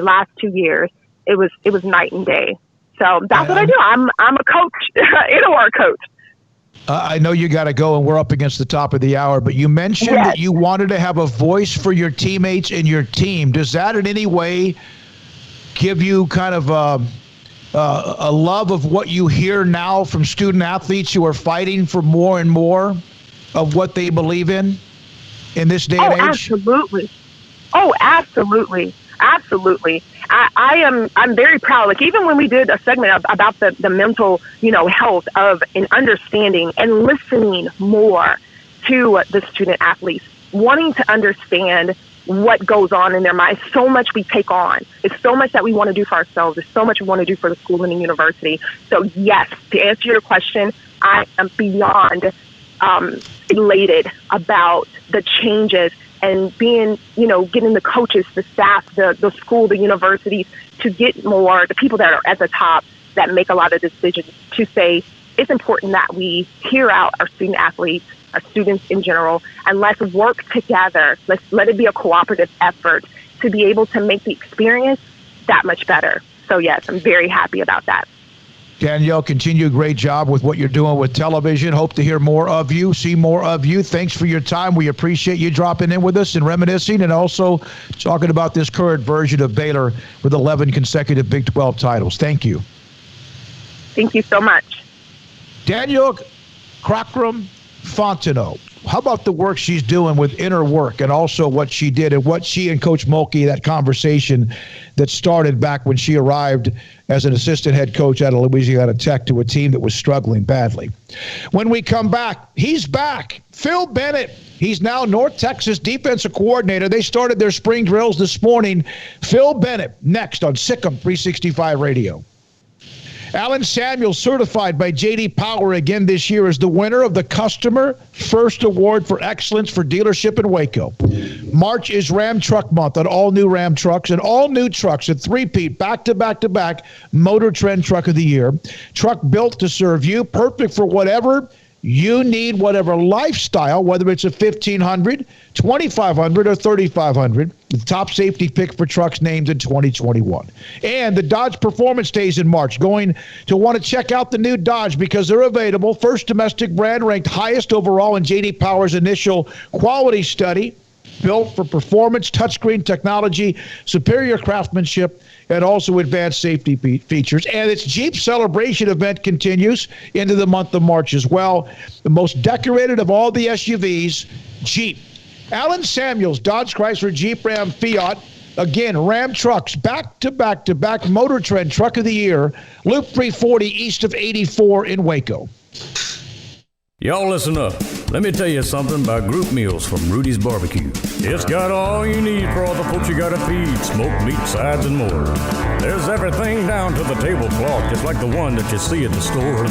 K: last 2 years. It was night and day. So that's what I do. I'm a coach, indoor coach.
F: I know you got to go, and we're up against the top of the hour, but you mentioned that you wanted to have a voice for your teammates and your team. Does that in any way give you kind of a love of what you hear now from student athletes who are fighting for more and more of what they believe in this day and age?
K: Absolutely. Oh, absolutely. Absolutely. I'm very proud. Like, even when we did a segment about the mental, health of and understanding and listening more to the student athletes, wanting to understand what goes on in their minds. So much we take on. It's so much that we want to do for ourselves. It's so much we want to do for the school and the university. So yes, to answer your question, I am beyond elated about the changes and being, getting the coaches, the staff, the school, the universities to get more, the people that are at the top that make a lot of decisions to say it's important that we hear out our student athletes, our students in general, and let's work together. Let's let it be a cooperative effort to be able to make the experience that much better. So yes, I'm very happy about that.
F: Danielle, continue a great job with what you're doing with television. Hope to hear more of you, see more of you. Thanks for your time. We appreciate you dropping in with us and reminiscing, and also talking about this current version of Baylor with 11 consecutive Big 12 titles. Thank you.
K: Thank you so much.
F: Danielle Cockrum-Fontenot. How about the work she's doing with inner work, and also what she did and what she and Coach Mulkey, that conversation that started back when she arrived as an assistant head coach out of Louisiana Tech to a team that was struggling badly. When we come back, he's back. Phil Bennett. He's now North Texas defensive coordinator. They started their spring drills this morning. Phil Bennett next on SicEm365 Radio. Alan Samuels, certified by J.D. Power again this year, is the winner of the Customer First Award for Excellence for Dealership in Waco. March is Ram Truck Month on all new Ram trucks and all new trucks, a three-peat, back-to-back Motor Trend Truck of the Year. Truck built to serve you, perfect for whatever you need, whatever lifestyle, whether it's a 1500, 2500, or 3500. The top safety pick for trucks named in 2021. And the Dodge Performance Days in March. Going to want to check out the new Dodge because they're available. First domestic brand ranked highest overall in J.D. Power's initial quality study. Built for performance, touchscreen technology, superior craftsmanship, and also advanced safety features. And its Jeep Celebration event continues into the month of March as well. The most decorated of all the SUVs, Jeep. Alan Samuels, Dodge, Chrysler, Jeep, Ram, Fiat. Again, Ram trucks, back-to-back Motor Trend Truck of the Year. Loop 340 east of 84 in Waco.
L: Y'all listen up. Let me tell you something about group meals from Rudy's Barbecue. It's got all you need for all the folks you gotta feed, smoked meat, sides, and more. There's everything down to the tablecloth, just like the one that you see at the store.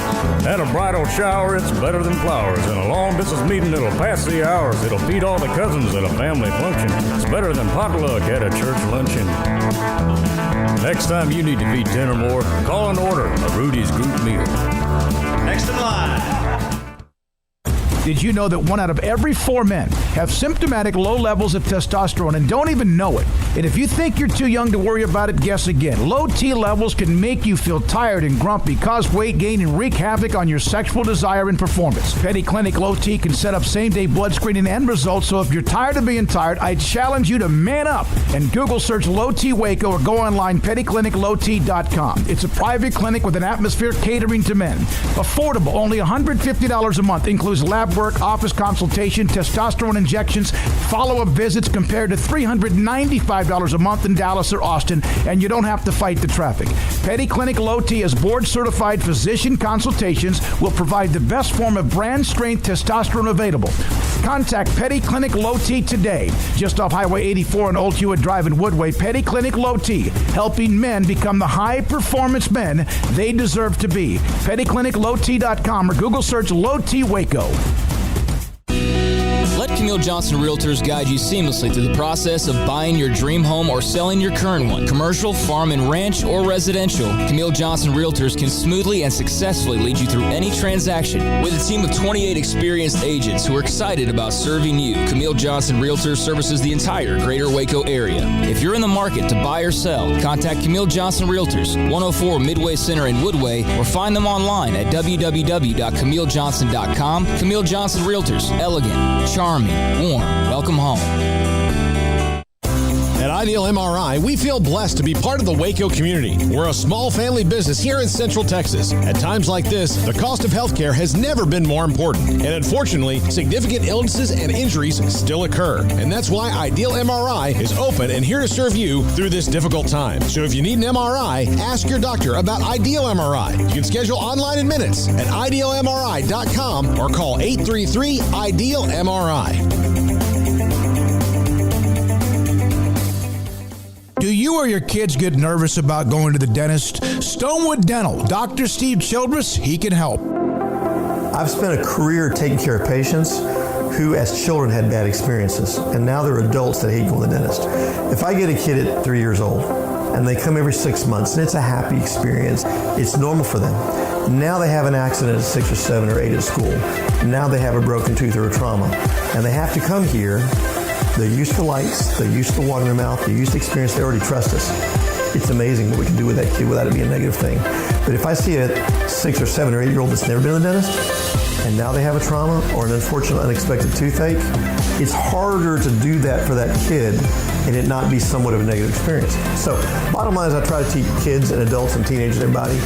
L: At a bridal shower, it's better than flowers. And a long distance meeting, it'll pass the hours. It'll feed all the cousins at a family function. It's better than potluck at a church luncheon. Next time you need to feed 10 or more, call and order a Rudy's group meal.
O: Next in line.
N: Did you know that 1 out of every 4 men have symptomatic low levels of testosterone and don't even know it? And if you think you're too young to worry about it, guess again. Low T levels can make you feel tired and grumpy, cause weight gain, and wreak havoc on your sexual desire and performance. Petty Clinic Low T can set up same-day blood screening and results, so if you're tired of being tired, I challenge you to man up and Google search Low T Waco or go online pettycliniclowt.com. It's a private clinic with an atmosphere catering to men. Affordable, only $150 a month, includes lab work, office consultation, testosterone injections, follow-up visits compared to $395 a month in Dallas or Austin, and you don't have to fight the traffic. Petty Clinic Low T as board-certified physician consultations will provide the best form of brand-strength testosterone available. Contact Petty Clinic Low T today, just off Highway 84 and Old Hewitt Drive in Woodway. Petty Clinic Low T, helping men become the high-performance men they deserve to be. PettyClinicLowT.com or Google search Low T Waco.
P: Let
Q: Camille Johnson Realtors guide you seamlessly through the process of buying your dream home or selling your current one. Commercial, farm and ranch, or residential, Camille Johnson Realtors can smoothly and successfully lead you through any transaction. With a team of 28 experienced agents who are excited about serving you, Camille Johnson Realtors services the entire greater Waco area. If you're in the market to buy or sell, contact Camille Johnson Realtors, 104 Midway Center in Woodway, or find them online at www.camillejohnson.com. Camille Johnson Realtors, elegant, charming, warm, welcome home.
R: At Ideal MRI, we feel blessed to be part of the Waco community. We're a small family business here in Central Texas. At times like this, the cost of healthcare has never been more important. And unfortunately, significant illnesses and injuries still occur. And that's why Ideal MRI is open and here to serve you through this difficult time. So if you need an MRI, ask your doctor about Ideal MRI. You can schedule online in minutes at idealmri.com or call 833-IDEAL-MRI.
N: Do you or your kids get nervous about going to the dentist? Stonewood Dental, Dr. Steve Childress, he can help.
A: I've spent a career taking care of patients who as children had bad experiences, and now they're adults that hate going to the dentist. If I get a kid at 3 years old and they come every 6 months and it's a happy experience, it's normal for them. Now they have an accident at 6 or 7 or 8 at school. Now they have a broken tooth or a trauma, and they have to come here. They're used to lights, they're used to water in their mouth, they're used to experience, they already trust us. It's amazing what we can do with that kid without it being a negative thing. But if I see a 6 or 7 or 8 year old that's never been to the dentist, and now they have a trauma or an unfortunate unexpected toothache, it's harder to do that for that kid and it not be somewhat of a negative experience. So bottom line is I try to teach kids and adults and teenagers and everybody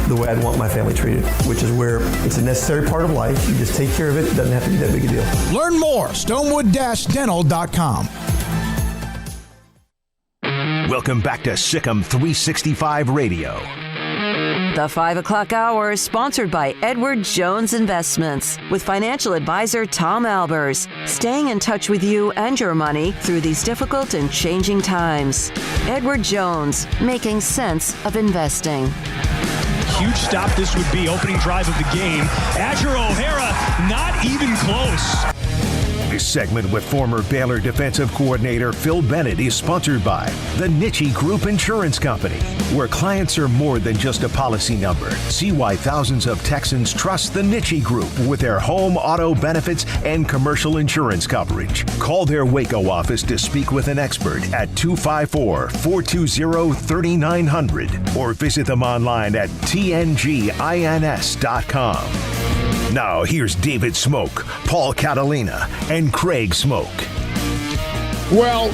A: the way I'd want my family treated, which is where it's a necessary part of life. You just take care of it. It doesn't have to be that big a deal.
N: Learn more, stonewood-dental.com.
E: Welcome back to SicEm365 Radio.
P: The 5 o'clock hour is sponsored by Edward Jones Investments with financial advisor Tom Albers, staying in touch with you and your money through these difficult and changing times. Edward Jones, making sense of investing.
W: Huge stop this would be, opening drive of the game. Azure O'Hara, not even close.
E: This segment with former Baylor defensive coordinator Phil Bennett is sponsored by the Ncaa Group Insurance Company, where clients are more than just a policy number. See why thousands of Texans trust the Ncaa Group with their home, auto benefits, and commercial insurance coverage. Call their Waco office to speak with an expert at 254-420-3900 or visit them online at tngins.com. Now, here's David Smoak, Paul Catalina, and Craig Smoak.
F: Well,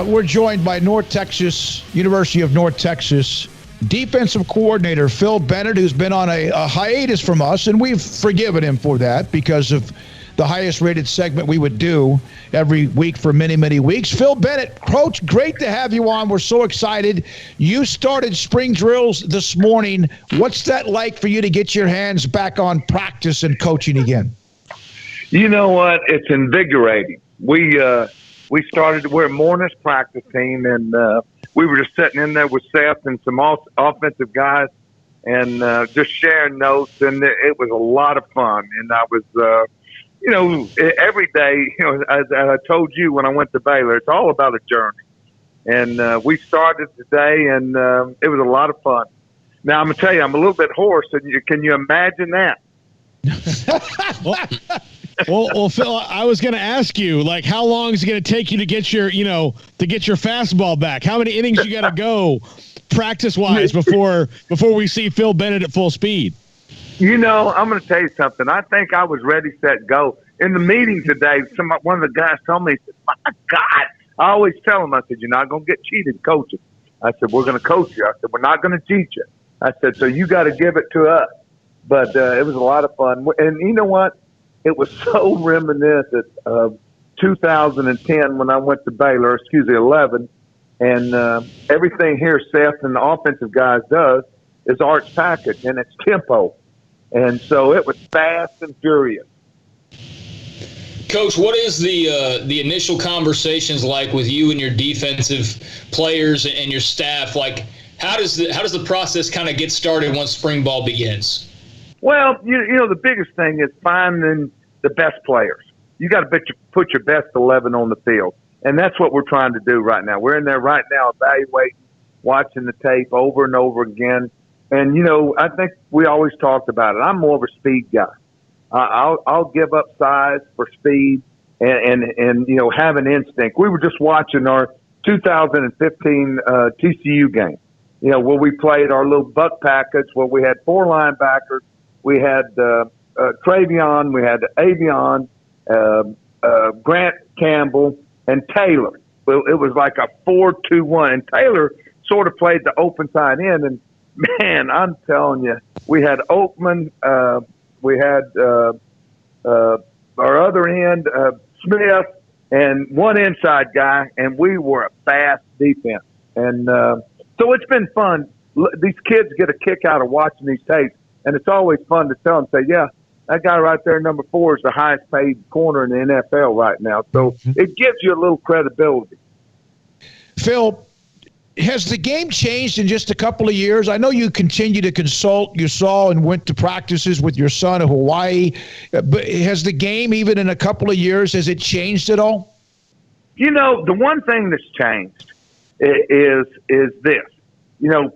F: we're joined by University of North Texas defensive coordinator Phil Bennett, who's been on a hiatus from us, and we've forgiven him for that because of the highest rated segment we would do every week for many, many weeks. Phil Bennett, Coach, great to have you on. We're so excited. You started spring drills this morning. What's that like for you to get your hands back on practice and coaching again?
X: You know what? It's invigorating. We're a morning's practice team, and we were just sitting in there with Seth and some offensive guys and just sharing notes, and it was a lot of fun. And I was every day, as I told you when I went to Baylor, it's all about a journey. And we started today, and it was a lot of fun. Now, I'm going to tell you, I'm a little bit hoarse, and can you imagine that?
J: Well, Phil, I was going to ask you, like, how long is it going to take you to get your fastball back? How many innings you got to go practice-wise before we see Phil Bennett at full speed?
X: I'm going to tell you something. I think I was ready, set, go. In the meeting today, one of the guys told me, he said, my God. I always tell him, I said, you're not going to get cheated coaching. I said, we're going to coach you. I said, we're not going to cheat you. I said, so you got to give it to us. But it was a lot of fun. And you know what? It was so reminiscent of 2010 when I went to Baylor, 11. And everything here Seth and the offensive guys does is arts package, and it's tempo. And so it was fast and furious.
D: Coach, what is the initial conversations like with you and your defensive players and your staff? Like, how does the process kind of get started once spring ball begins?
X: Well, the biggest thing is finding the best players. you got to put your best 11 on the field. And that's what we're trying to do right now. We're in there right now evaluating, watching the tape over and over again. And, you know, I think we always talked about it. I'm more of a speed guy. I'll give up size for speed and you know, have an instinct. We were just watching our 2015 TCU game, you know, where we played our little buck package where we had 4 linebackers. We had Travion, we had Avion, Grant Campbell, and Taylor. It was like a 4-2-1. And Taylor sort of played the open side end. And, man, I'm telling you, we had Oakman, we had our other end, Smith, and one inside guy, and we were a fast defense. And so it's been fun. These kids get a kick out of watching these tapes, and it's always fun to tell them, say, yeah, that guy right there, number 4, is the highest paid corner in the NFL right now. So it gives you a little credibility.
F: Phil, has the game changed in just a couple of years? I know you continue to consult. You saw and went to practices with your son in Hawaii. But has the game, even in a couple of years, has it changed at all?
X: You know, the one thing that's changed is this. You know,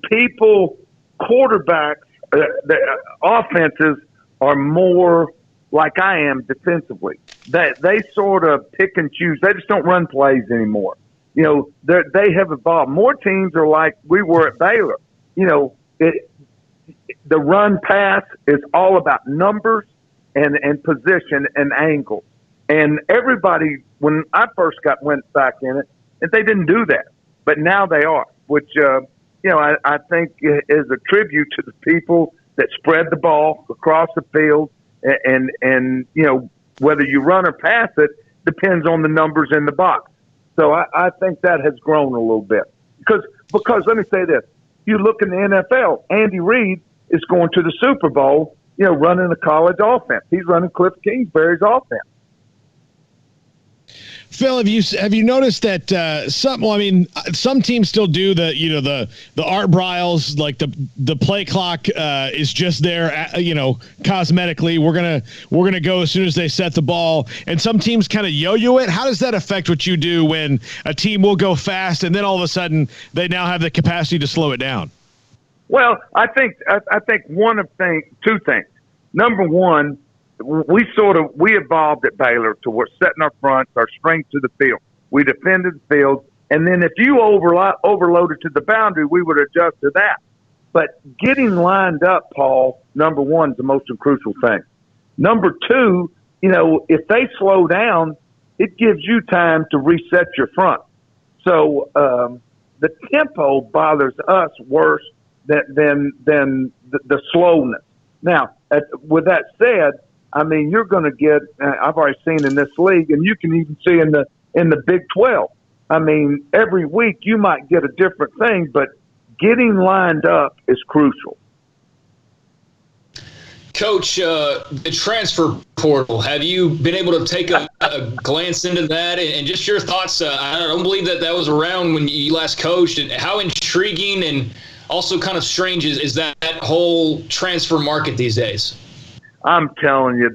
X: quarterbacks, the offenses are more like I am defensively. They sort of pick and choose. They just don't run plays anymore. You know, they have evolved. More teams are like we were at Baylor. You know, the run pass is all about numbers and position and angle. And everybody, when I first went back in it, and they didn't do that. But now they are, which, you know, I think is a tribute to the people that spread the ball across the field. And you know, whether you run or pass it depends on the numbers in the box. So I think that has grown a little bit. Because let me say this. You look in the NFL, Andy Reid is going to the Super Bowl, you know, running a college offense. He's running Cliff Kingsbury's offense.
J: Phil, have you noticed that some teams still do the Art Briles, like the play clock is just there, cosmetically. We're gonna go as soon as they set the ball, and some teams kind of yo-yo it. How does that affect what you do when a team will go fast and then all of a sudden they now have the capacity to slow it down?
X: Well, I think two things. Number one, we evolved at Baylor to we're setting our fronts, our strength to the field. We defended the field, and then if you overloaded to the boundary, we would adjust to that. But getting lined up, Paul, number one, is the most crucial thing. Number two, you know, if they slow down, it gives you time to reset your front. So the tempo bothers us worse than the slowness. Now, with that said, I mean, you're going to get. I've already seen in this league, and you can even see in the Big 12. I mean, every week you might get a different thing, but getting lined up is crucial.
D: Coach, the transfer portal. Have you been able to take a glance into that, and just your thoughts? I don't believe that was around when you last coached, and how intriguing and also kind of strange is that whole transfer market these days?
X: I'm telling you,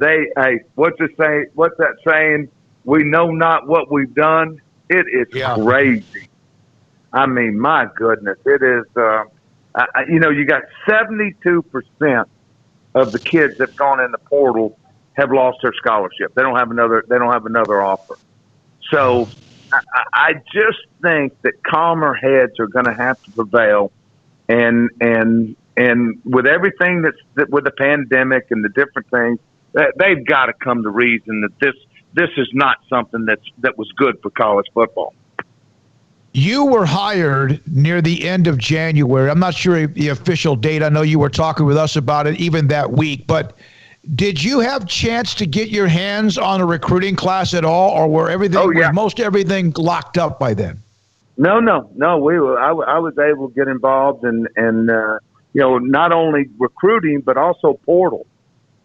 X: what's that saying? We know not what we've done. It is crazy. I mean, my goodness, it is. You got 72% of the kids that have gone in the portal have lost their scholarship. They don't have another offer. So I just think that calmer heads are going to have to prevail, and with everything with the pandemic and the different things, they've got to come to reason that this is not something that was good for college football.
F: You were hired near the end of January. I'm not sure the official date. I know you were talking with us about it even that week, but did you have chance to get your hands on a recruiting class at all, or was most everything locked up by then?
X: No. I was able to get involved and not only recruiting, but also portal.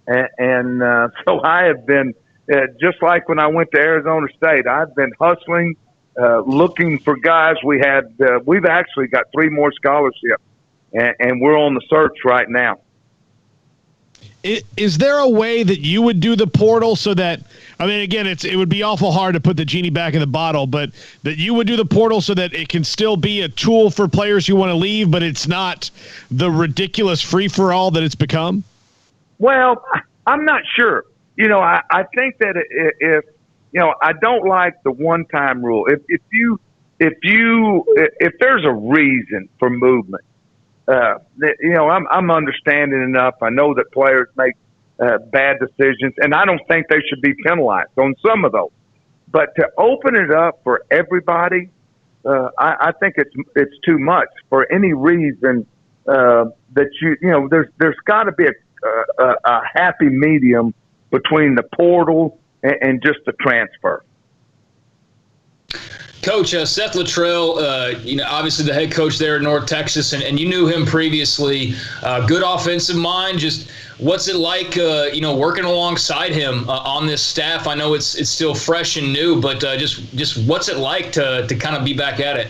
X: And so I have been, just like when I went to Arizona State, I've been hustling, looking for guys. We've actually got 3 more scholarships, and we're on the search right now.
J: Is there a way that you would do the portal so that, I mean, again, it would be awful hard to put the genie back in the bottle, but that you would do the portal so that it can still be a tool for players who want to leave, but it's not the ridiculous free-for-all that it's become?
X: Well, I'm not sure. I think that if I don't like the one-time rule. If there's a reason for movement, I'm understanding enough. I know that players make bad decisions, and I don't think they should be penalized on some of those. But to open it up for everybody, I think it's too much for any reason that there's got to be a happy medium between the portal and just the transfer.
D: Coach, Seth Luttrell, obviously the head coach there in North Texas, and you knew him previously. Good offensive mind. Just what's it like, working alongside him on this staff? I know it's still fresh and new, but just what's it like to kind of be back at it?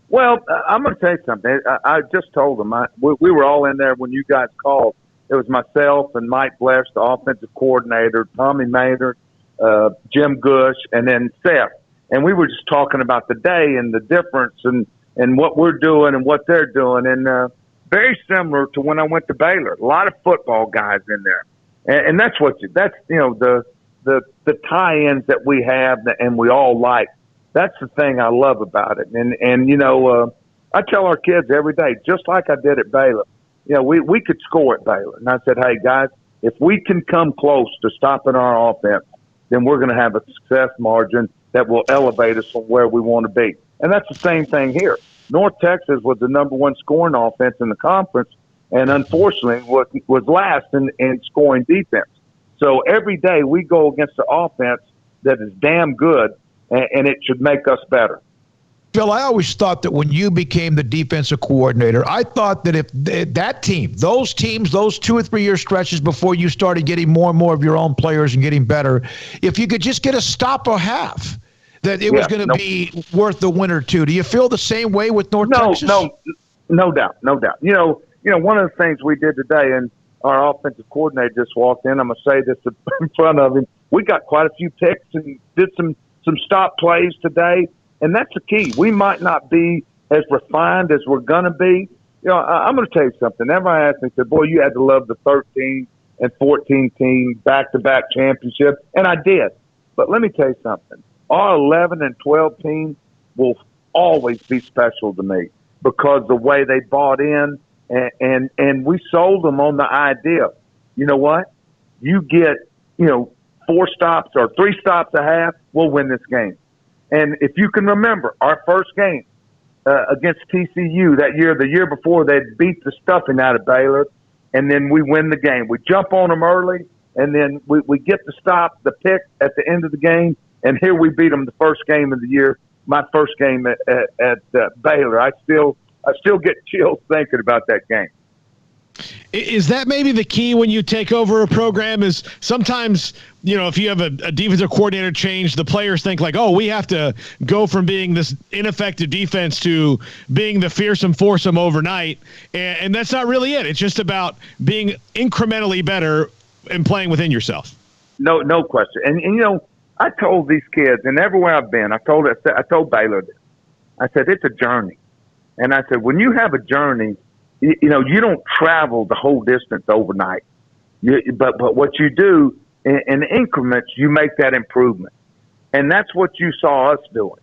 X: Well, I'm going to tell you something. I just told him. We were all in there when you guys called. It was myself and Mike Blesh, the offensive coordinator, Tommy Maynard, Jim Gush, and then Seth. And we were just talking about the day and the difference and what we're doing and what they're doing. And very similar to when I went to Baylor. A lot of football guys in there. And that's the tie-ins that we have and we all like. That's the thing I love about it. And I tell our kids every day, just like I did at Baylor, we could score at Baylor. And I said, hey, guys, if we can come close to stopping our offense, then we're going to have a success margin that will elevate us from where we want to be. And that's the same thing here. North Texas was the number one scoring offense in the conference, and unfortunately was last in scoring defense. So every day we go against the offense that is damn good, and it should make us better.
F: Phil, I always thought that when you became the defensive coordinator, I thought that if that team, those 2 or 3 year stretches before you started getting more and more of your own players and getting better, if you could just get a stop or half, that it was going to be worth the win or two. Do you feel the same way with North Texas?
X: No doubt. One of the things we did today, and our offensive coordinator just walked in, I'm going to say this in front of him, we got quite a few picks and did some stop plays today. And that's the key. We might not be as refined as we're going to be. I'm going to tell you something. Everybody asked me, said, boy, you had to love the 13 and 14 team back-to-back championship. And I did. But let me tell you something. Our 11 and 12 team will always be special to me because the way they bought in and we sold them on the idea. You know what? You get, 4 stops or 3 stops a half, we'll win this game. And if you can remember, our first game against TCU that year, the year before, they beat the stuffing out of Baylor, and then we win the game. We jump on them early, and then we get the stop, the pick at the end of the game, and here we beat them the first game of the year, my first game at Baylor. I still get chills thinking about that game.
J: Is that maybe the key when you take over a program is sometimes, if you have a defensive coordinator change, the players think like, oh, we have to go from being this ineffective defense to being the fearsome foursome overnight. And that's not really it. It's just about being incrementally better and playing within yourself.
X: No question. And I told these kids, and everywhere I've been, I told Baylor this. I said, it's a journey. And I said, when you have a journey, you don't travel the whole distance overnight. But what you do in increments, you make that improvement. And that's what you saw us doing.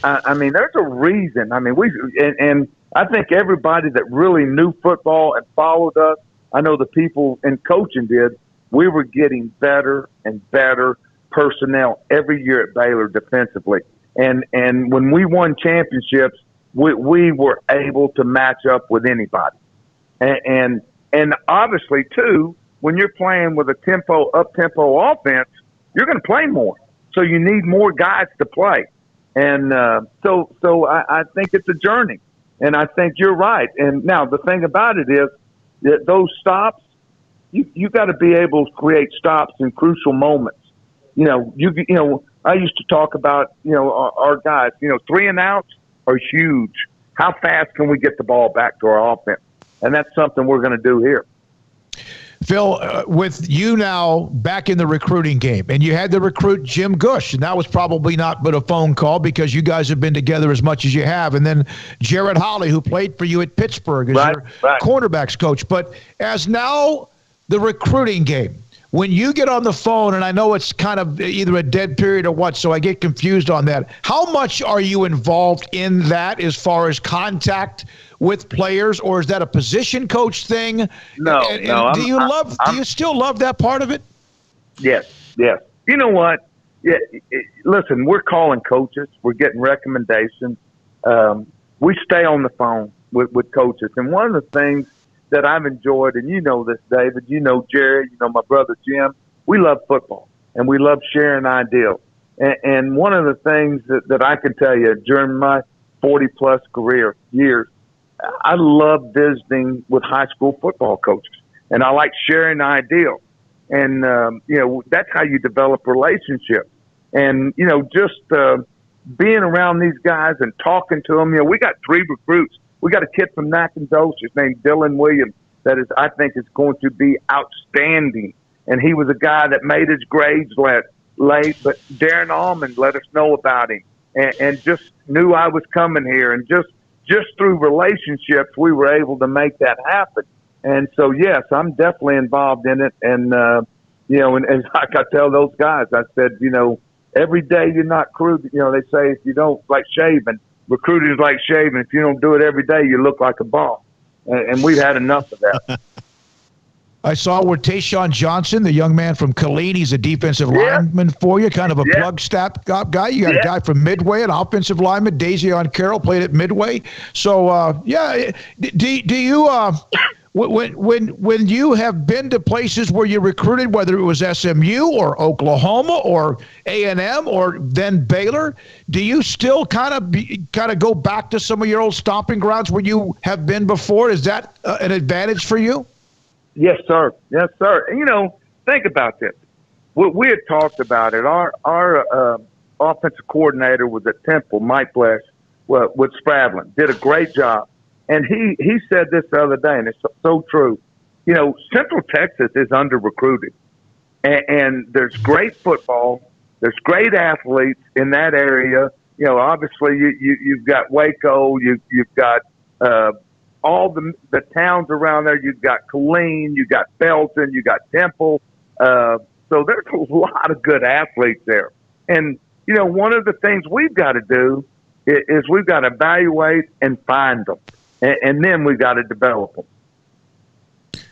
X: I mean, there's a reason. I mean, and I think everybody that really knew football and followed us, I know the people in coaching did, we were getting better and better personnel every year at Baylor defensively. And when we won championships, we were able to match up with anybody. And obviously, too, when you're playing with a up-tempo offense, you're going to play more. So you need more guys to play. And so I think it's a journey. And I think you're right. And now the thing about it is that those stops, you got to be able to create stops in crucial moments. I used to talk about, our guys, 3 and outs are huge. How fast can we get the ball back to our offense? And that's something we're going to do here.
F: Phil, with you now back in the recruiting game, and you had to recruit Jim Gush, and that was probably not but a phone call because you guys have been together as much as you have. And then Jared Holley, who played for you at Pittsburgh as your cornerbacks coach. But as now the recruiting game, when you get on the phone, and I know it's kind of either a dead period or what, so I get confused on that. How much are you involved in that as far as contact with players, or is that a position coach thing?
X: No.
F: Do you still love that part of it?
X: Yes. You know what? Yeah. Listen, we're calling coaches. We're getting recommendations. We stay on the phone with coaches, and one of the things that I've enjoyed, and you know this, David, you know Jerry, you know my brother Jim, we love football, and we love sharing ideals. And one of the things that I can tell you during my 40-plus career years, I love visiting with high school football coaches, and I like sharing ideals. And, that's how you develop relationships. And, just being around these guys and talking to them, we got 3 recruits. We got a kid from Nacogdoches named Dylan Williams that I think is going to be outstanding. And he was a guy that made his grades late, but Darren Allman let us know about him and just knew I was coming here. And just through relationships, we were able to make that happen. And so, yes, I'm definitely involved in it. And, and like I tell those guys, I said, every day you're not crewed. They say if you don't like shaving, recruiting is like shaving. If you don't do it every day, you look like a bum. And we've had enough of that.
F: I saw where Tayshawn Johnson, the young man from Killeen, he's a defensive lineman for you, kind of a plug stat guy. You got a guy from Midway, an offensive lineman. Dazion Carroll played at Midway. So, do you when you have been to places where you recruited, whether it was SMU or Oklahoma or A&M or then Baylor, do you still kind of go back to some of your old stomping grounds where you have been before? Is that an advantage for you?
X: Yes, sir. Yes, sir. Think about this. We had talked about it. Our offensive coordinator was at Temple, Mike Blesh, with Spradlin. Did a great job. And he said this the other day, and it's so true. Central Texas is under-recruited. And there's great football. There's great athletes in that area. Obviously you've got Waco. You've got all the towns around there. You've got Killeen. You've got Belton. You've got Temple. So there's a lot of good athletes there. And, one of the things we've got to do is we've got to evaluate and find them. And then we've got to develop them.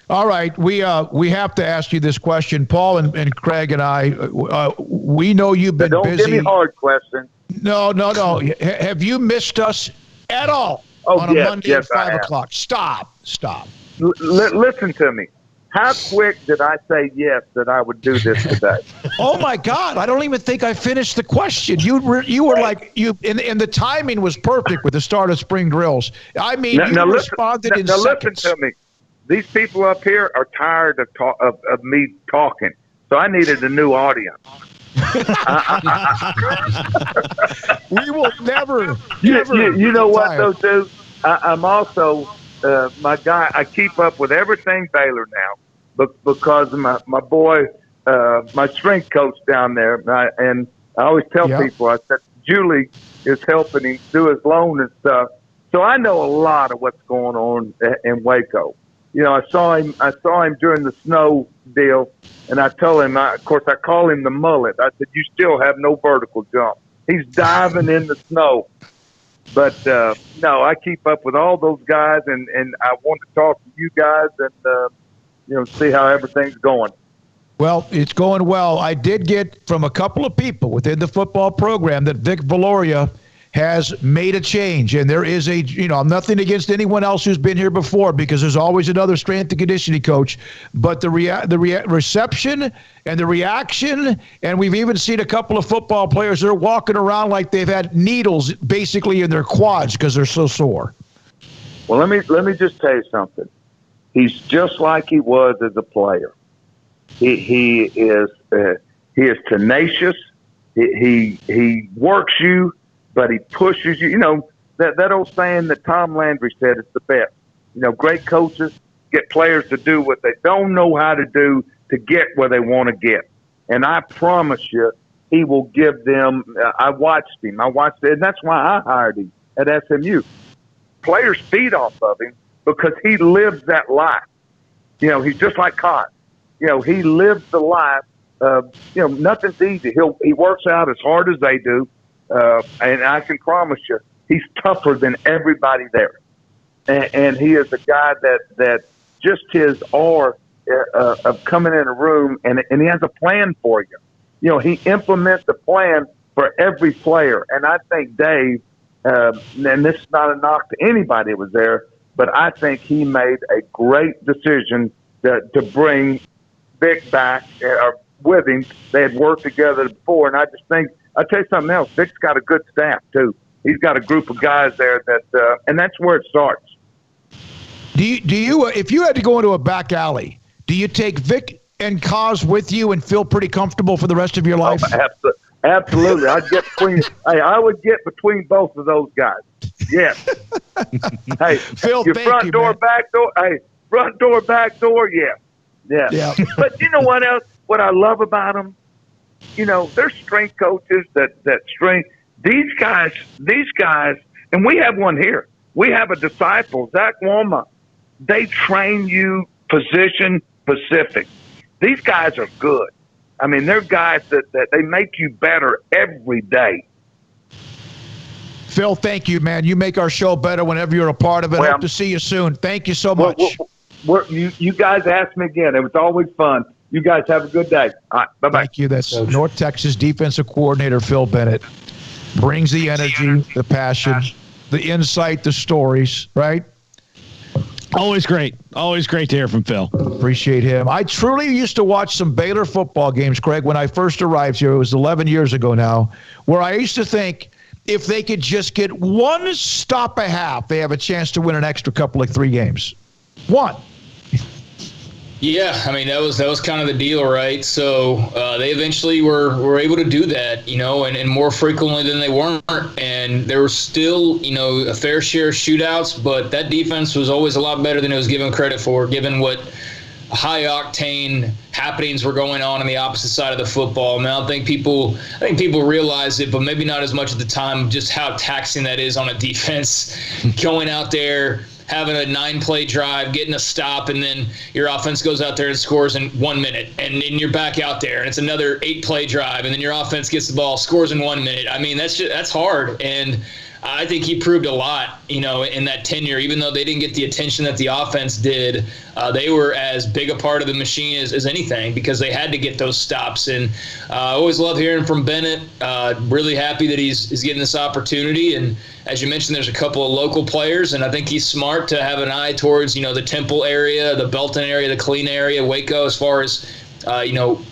F: All right, we have to ask you this question, Paul and Craig and I. We know you've been busy.
X: Don't give me hard questions.
F: No. Have you missed us at all on a Monday at 5 o'clock? Stop.
X: Listen to me. How quick did I say yes that I would do this today?
F: Oh my God! I don't even think I finished the question. You were like and the timing was perfect with the start of spring drills. I mean, you responded in seconds.
X: Listen to me. These people up here are tired of me talking, so I needed a new audience.
F: We will never.
X: You know what though, dude? I'm also my guy. I keep up with everything Baylor now. Because of my boy, my strength coach down there, and I always tell people, I said Julie is helping him do his loan and stuff. So I know a lot of what's going on in Waco. I saw him during the snow deal, and I told him, of course, I call him the mullet. I said, you still have no vertical jump. He's diving in the snow. But no, I keep up with all those guys, and I want to talk to you guys and. See how everything's going.
F: Well, it's going well. I did get from a couple of people within the football program that Vic Valoria has made a change. And there is I'm nothing against anyone else who's been here before because there's always another strength and conditioning coach. But the reception and the reaction, and we've even seen a couple of football players that are walking around like they've had needles basically in their quads because they're so sore.
X: Well, let me just tell you something. He's just like he was as a player. He is tenacious. He works you, but he pushes you. That old saying that Tom Landry said is the best. Great coaches get players to do what they don't know how to do to get where they want to get. And I promise you, he will give them. I watched him, and that's why I hired him at SMU. Players feed off of him because he lives that life. He's just like Cotton. He lives the life of, nothing's easy. He works out as hard as they do, and I can promise you, he's tougher than everybody there. And he is a guy that just his aura of coming in a room, and he has a plan for you. He implements a plan for every player. And I think Dave, and this is not a knock to anybody that was there, but I think he made a great decision to bring Vic back with him. They had worked together before, and I just think, I'll tell you something else, Vic's got a good staff, too. He's got a group of guys there and that's where it starts.
F: Do you if you had to go into a back alley, do you take Vic and Ncaa with you and feel pretty comfortable for the rest of your life?
X: Oh, absolutely. I would get between both of those guys. Yes. Hey,
F: Phil,
X: your front door, back door. Hey, front door, back door. Yeah. Yeah. But you know what else? What I love about them, they're strength coaches that strength. These guys, and we have one here. We have a disciple, Zach Woma. They train you position specific. These guys are good. I mean, they're guys that they make you better every day.
F: Phil, thank you, man. You make our show better whenever you're a part of it. Hope to see you soon. Thank you so much.
X: You guys asked me again. It was always fun. You guys have a good day. All right, bye-bye.
F: Thank you. That's North Texas defensive coordinator Phil Bennett. Brings the energy, the passion, the insight, the stories, right?
J: Always great. Always great to hear from Phil.
F: Appreciate him. I truly used to watch some Baylor football games, Craig, when I first arrived here. It was 11 years ago now, where I used to think if they could just get one stop a half, they have a chance to win an extra couple, like 3 games. One.
D: Yeah, I mean, that was kind of the deal, right? So they eventually were able to do that, and more frequently than they weren't. And there were still, a fair share of shootouts, but that defense was always a lot better than it was given credit for, given what high-octane happenings were going on the opposite side of the football. I mean, I think people realize it, but maybe not as much at the time, just how taxing that is on a defense, going out there, having a 9-play drive, getting a stop, and then your offense goes out there and scores in 1 minute, and then you're back out there, and it's another 8-play drive, and then your offense gets the ball, scores in 1 minute. I mean, that's hard, and I think he proved a lot, in that tenure. Even though they didn't get the attention that the offense did, they were as big a part of the machine as anything because they had to get those stops. And I always love hearing from Bennett. Really happy that he's getting this opportunity. And as you mentioned, there's a couple of local players, and I think he's smart to have an eye towards, the Temple area, the Belton area, the Killeen area, Waco, as far as,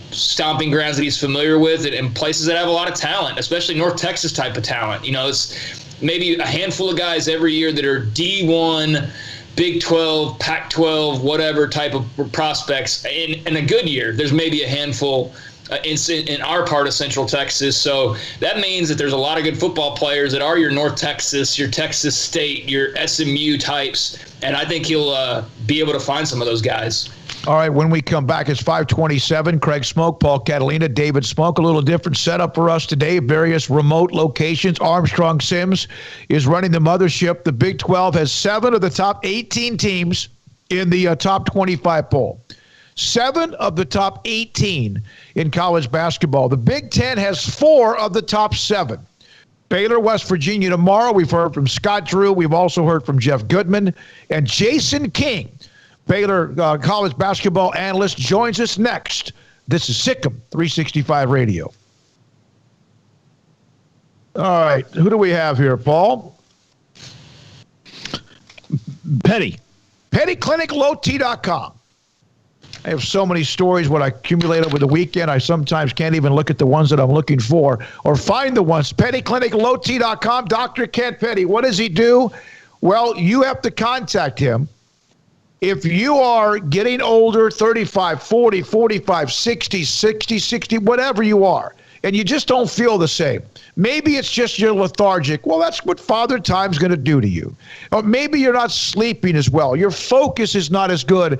D: stomping grounds that he's familiar with and places that have a lot of talent, especially North Texas type of talent. It's maybe a handful of guys every year that are D1, Big 12, Pac-12, whatever type of prospects. In a good year, there's maybe a handful in our part of Central Texas. So that means that there's a lot of good football players that are your North Texas, your Texas State, your SMU types, and I think he'll be able to find some of those guys.
F: All right, when we come back, it's 5:27. Craig Smoak, Paul Catalina, David Smoak. A little different setup for us today. Various remote locations. Armstrong Sims is running the mothership. The Big 12 has 7 of the top 18 teams in the top 25 poll. 7 of the top 18 in college basketball. The Big 10 has 4 of the top 7. Baylor, West Virginia tomorrow. We've heard from Scott Drew. We've also heard from Jeff Goodman. And Jason King, Baylor college basketball analyst, joins us next. This is SicEm365 Radio. All right, who do we have here, Paul?
J: Petty.
F: PettyClinicLowT.com. I have so many stories what I accumulate over the weekend. I sometimes can't even look at the ones that I'm looking for or find the ones. PettyClinicLowT.com. Dr. Kent Petty, what does he do? Well, you have to contact him. If you are getting older, 35, 40, 45, 60, 60, whatever you are, and you just don't feel the same. Maybe it's just you're lethargic. Well, that's what Father Time's going to do to you. Or maybe you're not sleeping as well. Your focus is not as good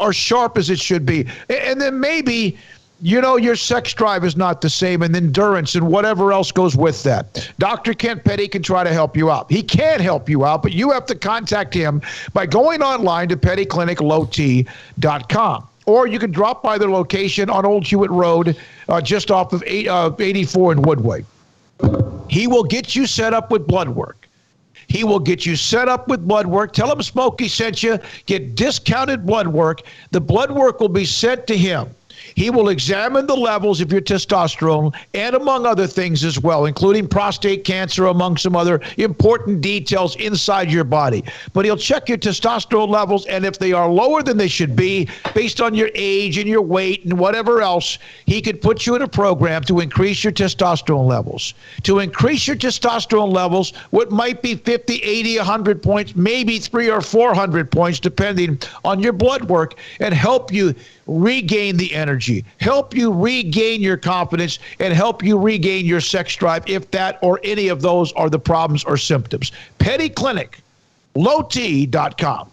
F: or sharp as it should be. And then maybe, your sex drive is not the same, and endurance and whatever else goes with that. Dr. Kent Petty can try to help you out. He can help you out, but you have to contact him by going online to pettycliniclowt.com. Or you can drop by their location on Old Hewitt Road, just off of 84 in Woodway. He will get you set up with blood work. He will get you set up with blood work. Tell him Smokey sent you. Get discounted blood work. The blood work will be sent to him. He will examine the levels of your testosterone and among other things as well, including prostate cancer, among some other important details inside your body. But he'll check your testosterone levels, and if they are lower than they should be, based on your age and your weight and whatever else, he could put you in a program to increase your testosterone levels. To increase your testosterone levels, what might be 50, 80, 100 points, maybe 300 or 400 points, depending on your blood work, and help you regain the energy, help you regain your confidence, and help you regain your sex drive if that or any of those are the problems or symptoms. pettycliniclowt.com.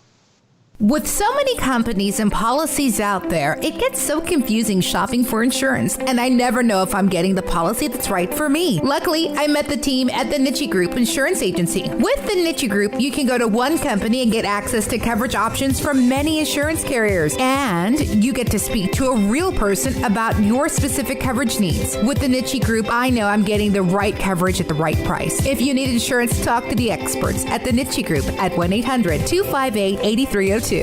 B: With so many companies and policies out there, it gets so confusing shopping for insurance, and I never know if I'm getting the policy that's right for me. Luckily, I met the team at the Ncaa Group Insurance Agency. With the Ncaa Group, you can go to one company and get access to coverage options from many insurance carriers, and you get to speak to a real person about your specific coverage needs. With the Ncaa Group, I know I'm getting the right coverage at the right price. If you need insurance, talk to the experts at the Ncaa Group at 1-800-258-8302.
Q: At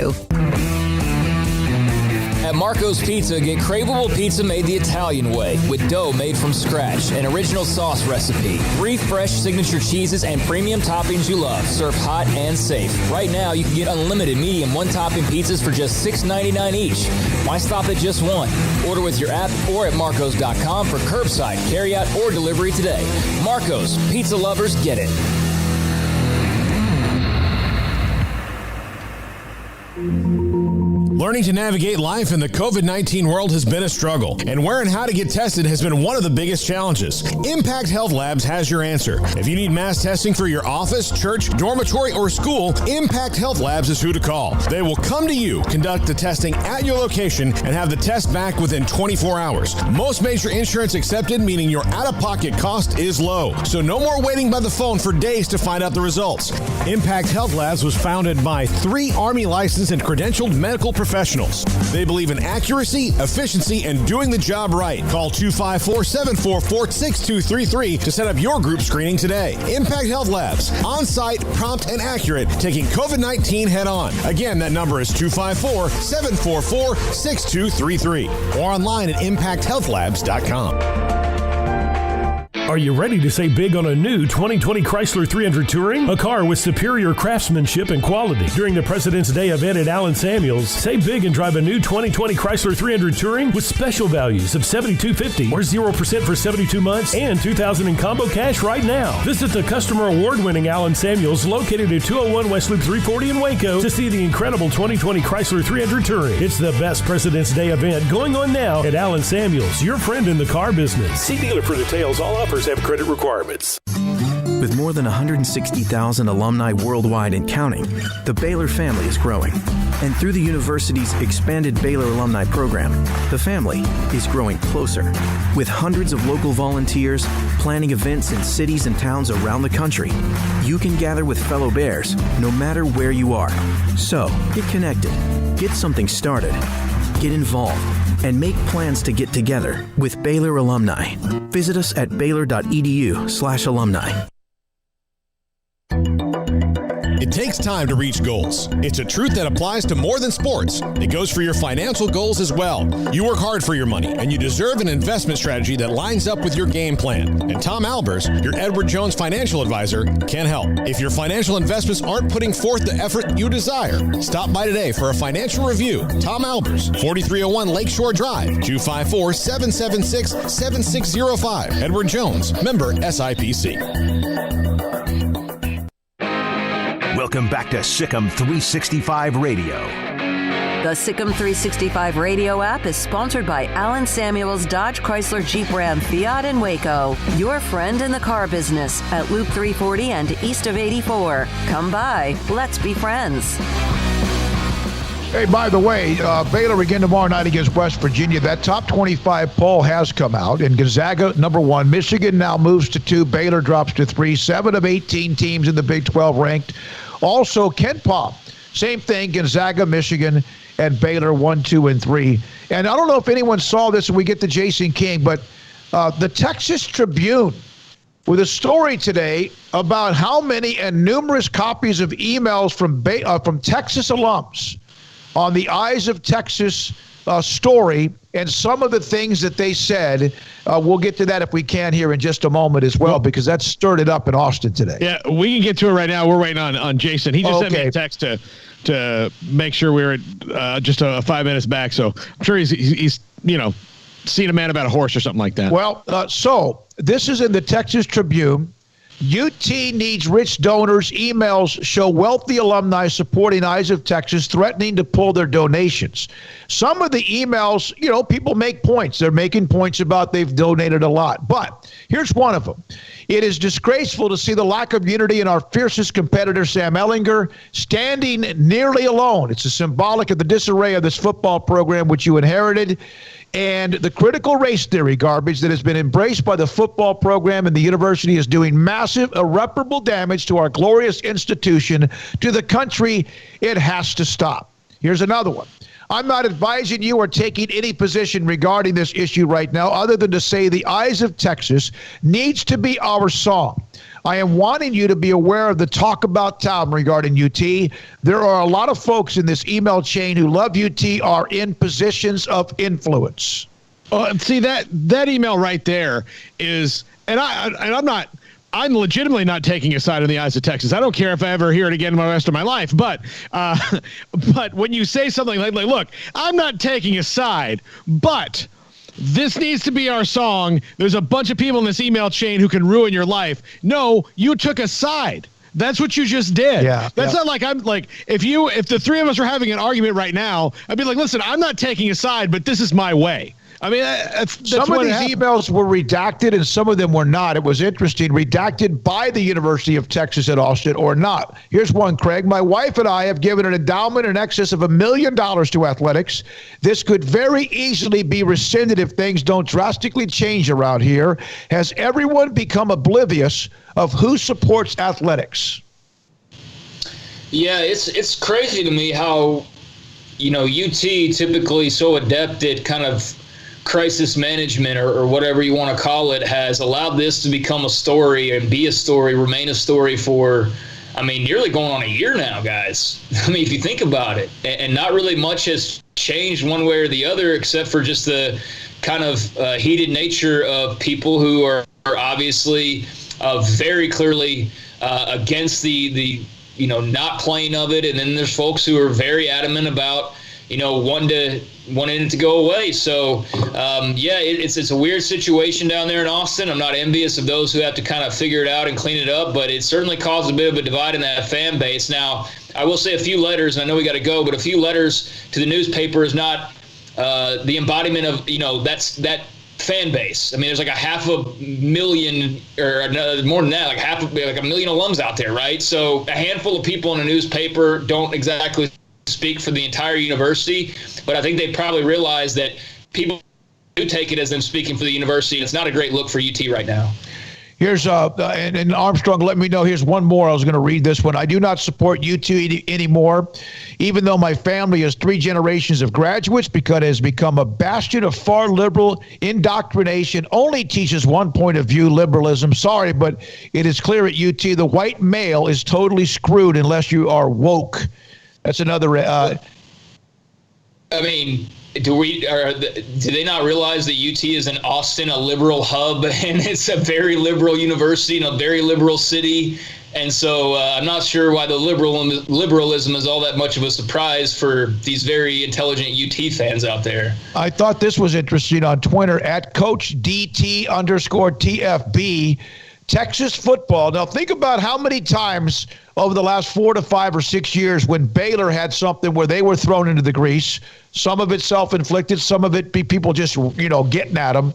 Q: Marco's Pizza, get craveable pizza made the Italian way with dough made from scratch, an original sauce recipe, 3 fresh signature cheeses, and premium toppings you love, served hot and safe. Right now, you can get unlimited medium one-topping pizzas for just $6.99 each. Why stop at just one? Order with your app or at marcos.com for curbside, carryout, or delivery today. Marco's, pizza lovers get it.
R: Learning to navigate life in the COVID-19 world has been a struggle, and where and how to get tested has been one of the biggest challenges. Impact Health Labs has your answer. If you need mass testing for your office, church, dormitory, or school, Impact Health Labs is who to call. They will come to you, conduct the testing at your location, and have the test back within 24 hours. Most major insurance accepted, meaning your out-of-pocket cost is low. So no more waiting by the phone for days to find out the results. Impact Health Labs was founded by 3 Army licensed and credentialed medical professionals. They believe in accuracy, efficiency, and doing the job right. Call 254-744-6233 to set up your group screening today. Impact Health Labs, on-site, prompt, and accurate, taking COVID-19 head-on. Again, that number is 254-744-6233 or online at impacthealthlabs.com.
M: Are you ready to say big on a new 2020 Chrysler 300 Touring? A car with superior craftsmanship and quality. During the President's Day event at Allen Samuels, say big and drive a new 2020 Chrysler 300 Touring with special values of $7,250 or 0% for 72 months and $2,000 in combo cash right now. Visit the customer award-winning Allen Samuels located at 201 West Loop 340 in Waco to see the incredible 2020 Chrysler 300 Touring. It's the best President's Day event going on now at Allen Samuels, your friend in the car business. See dealer for details. All offers have credit requirements.
H: With more than 160,000 alumni worldwide and counting, the Baylor family is growing. And through the university's expanded Baylor alumni program, the family is growing closer. With hundreds of local volunteers planning events in cities and towns around the country, you can gather with fellow Bears no matter where you are. So, get connected, get something started, get involved, and make plans to get together with Baylor alumni. Visit us at baylor.edu/alumni.
R: It takes time to reach goals. It's a truth that applies to more than sports. It goes for your financial goals as well. You work hard for your money, and you deserve an investment strategy that lines up with your game plan. And Tom Albers, your Edward Jones financial advisor, can help. If your financial investments aren't putting forth the effort you desire, stop by today for a financial review. Tom Albers, 4301 Lakeshore Drive, 254-776-7605. Edward Jones, member SIPC.
E: Welcome back to SicEm365 Radio.
P: The SicEm365 Radio app is sponsored by Alan Samuels Dodge Chrysler Jeep Ram Fiat in Waco. Your friend in the car business at Loop 340 and east of 84. Come by. Let's be friends.
F: Hey, by the way, Baylor again tomorrow night against West Virginia. That top 25 poll has come out, and Gonzaga, number 1. Michigan now moves to 2. Baylor drops to 3. 7 of 18 teams in the Big 12 ranked. Also, KenPom, same thing, Gonzaga, Michigan, and Baylor 1, 2, and 3. And I don't know if anyone saw this when we get to Jason King, but the Texas Tribune with a story today about how many and numerous copies of emails from Texas alums on the Eyes of Texas story and some of the things that they said. We'll get to that if we can here in just a moment as well, because that stirred it up in Austin today.
J: Yeah, we can get to it right now. We're waiting on Jason. He just sent me a text to make sure we were just 5 minutes back. So I'm sure he's seen a man about a horse or something like that.
F: Well, so this is in the Texas Tribune. UT needs rich donors. Emails show wealthy alumni supporting Eyes of Texas, threatening to pull their donations. Some of the emails, people make points. They're making points about they've donated a lot. But here's one of them. It is disgraceful to see the lack of unity in our fiercest competitor, Sam Ehlinger, standing nearly alone. It's a symbolic of the disarray of this football program which you inherited, and the critical race theory garbage that has been embraced by the football program and the university is doing massive, irreparable damage to our glorious institution, to the country. It has to stop. Here's another one. I'm not advising you or taking any position regarding this issue right now, other than to say the Eyes of Texas needs to be our song. I am wanting you to be aware of the talk about town regarding UT. There are a lot of folks in this email chain who love UT, are in positions of influence.
J: See, that email right there is, I'm legitimately not taking a side in the Eyes of Texas. I don't care if I ever hear it again the rest of my life. But when you say something like, look, I'm not taking a side, but this needs to be our song. There's a bunch of people in this email chain who can ruin your life. No, you took a side. That's what you just did.
F: Yeah.
J: That's not like I'm like, if the three of us are having an argument right now, I'd be like, listen, I'm not taking a side, but this is my way. I mean, that's
F: some of these emails were redacted and some of them were not. It was interesting. Redacted by the University of Texas at Austin or not. Here's one, Craig. My wife and I have given an endowment in excess of $1 million to athletics. This could very easily be rescinded if things don't drastically change around here. Has everyone become oblivious of who supports athletics?
D: Yeah, it's crazy to me how, UT typically so adept at kind of crisis management or whatever you want to call it has allowed this to become a story and be a story, remain a story for, nearly going on a year now, guys. If you think about it, and not really much has changed one way or the other, except for just the kind of heated nature of people who are obviously very clearly against the not playing of it. And then there's folks who are very adamant about, wanting it to go away. So, it's a weird situation down there in Austin. I'm not envious of those who have to kind of figure it out and clean it up, but it certainly caused a bit of a divide in that fan base. Now, I will say a few letters, and I know we got to go, but a few letters to the newspaper is not the embodiment of, that fan base. There's like 500,000 or more than that, like 1 million alums out there, right? So a handful of people in a newspaper don't exactly speak for the entire university, but I think they probably realize that people do take it as them speaking for the university. It's not a great look for UT right now.
F: Here's and Armstrong, let me know. Here's one more. I was going to read this one. I do not support UT anymore, even though my family has 3 generations of graduates, because it has become a bastion of far liberal indoctrination. Only teaches one point of view, liberalism. Sorry, but it is clear at UT the white male is totally screwed unless you are woke. That's another.
D: Do they not realize that UT is in Austin, a liberal hub, and it's a very liberal university in a very liberal city? And so I'm not sure why the liberalism is all that much of a surprise for these very intelligent UT fans out there.
F: I thought this was interesting on Twitter at Coach DT_TFB. Texas football. Now, think about how many times over the last 4 to 5 or 6 years when Baylor had something where they were thrown into the grease, some of it self-inflicted, some of it be people just, getting at them.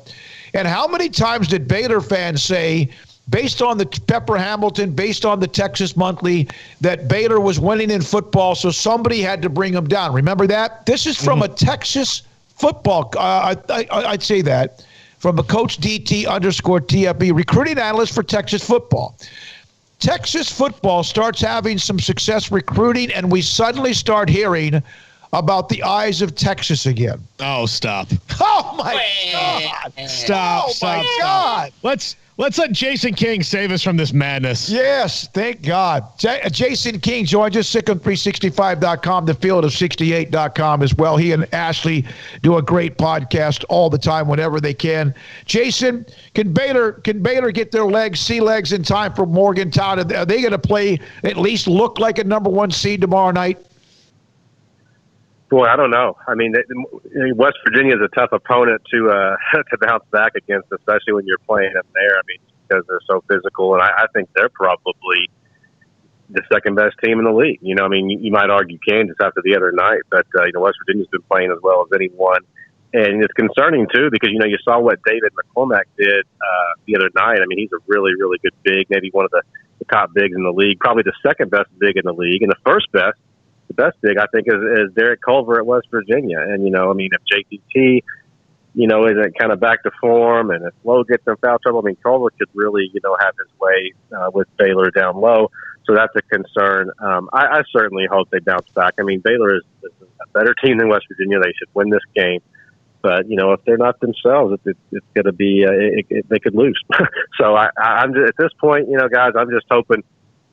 F: And how many times did Baylor fans say, based on the Pepper Hamilton, based on the Texas Monthly, that Baylor was winning in football, so somebody had to bring them down? Remember that? This is from a Texas football, I'd say that, from a Coach DT_TFB, recruiting analyst for Texas football. Texas football starts having some success recruiting, and we suddenly start hearing about the eyes of Texas again.
J: Oh, stop.
F: Oh, my God.
J: Stop.
F: God.
J: Let's let Jason King save us from this madness.
F: Yes, thank God. Jason King joins us, SicEm365.com, thefield of68.com as well. He and Ashley do a great podcast all the time whenever they can. Jason, can Baylor get their sea legs in time for Morgantown? Are they going to play, at least look like a number 1 seed tomorrow night?
C: Boy, I don't know. I mean, West Virginia is a tough opponent to bounce back against, especially when you're playing them there. I mean, because they're so physical, and I think they're probably the second best team in the league. I mean, you might argue Kansas after the other night, but West Virginia's been playing as well as anyone, and it's concerning too because you saw what David McCormack did the other night. I mean, he's a really, really good big, maybe one of the top bigs in the league, probably the second best big in the league, and the best big, I think, is Derek Culver at West Virginia. And, if JTT, isn't kind of back to form and if Lowe gets in foul trouble, I mean, Culver could really, have his way with Baylor down low. So that's a concern. I certainly hope they bounce back. I mean, Baylor is a better team than West Virginia. They should win this game. But, if they're not themselves, it's going to be they could lose. So I'm just, at this point, guys, I'm just hoping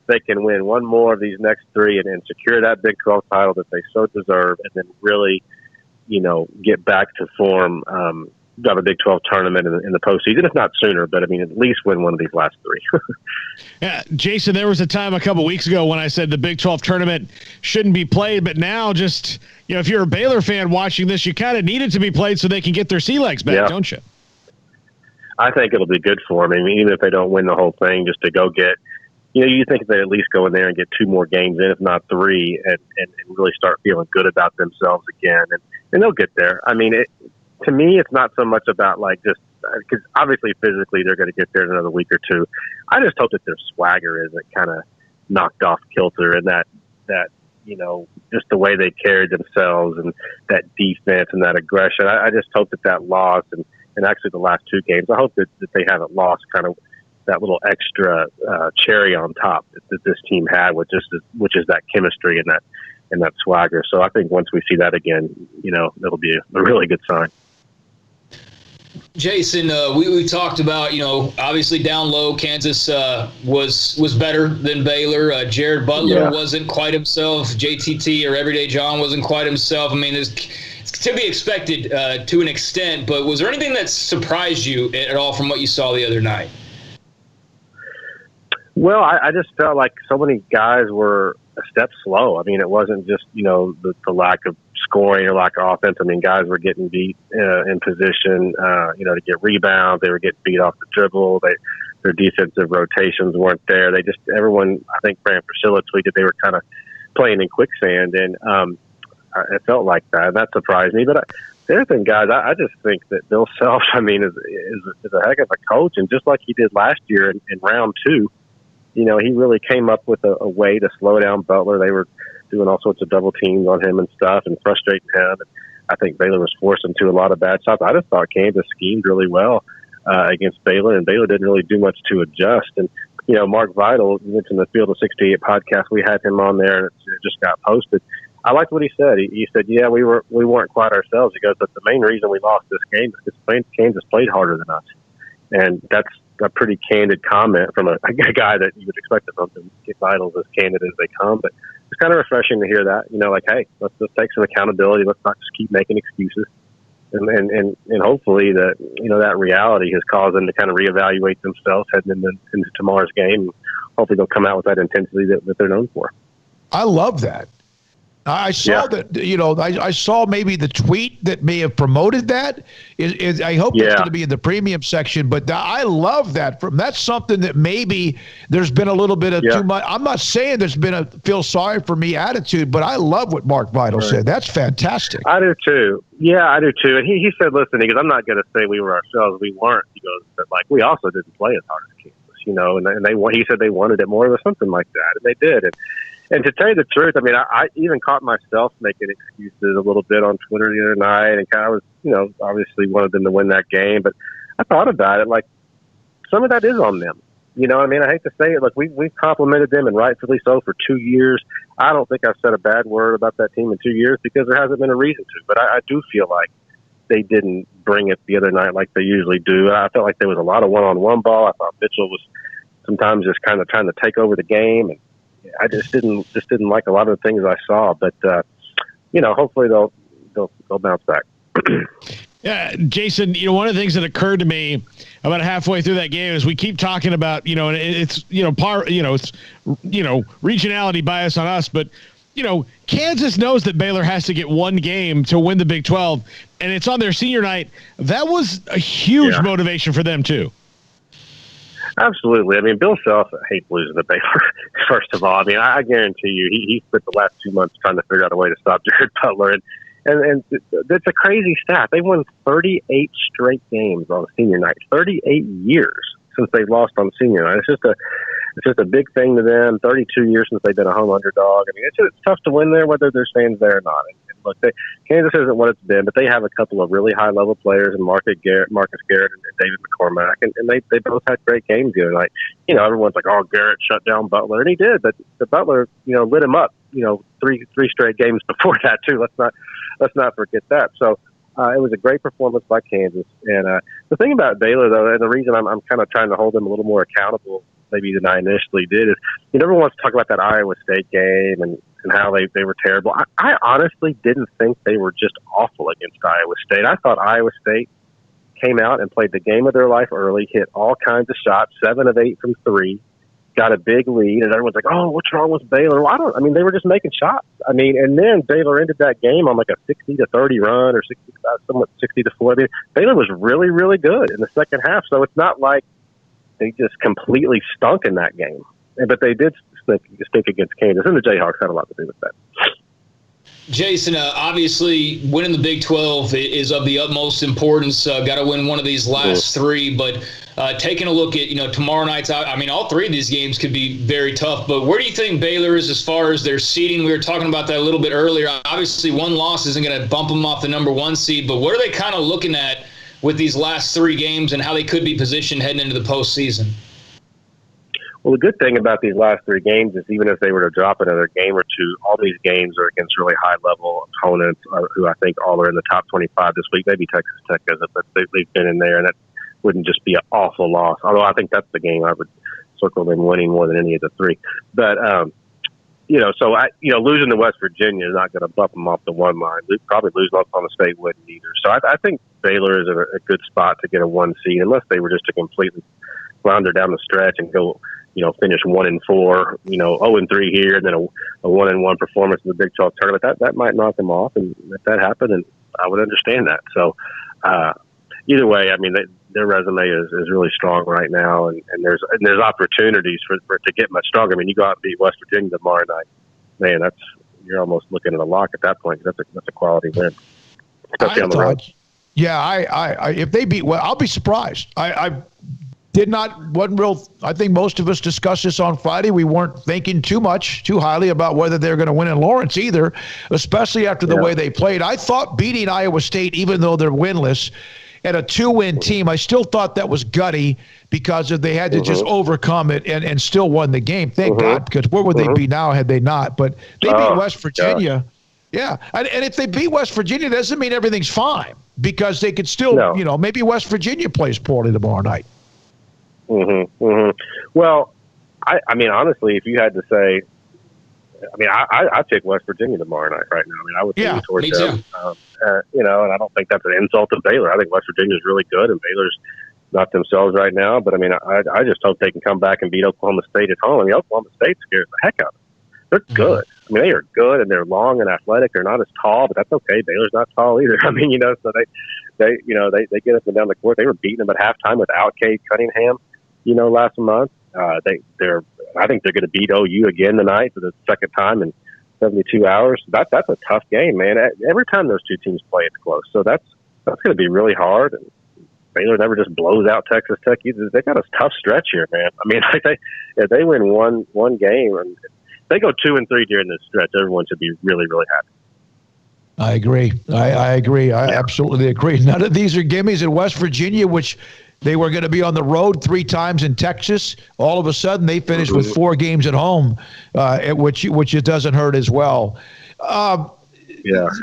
C: they can win one more of these next 3 and secure that Big 12 title that they so deserve, and then really, get back to form, have a Big 12 tournament in the postseason, if not sooner, but I mean, at least win one of these last 3.
J: Yeah, Jason, there was a time a couple weeks ago when I said the Big 12 tournament shouldn't be played, but now just, if you're a Baylor fan watching this, you kind of need it to be played so they can get their sea legs back, don't you?
C: I think it'll be good for them. I mean, even if they don't win the whole thing, just to go get, you think they at least go in there and get 2 more games in, if not 3, and really start feeling good about themselves again. And they'll get there. I mean, to me, it's not so much about just because obviously physically they're going to get there in another week or 2. I just hope that their swagger isn't kind of knocked off kilter and that just the way they carried themselves and that defense and that aggression. I just hope that loss and actually the last 2 games, I hope that they haven't lost kind of that little extra cherry on top that this team had, which is that chemistry and that swagger. So I think once we see that again, it'll be a really good sign.
D: Jason, we talked about, obviously down low, Kansas was better than Baylor. Jared Butler wasn't quite himself. JTT or Everyday John wasn't quite himself. I mean, it's to be expected to an extent, but was there anything that surprised you at all from what you saw the other night?
C: Well, I just felt like so many guys were a step slow. I mean, it wasn't just, the lack of scoring or lack of offense. I mean, guys were getting beat in position, to get rebounds. They were getting beat off the dribble. Their defensive rotations weren't there. Everyone, I think Brand Priscilla tweeted they were kind of playing in quicksand, and it felt like that. And that surprised me. But the other thing, guys, I just think that Bill Self, I mean, is a heck of a coach. And just like he did last year in round 2, he really came up with a way to slow down Butler. They were doing all sorts of double teams on him and stuff and frustrating him. And I think Baylor was forced into a lot of bad shots. I just thought Kansas schemed really well against Baylor, and Baylor didn't really do much to adjust. And, Mark Vidal, you mentioned the Field of 68 podcast. We had him on there, and it just got posted. I liked what he said. He said, yeah, we weren't quite ourselves. He goes, but the main reason we lost this game is because Kansas played harder than us. And that's a pretty candid comment from a guy that you would expect from him to get Vitals as candid as they come. But it's kind of refreshing to hear that, hey, let's take some accountability. Let's not just keep making excuses. And hopefully that reality has caused them to kind of reevaluate themselves heading into tomorrow's game. And hopefully they'll come out with that intensity that they're known for.
F: I love that. I saw that, I saw maybe the tweet that may have promoted that. I hope it's going to be in the premium section, but I love that. That's something that maybe there's been a little bit of too much. I'm not saying there's been a feel sorry for me attitude, but I love what Mark Vital said. That's fantastic.
C: I do too. Yeah, I do too. And he said, listen, he goes, I'm not going to say we were ourselves. We weren't. He goes, but like we also didn't play as hard as Kansas, and he said they wanted it more or something like that, and they did. And to tell you the truth, I mean, I even caught myself making excuses a little bit on Twitter the other night, and kind of was, obviously wanted them to win that game. But I thought about it, like some of that is on them. You know what I mean? I hate to say it. Look, we've complimented them, and rightfully so, for 2 years. I don't think I've said a bad word about that team in 2 years because there hasn't been a reason to. But I do feel like they didn't bring it the other night like they usually do. I felt like there was a lot of one-on-one ball. I thought Mitchell was sometimes just kind of trying to take over the game, and I just didn't like a lot of the things I saw, but hopefully they'll bounce back.
J: Yeah, Jason, one of the things that occurred to me about halfway through that game is we keep talking about, it's regionality bias on us, but Kansas knows that Baylor has to get one game to win the Big 12, and it's on their senior night. That was a huge motivation for them too.
C: Absolutely. I mean, Bill Self hates losing to Baylor, first of all. I mean, I guarantee you, he spent the last 2 months trying to figure out a way to stop Jared Butler. And that's a crazy stat. They won 38 straight games on senior night, 38 years since they lost on senior night. It's just a big thing to them. 32 years since they've been a home underdog. I mean, it's tough to win there, whether there's fans there or not. And look, Kansas isn't what it's been, but they have a couple of really high-level players in Marcus Garrett, and David McCormack, and they both had great games the other night. Everyone's like, "Oh, Garrett shut down Butler," and he did, but the Butler, lit him up. Three straight games before that too. Let's not forget that. So it was a great performance by Kansas. And the thing about Baylor, though, and the reason I'm kind of trying to hold them a little more accountable maybe than I initially did, is everyone wants to talk about that Iowa State game and how they were terrible. I honestly didn't think they were just awful against Iowa State. I thought Iowa State came out and played the game of their life early, hit all kinds of shots, 7 of 8 from 3, got a big lead, and everyone's like, "Oh, what's wrong with Baylor?" Well, they were just making shots. I mean, and then Baylor ended that game on like a 60-30 run or 60-4. I mean, Baylor was really, really good in the second half. So it's not like they just completely stunk in that game, but they did stink against Kansas, and the Jayhawks had a lot to do with that.
D: Jason, obviously winning the Big 12 is of the utmost importance. Got to win one of these last three, but taking a look at, tomorrow night's out, all three of these games could be very tough, but where do you think Baylor is as far as their seeding? We were talking about that a little bit earlier. Obviously, one loss isn't going to bump them off the number 1 seed, but what are they kind of looking at with these last 3 games and how they could be positioned heading into the postseason?
C: Well, the good thing about these last 3 games is even if they were to drop another game or two, all these games are against really high-level opponents who I think all are in the top 25 this week. Maybe Texas Tech doesn't, but they've been in there, and that wouldn't just be an awful loss. Although I think that's the game I would circle them winning more than any of the 3. But, losing to West Virginia is not going to bump them off the 1 line. Probably losing to Oklahoma State wouldn't either. So I think Baylor is a good spot to get a 1 seed, unless they were just to completely flounder down the stretch and go – finish 1-4, 0-3 here, and then a 1-1 performance in the Big 12 tournament. That might knock them off, and if that happened, and I would understand that. So either way, their resume is really strong right now, and there's opportunities for it to get much stronger. You go out and beat West Virginia tomorrow night, man. You're almost looking at a lock at that point. That's a quality win, especially on the road.
F: Yeah, I if they beat, I'll be surprised. I think most of us discussed this on Friday. We weren't thinking too highly about whether they're going to win in Lawrence either, especially after the way they played. I thought beating Iowa State, even though they're winless, and a 2-win team, I still thought that was gutty because they had to just overcome it and still won the game. Thank God, because where would they be now had they not? But they beat West Virginia. Yeah. And if they beat West Virginia, it doesn't mean everything's fine, because they could still, maybe West Virginia plays poorly tomorrow night.
C: Well, honestly, if you had to say, I pick West Virginia tomorrow night right now. I would lean towards them. And I don't think that's an insult to Baylor. I think West Virginia is really good, and Baylor's not themselves right now. But I just hope they can come back and beat Oklahoma State at home. Oklahoma State scares the heck out of them. they're good. I mean, they are good, and they're long and athletic. They're not as tall, but that's okay. Baylor's not tall either. I mean, so they get up and down the court. They were beating them at halftime without Cade Cunningham, last month. I think they're going to beat OU again tonight for the second time in 72 hours. That's a tough game, man. Every time those two teams play, it's close. So that's going to be really hard. And Baylor never just blows out Texas Tech either. They got a tough stretch here, man. I mean, if they win one game and they go 2-3 during this stretch, everyone should be really, really happy.
F: I agree. I agree. I absolutely agree. None of these are gimmies. In West Virginia, which they were going to be on the road 3 times in Texas, all of a sudden they finished with 4 games at home, which it doesn't hurt as well.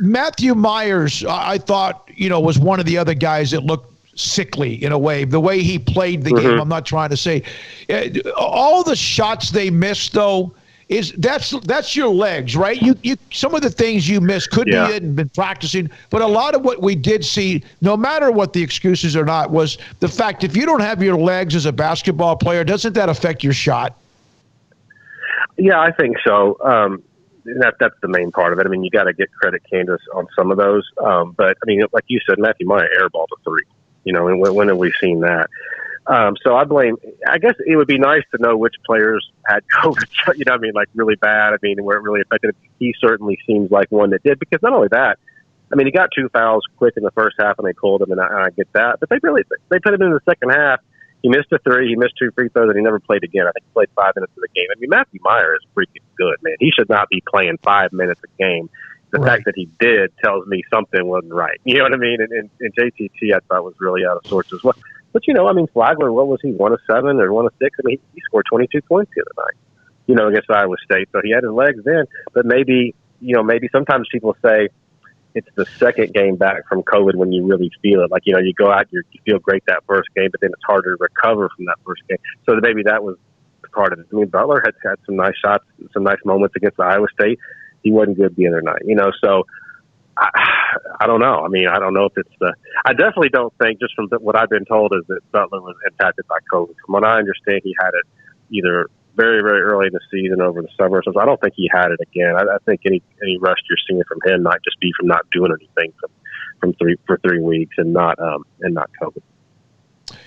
F: Matthew Myers, I thought, was one of the other guys that looked sickly in a way. The way he played the game, I'm not trying to say. All the shots they missed, though, that's your legs, right? You some of the things you missed could be you hadn't been practicing, but a lot of what we did see, no matter what the excuses or not, was the fact if you don't have your legs as a basketball player, doesn't that affect your shot?
C: Yeah, I think so. That's the main part of it. I mean, you got to get credit, Candace, on some of those. But I mean, like you said, Matthew Meyer airballed a 3. And when have we seen that? So I guess it would be nice to know which players had COVID, like really bad. I mean, where it really affected him. He certainly seems like one that did, because not only that, I mean, he got 2 fouls quick in the first half and they pulled him, and I get that. But they put him in the second half. He missed a 3, he missed 2 free throws, and he never played again. I think he played 5 minutes of the game. I mean, Matthew Meyer is freaking good, man. He should not be playing 5 minutes a game. The fact that he did tells me something wasn't right. You know what I mean? And JTT, I thought, was really out of sorts as well. But, I mean, Flagler, what was he, 1 of 7 or 1 of 6? I mean, he scored 22 points the other night, against Iowa State. So he had his legs then. But maybe sometimes people say it's the second game back from COVID when you really feel it. Like, you go out, you feel great that first game, but then it's harder to recover from that first game. So maybe that was part of it. I mean, Butler had some nice shots, some nice moments against Iowa State. He wasn't good the other night, so I don't know. I mean, I don't know if it's I definitely don't think, just from what I've been told, is that Butler was impacted by COVID. From what I understand, he had it either very, very early in the season over the summer. So I don't think he had it again. I think any rust you're seeing from him might just be from not doing anything for 3 weeks and not COVID.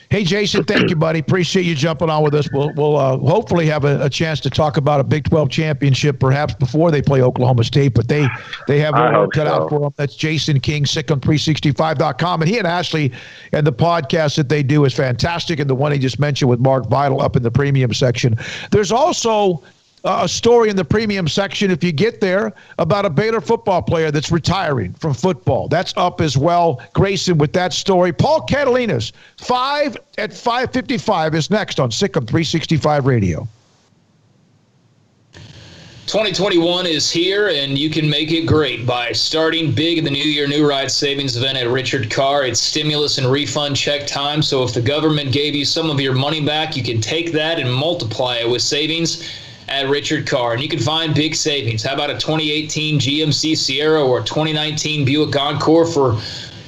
F: Hey, Jason, thank you, buddy. Appreciate you jumping on with us. We'll hopefully have a chance to talk about a Big 12 championship perhaps before they play Oklahoma State, but they have their work cut out for them. That's Jason King, SicEm365.com. And he and Ashley and the podcast that they do is fantastic, and the one he just mentioned with Mark Vidal up in the premium section. There's also a story in the premium section, if you get there, about a Baylor football player that's retiring from football. That's up as well. Grayson with that story. Paul Catalina's 5 at 5:55 is next on SicEm365 Radio.
Q: 2021 is here, and you can make it great by starting big in the New Year New Ride Savings event at Richard Carr. It's stimulus and refund check time, so if the government gave you some of your money back, you can take that and multiply it with savings at Richard Carr. And you can find big savings. How about a 2018 GMC Sierra or a 2019 Buick Encore for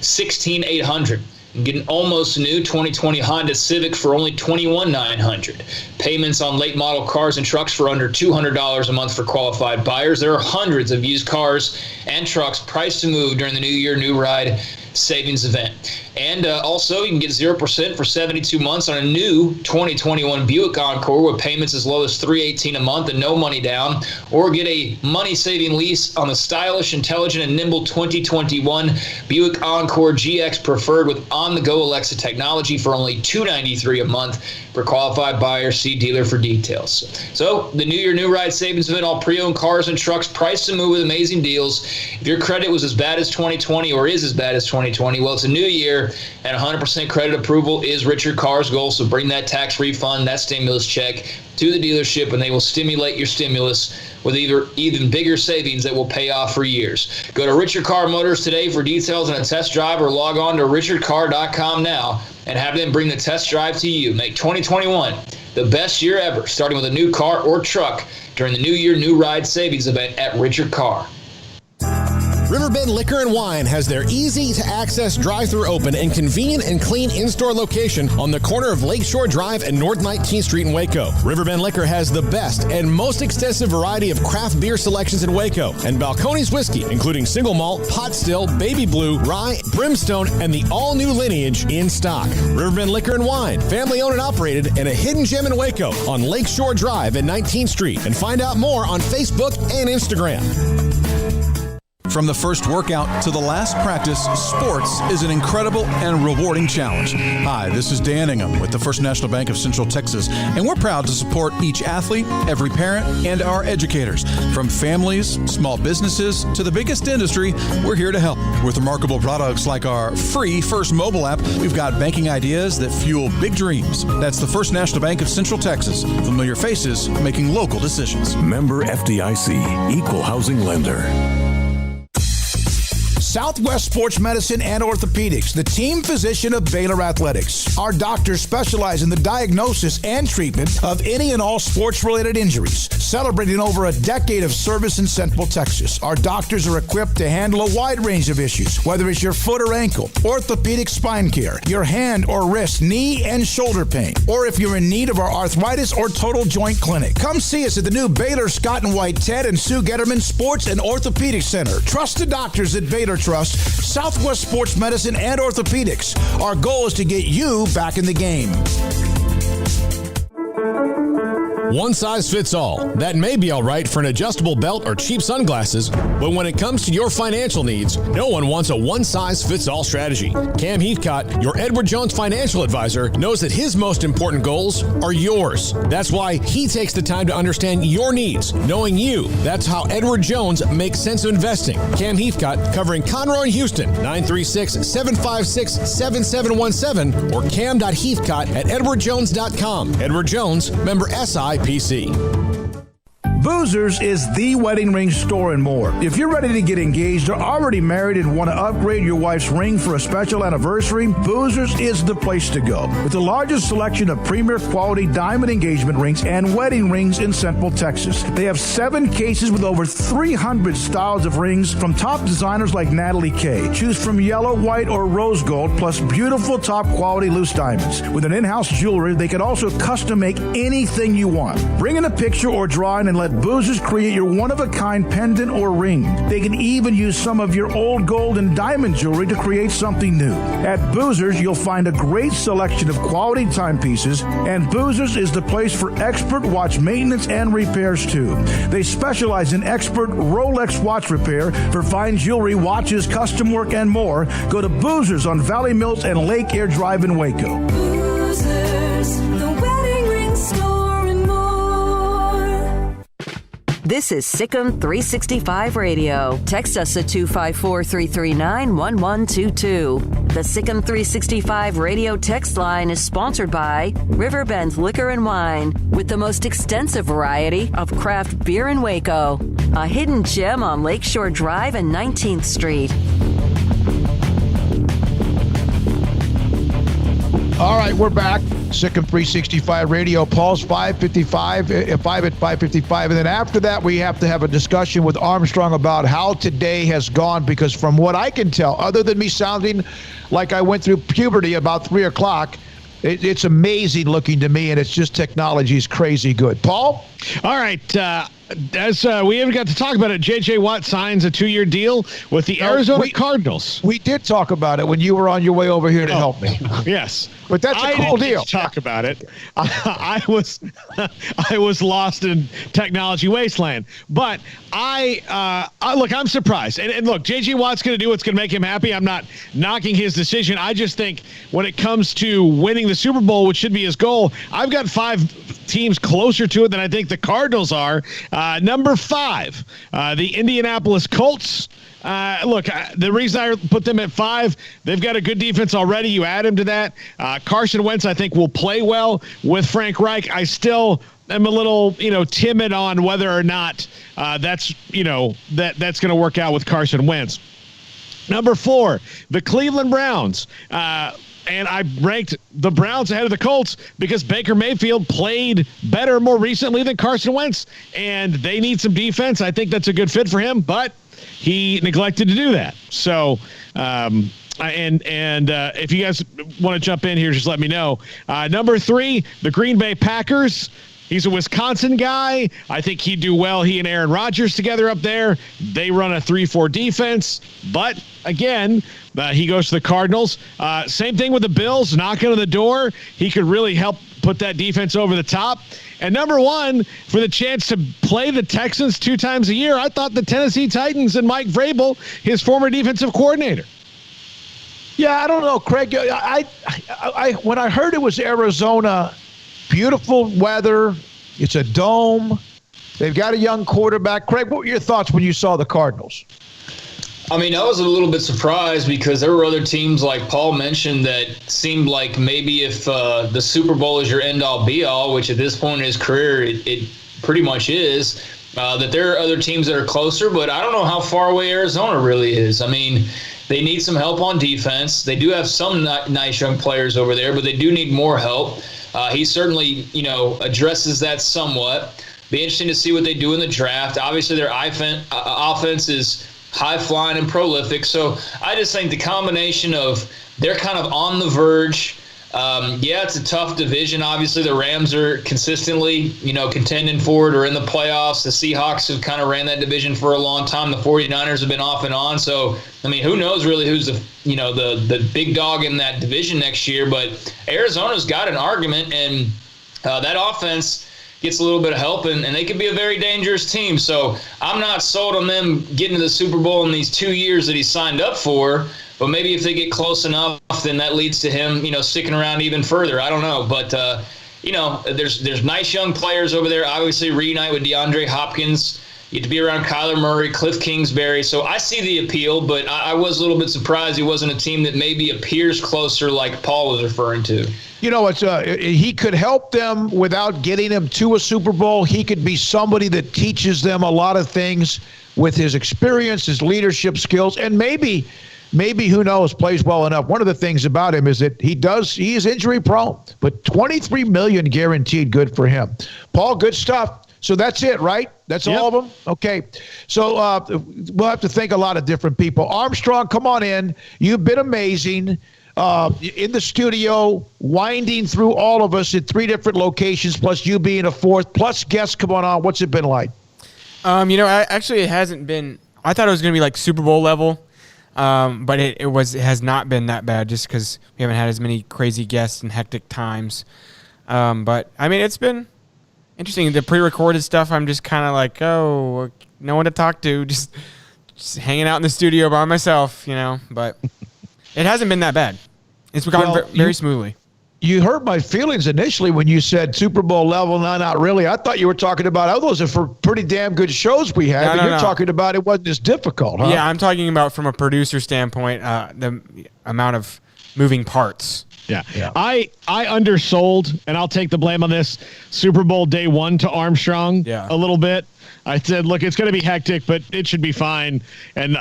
Q: $16,800? You get an almost new 2020 Honda Civic for only $21,900. Payments on late model cars and trucks for under $200 a month for qualified buyers. There are hundreds of used cars and trucks priced to move during the New Year New Ride Savings event. And also, you can get 0% for 72 months on a new 2021 Buick Encore with payments as low as $318 a month and no money down. Or get a money-saving lease on the stylish, intelligent, and nimble 2021 Buick Encore GX Preferred with on-the-go Alexa technology for only $293 a month. For qualified buyers, see dealer for details. So, the New Year New Ride Savings event, all pre-owned cars and trucks priced to move with amazing deals. If your credit was as bad as 2020 or is as bad as 2020, well, it's a new year, and 100% credit approval is Richard Carr's goal. So bring that tax refund, that stimulus check to the dealership, and they will stimulate your stimulus with even bigger savings that will pay off for years. Go to Richard Carr Motors today for details and a test drive, or log on to richardcarr.com now and have them bring the test drive to you. Make 2021 the best year ever, starting with a new car or truck during the New Year New Ride Savings event at Richard Carr.
R: Riverbend Liquor and Wine has their easy-to-access drive-thru open and convenient and clean in-store location on the corner of Lakeshore Drive and North 19th Street in Waco. Riverbend Liquor has the best and most extensive variety of craft beer selections in Waco, and Balcones whiskey, including single malt, pot still, baby blue, rye, brimstone, and the all-new Lineage in stock. Riverbend Liquor and Wine, family-owned and operated, and a hidden gem in Waco on Lakeshore Drive and 19th Street. And find out more on Facebook and Instagram.
G: From the first workout to the last practice, sports is an incredible and rewarding challenge. Hi, this is Dan Ncaa with the First National Bank of Central Texas, and we're proud to support each athlete, every parent, and our educators. From families, small businesses, to the biggest industry, we're here to help. With remarkable products like our free First mobile app, we've got banking ideas that fuel big dreams. That's the First National Bank of Central Texas. Familiar faces making local decisions.
M: Member FDIC, Equal Housing Lender.
N: Southwest Sports Medicine and Orthopedics, the team physician of Baylor Athletics. Our doctors specialize in the diagnosis and treatment of any and all sports-related injuries. Celebrating over a decade of service in Central Texas, our doctors are equipped to handle a wide range of issues, whether it's your foot or ankle, orthopedic spine care, your hand or wrist, knee and shoulder pain, or if you're in need of our arthritis or total joint clinic. Come see us at the new Baylor Scott and White Ted and Sue Getterman Sports and Orthopedic Center. Trusted doctors at Baylor Trust, Southwest Sports Medicine and Orthopedics. Our goal is to get you back in the game.
R: One size fits all. That may be all right for an adjustable belt or cheap sunglasses, but when it comes to your financial needs, no one wants a one-size-fits-all strategy. Cam Heathcott, your Edward Jones financial advisor, knows that his most important goals are yours. That's why he takes the time to understand your needs, knowing you. That's how Edward Jones makes sense of investing. Cam Heathcott, covering Conroe and Houston, 936-756-7717 or cam.heathcott@edwardjones.com. Edward Jones, member SIPC.
N: Boozers is the wedding ring store and more. If you're ready to get engaged or already married and want to upgrade your wife's ring for a special anniversary, Boozers is the place to go. With the largest selection of premier quality diamond engagement rings and wedding rings in Central Texas. They have 7 cases with over 300 styles of rings from top designers like Natalie Kay. Choose from yellow, white, or rose gold, plus beautiful top quality loose diamonds. With an in-house jeweler, they can also custom make anything you want. Bring in a picture or drawing and let Boozers create your one-of-a-kind pendant or ring. They can even use some of your old gold and diamond jewelry to create something new. At Boozers, you'll find a great selection of quality timepieces, and Boozers is the place for expert watch maintenance and repairs, too. They specialize in expert Rolex watch repair for fine jewelry, watches, custom work, and more. Go to Boozers on Valley Mills and Lake Air Drive in Waco.
S: Boozers, the wedding ring store.
P: This is SicEm365 Radio. Text us at 254-339-1122. The SicEm365 Radio text line is sponsored by Riverbend Liquor and Wine, with the most extensive variety of craft beer in Waco. A hidden gem on Lakeshore Drive and 19th Street.
F: All right, we're back. SicEm365 Radio. Paul's 555, 5 at 555. And then after that, we have to have a discussion with Armstrong about how today has gone, because from what I can tell, other than me sounding like I went through puberty about 3 o'clock, it's amazing looking to me, and it's just technology is crazy good. Paul?
J: All right. As we haven't got to talk about it, J.J. Watt signs a 2-year deal with the Arizona Cardinals.
F: We did talk about it when you were on your way over here to help me.
J: Yes.
F: But that's a cool deal.
J: Talk about it. I was lost in technology wasteland. But look, I'm surprised. And look, J.J. Watt's going to do what's going to make him happy. I'm not knocking his decision. I just think when it comes to winning the Super Bowl, which should be his goal, I've got 5 teams closer to it than I think the Cardinals are. Number 5, the Indianapolis Colts. Look, the reason I put them at 5, they've got a good defense already. You add him to that. Carson Wentz, I think, will play well with Frank Reich. I still am a little, timid on whether or not that's going to work out with Carson Wentz. Number 4, the Cleveland Browns. And I ranked the Browns ahead of the Colts because Baker Mayfield played better more recently than Carson Wentz, and they need some defense. I think that's a good fit for him, but he neglected to do that. So, if you guys want to jump in here, just let me know. Number 3, the Green Bay Packers. He's a Wisconsin guy. I think he'd do well. He and Aaron Rodgers together up there. They run a 3-4 defense. But, again, he goes to the Cardinals. Same thing with the Bills. Knocking on the door. He could really help put that defense over the top. And number 1, for the chance to play the Texans 2 times a year, I thought the Tennessee Titans and Mike Vrabel, his former defensive coordinator.
F: Yeah, I don't know, Craig. I when I heard it was Arizona, beautiful weather. It's a dome. They've got a young quarterback. Craig, what were your thoughts when you saw the Cardinals?
D: I mean, I was a little bit surprised because there were other teams, like Paul mentioned, that seemed like maybe if the Super Bowl is your end-all, be-all, which at this point in his career it pretty much is, that there are other teams that are closer, but I don't know how far away Arizona really is. I mean, they need some help on defense. They do have some nice young players over there, but they do need more help. He certainly, addresses that somewhat. Be interesting to see what they do in the draft. Obviously, their offense is high-flying and prolific. So I just think the combination of they're kind of on the verge. It's a tough division. Obviously, the Rams are consistently, contending for it or in the playoffs. The Seahawks have kind of ran that division for a long time. The 49ers have been off and on. So, I mean, who knows really who's the big dog in that division next year. But Arizona's got an argument, and that offense gets a little bit of help, and they could be a very dangerous team. So I'm not sold on them getting to the Super Bowl in these 2 years that he signed up for. But maybe if they get close enough, then that leads to him, sticking around even further. I don't know. But, there's nice young players over there. Obviously, reunite with DeAndre Hopkins. You get to be around Kyler Murray, Cliff Kingsbury. So I see the appeal, but I was a little bit surprised he wasn't a team that maybe appears closer like Paul was referring to.
F: He could help them without getting them to a Super Bowl. He could be somebody that teaches them a lot of things with his experience, his leadership skills, and maybe, who knows, plays well enough. One of the things about him is that he is injury prone, but $23 million guaranteed. Good for him. Paul, good stuff. So that's it, right? That's all of them? Okay. So we'll have to thank a lot of different people. Armstrong, come on in. You've been amazing. In the studio, winding through all of us at 3 different locations, plus you being a 4th, plus guests coming on. What's it been like?
I: Actually, it hasn't been. I thought it was going to be like Super Bowl level, but it has not been that bad just because we haven't had as many crazy guests and hectic times. But I mean, it's been interesting. The pre-recorded stuff, I'm just kind of like, no one to talk to, just hanging out in the studio by myself, But it hasn't been that bad. It's gone very smoothly.
F: You hurt my feelings initially when you said Super Bowl level. No, not really. I thought you were talking about, those are for pretty damn good shows we had. But you're talking about it wasn't as difficult, huh?
I: Yeah, I'm talking about from a producer standpoint, the amount of moving parts.
J: Yeah. I undersold, and I'll take the blame on this, Super Bowl day 1 to Armstrong a little bit. I said, look, it's going to be hectic, but it should be fine. And,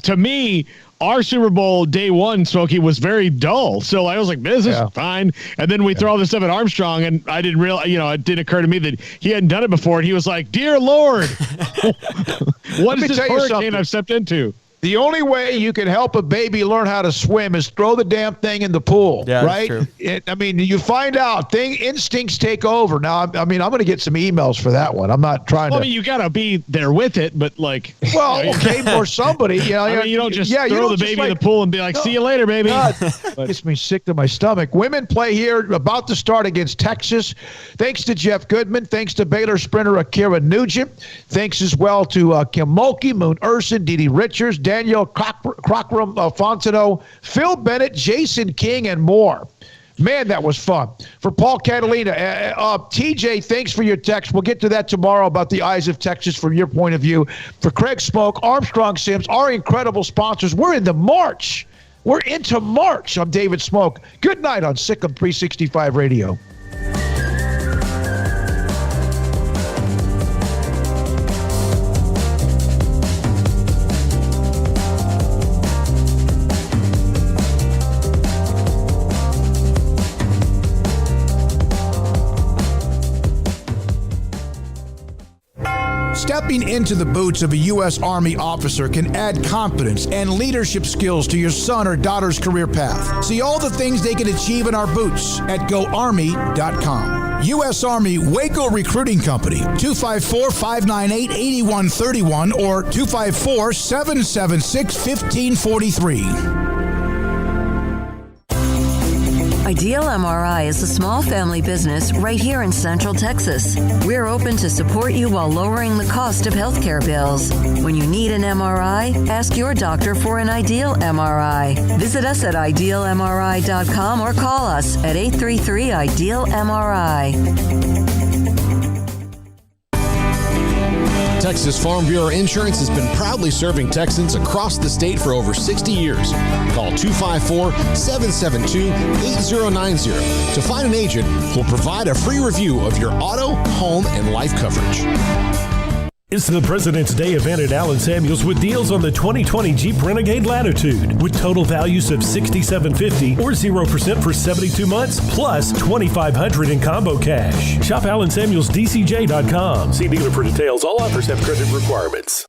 J: to me, our Super Bowl day 1, Smokey, was very dull. So I was like, this is fine. And then we throw all this stuff at Armstrong, and I didn't realize, it didn't occur to me that he hadn't done it before. And he was like, dear Lord, what is this hurricane I've stepped into?
F: The only way you can help a baby learn how to swim is throw the damn thing in the pool, right? You find out instincts take over. Now, I'm going to get some emails for that one. I'm not trying to.
J: You got to be there with it, but like.
F: Well, okay, or somebody.
J: You don't just throw the baby in the pool and be like, see you later, baby.
F: God, gets me sick to my stomach. Women play here, about to start against Texas. Thanks to Jeff Goodman. Thanks to Baylor sprinter Akira Nugent. Thanks as well to Kim Mulkey, Moon Urson, Dee Richards, Daniel Crockram Fontenot, Phil Bennett, Jason King, and more. Man, that was fun. For Paul Catalina, TJ, thanks for your text. We'll get to that tomorrow about the eyes of Texas from your point of view. For Craig Smoak, Armstrong Sims, our incredible sponsors. We're into March. I'm David Smoak. Good night on SicEm365 Radio.
N: Stepping into the boots of a U.S. Army officer can add confidence and leadership skills to your son or daughter's career path. See all the things they can achieve in our boots at GoArmy.com. U.S. Army Waco Recruiting Company, 254-598-8131 or 254-776-1543.
P: Ideal MRI is a small family business right here in Central Texas. We're open to support you while lowering the cost of healthcare bills. When you need an MRI, ask your doctor for an Ideal MRI. Visit us at idealmri.com or call us at 833-IDEAL-MRI.
R: Texas Farm Bureau Insurance has been proudly serving Texans across the state for over 60 years. Call 254-772-8090 to find an agent who will provide a free review of your auto, home, and life coverage.
M: It's the President's Day event at Allen Samuels with deals on the 2020 Jeep Renegade Latitude with total values of $6,750 or 0% for 72 months plus $2,500 in combo cash. Shop AllenSamuelsDCJ.com. See dealer for details. All offers have credit requirements.